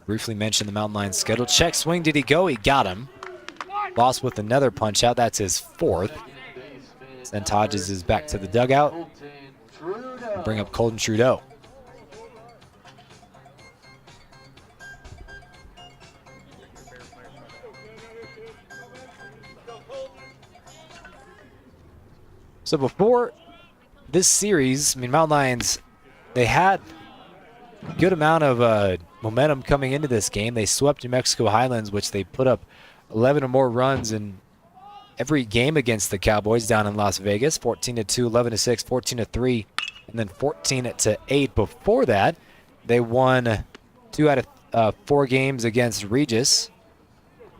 Briefly mentioned the Mountain Lions schedule. Check swing. Did he go? He got him. Boss with another punch out. That's his fourth. Then Hodges is back to the dugout. Bring up Colton Trudeau. So before this series, I mean, Mountain Lions, they had a good amount of momentum coming into this game. They swept New Mexico Highlands, which they put up 11 or more runs in every game against the Cowboys down in Las Vegas. 14-2, 11-6, 14-3, and then 14-8. Before that, they won 2 out of 4 games against Regis.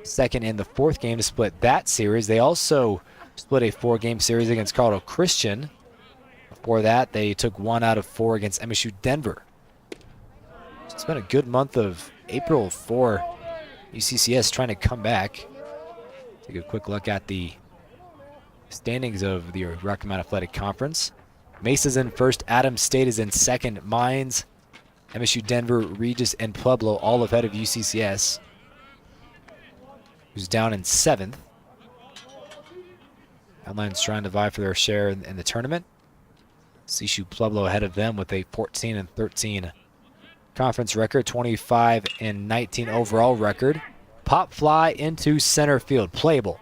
Second in the 4th game to split that series. They also split a 4-game series against Colorado Christian. Before that, they took 1 out of 4 against MSU Denver. So it's been a good month of April for UCCS trying to come back. Take a quick look at the standings of the Rocky Mountain Athletic Conference. Mesa's in first, Adams State is in second, Mines, MSU Denver, Regis, and Pueblo all ahead of UCCS, who's down in 7th. Outline's trying to vie for their share in the tournament. CSU Pueblo ahead of them with a 14-13 conference record, 25-19 overall record. Pop fly into center field, playable.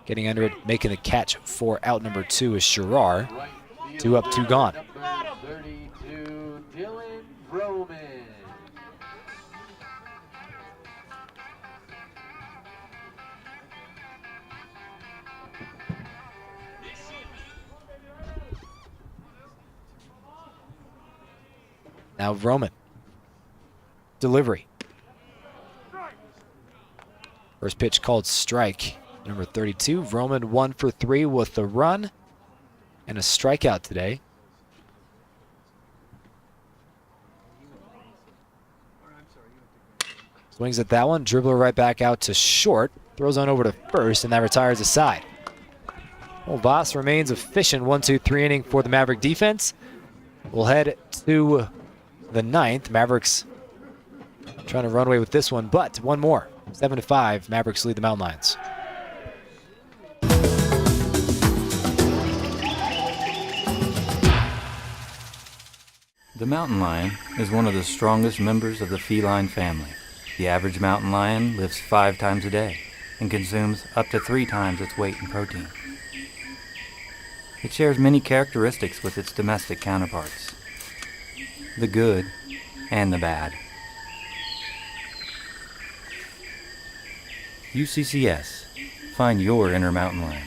Getting under it, making the catch for out number 2 is Sherrar. 2 up, 2 gone. 32, Dylan Roman. Now Roman. Delivery. First pitch called strike. Number 32, Roman 1 for 3 with a run and a strikeout today. Swings at that one, dribbler right back out to short, throws on over to first, and that retires the side. Well, Voss remains efficient. 1-2-3 inning for the Maverick defense. We'll head to the 9th. Mavericks trying to run away with this one, but one more. 7-5, Mavericks lead the Mountain Lions. The mountain lion is one of the strongest members of the feline family. The average mountain lion lives 5 times a day and consumes up to 3 times its weight in protein. It shares many characteristics with its domestic counterparts, the good and the bad. UCCS, find your inner mountain lion.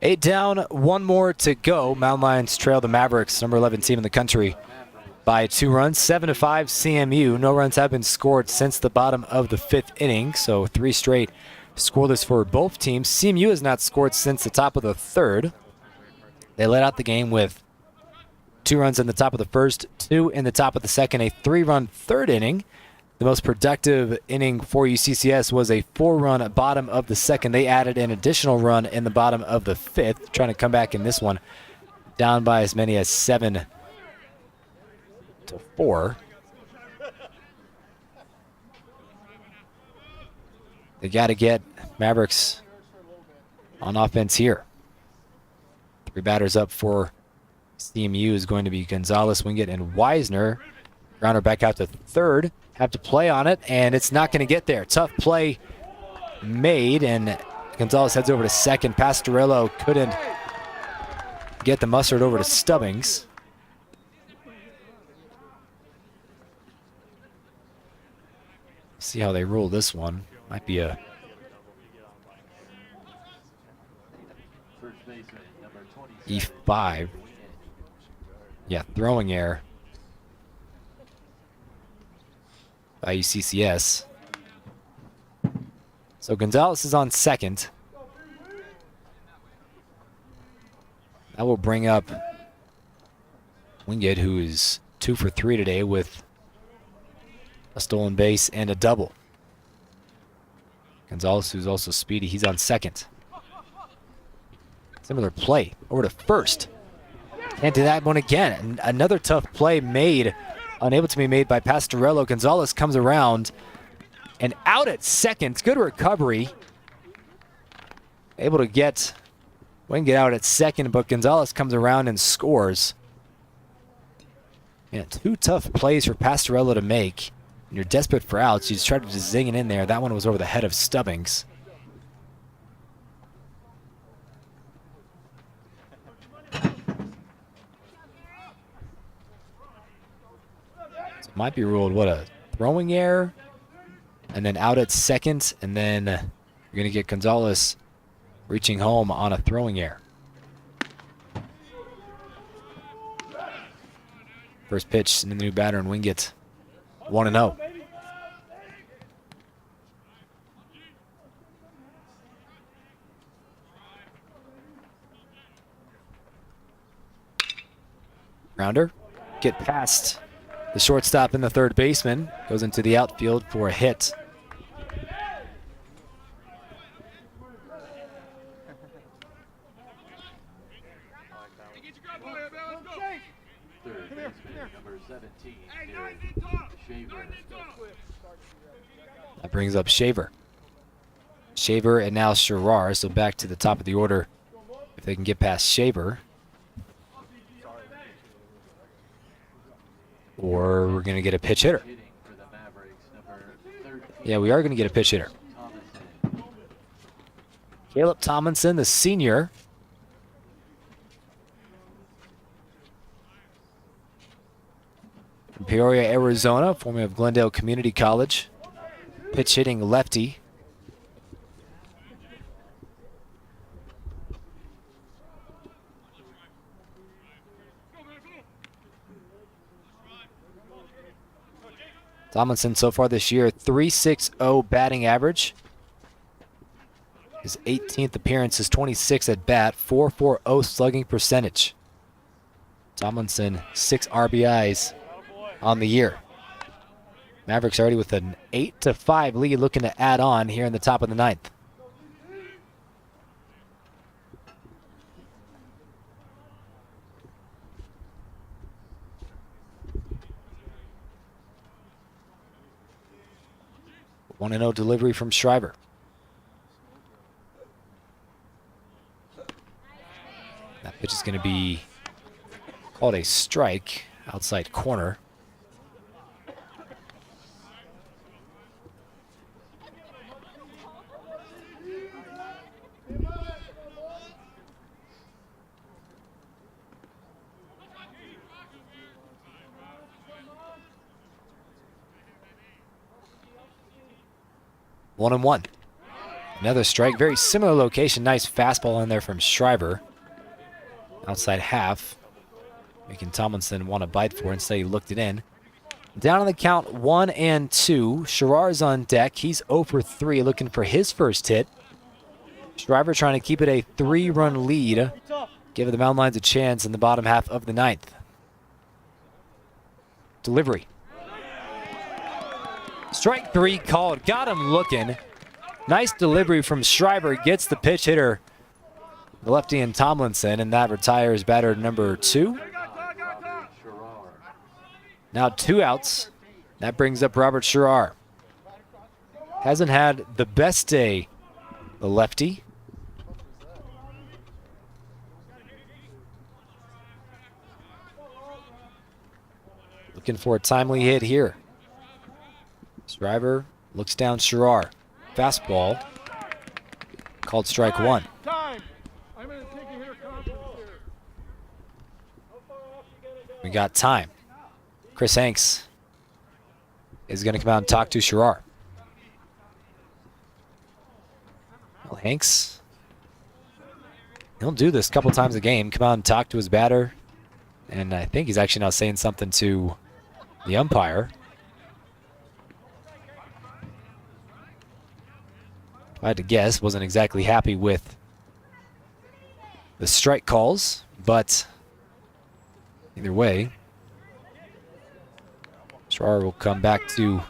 Eight down, one more to go. Mountain Lions trail the Mavericks, number 11 team in the country, by 2 runs. 7-5 CMU. No runs have been scored since the bottom of the 5th inning, so 3 straight scoreless for both teams. CMU has not scored since the top of the 3rd. They let out the game with 2 runs in the top of the first, 2 in the top of the second, a 3-run third inning. The most productive inning for UCCS was a 4-run bottom of the second. They added an additional run in the bottom of the fifth, trying to come back in this one, down by as many as 7-4. They got to get Mavericks on offense here. 3 batters up for CMU is going to be Gonzalez, Wingett, and Wisner. Grounder back out to third. Have to play on it, and it's not going to get there. Tough play made, and Gonzalez heads over to second. Pastorello couldn't get the mustard over to Stubbings. See how they rule this one. Might be a E5. Yeah, throwing error by UCCS. So Gonzalez is on second. That will bring up Wingett, who is 2 for 3 today with a stolen base and a double. Gonzalez, who's also speedy, he's on second. Similar play over to first. Can't do that one again. And another tough play made, unable to be made by Pastorello. Gonzalez comes around and out at second. Good recovery. Able to get Wingett out at second, but Gonzalez comes around and scores. Yeah, 2 tough plays for Pastorello to make. And you're desperate for outs. You just tried to just zing it in there. That one was over the head of Stubbings. So it might be ruled, what, a throwing error? And then out at second, and then you're going to get Gonzalez reaching home on a throwing error. First pitch, and the new batter, and Wingett 1-0. Grounder, get past the shortstop and the third baseman, goes into the outfield for a hit. That brings up Shaver. Shaver and now Sherrar, so back to the top of the order if they can get past Shaver. Or we're going to get a pitch hitter. Yeah, we are going to get a pitch hitter. Caleb Tomlinson, the senior. From Peoria, Arizona, formerly of Glendale Community College. Pitch hitting lefty. Tomlinson so far this year, .360 batting average. His 18th appearance, his 26th at bat, .440 slugging percentage. Tomlinson, 6 RBIs on the year. Mavericks already with an 8-5 lead, looking to add on here in the top of the 9th. One 1-0 delivery from Shriver. That pitch is going to be called a strike, outside corner. One and one. Another strike, very similar location. Nice fastball in there from Shriver. Outside half, making Tomlinson want to bite for it. Instead, he looked it in. Down on the count, 1-2. Sherrar's on deck. He's 0 for 3, looking for his first hit. Shriver trying to keep it a 3-run lead, giving the Mountain Lions a chance in the bottom half of the 9th. Delivery. Strike 3 called. Got him looking. Nice delivery from Schreiber. Gets the pitch hitter, the lefty and Tomlinson, and that retires batter number 2. Now 2 outs. That brings up Robert Sherrar. Hasn't had the best day, the lefty. Looking for a timely hit here. Schreiber looks down Sherrar. Fastball. Called strike 1. We got time. Chris Hanks is going to come out and talk to Sherrar. Well, Hanks, he'll do this a couple times a game. Come out and talk to his batter. And I think he's actually now saying something to the umpire. If I had to guess, wasn't exactly happy with the strike calls, but either way, Sherrar will come back to,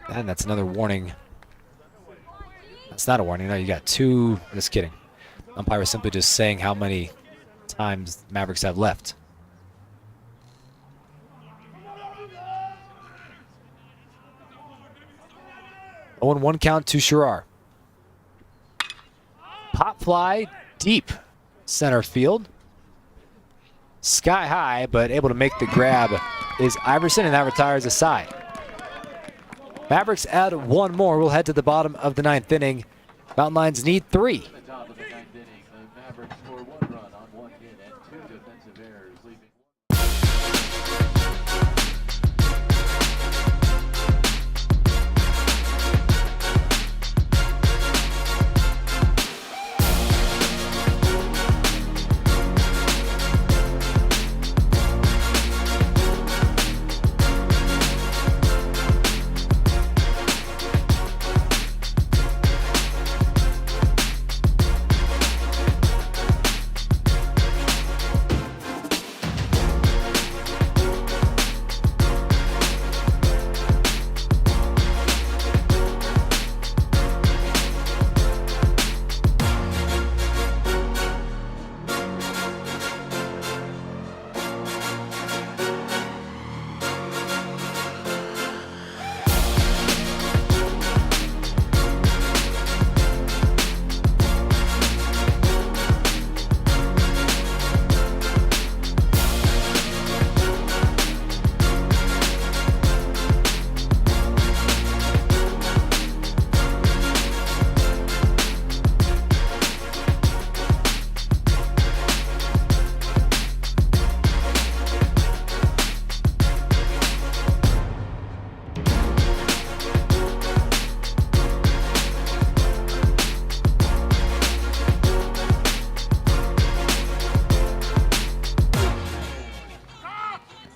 and that's another warning. That's not a warning. No, you got 2. Just kidding. Umpire is simply just saying how many times Mavericks have left. Oh, 1 count to Sherrar. Pop fly deep center field. Sky high, but able to make the grab is Iverson, and that retires a side. Mavericks add 1 more. We'll head to the bottom of the 9th inning. Mountain Lions need 3.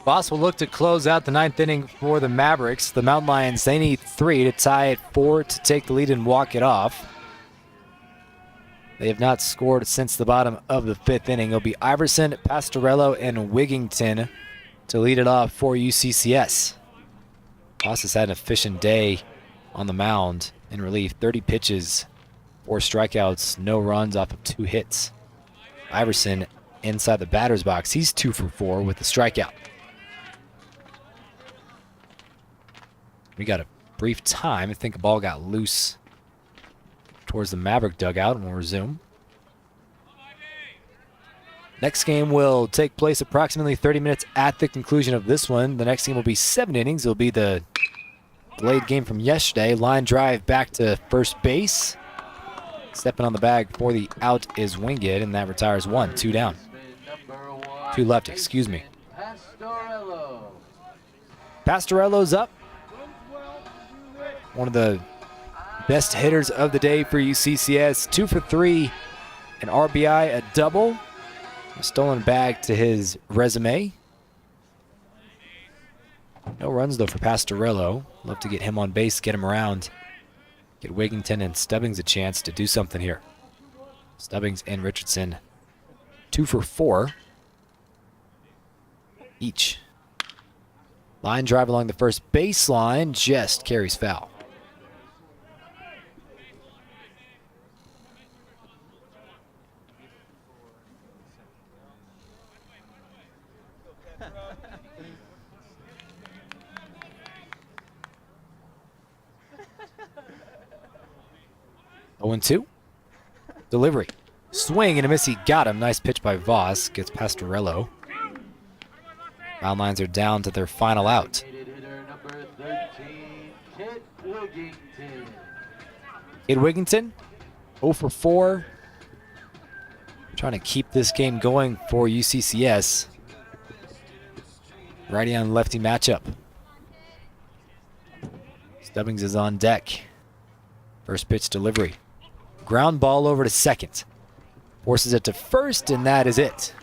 Boss will look to close out the 9th inning for the Mavericks. The Mountain Lions, they need 3 to tie it 4 to take the lead and walk it off. They have not scored since the bottom of the 5th inning. It'll be Iverson, Pastorello, and Wigington to lead it off for UCCS. Boss has had an efficient day on the mound in relief. 30 pitches, 4 strikeouts, no runs off of 2 hits. Iverson inside the batter's box. He's 2 for 4 with the strikeout. We got a brief time. I think a ball got loose towards the Maverick dugout, and we'll resume. Next game will take place approximately 30 minutes at the conclusion of this one. The next game will be 7 innings. It'll be the delayed game from yesterday. Line drive back to first base. Stepping on the bag for the out is Wingate, and that retires 1. 2 down. 2 left, excuse me. Pastorello's up. One of the best hitters of the day for UCCS. 2 for 3, an RBI, a double. A stolen bag to his resume. No runs, though, for Pastorello. Love to get him on base, get him around. Get Wigington and Stubbings a chance to do something here. Stubbings and Richardson, 2 for 4 each. Line drive along the first baseline just carries foul. Oh, 0-2. Delivery. Swing and a miss. He got him. Nice pitch by Voss. Gets past Dorello. Round lines are down to their final out. Kid Wigington, 0 for 4. Trying to keep this game going for UCCS. Righty on lefty matchup. Stubbings is on deck. First pitch delivery. Ground ball over to second. Forces it to first, and that is it.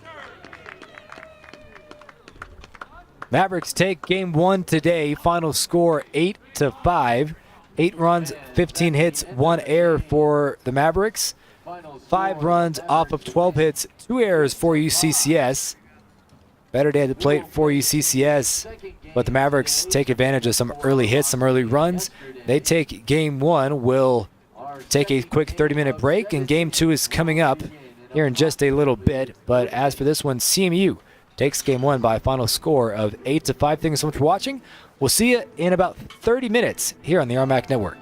Mavericks take game 1 today. Final score 8-5. 8 runs, 15 hits, 1 error for the Mavericks. 5 runs off of 12 hits, 2 errors for UCCS. Better day at the plate for UCCS, but the Mavericks take advantage of some early hits, some early runs. They take game 1. We'll take a quick 30-minute break, and game 2 is coming up here in just a little bit. But as for this one, CMU takes game 1 by a final score of 8-5. Thank you so much for watching. We'll see you in about 30 minutes here on the RMAC Network.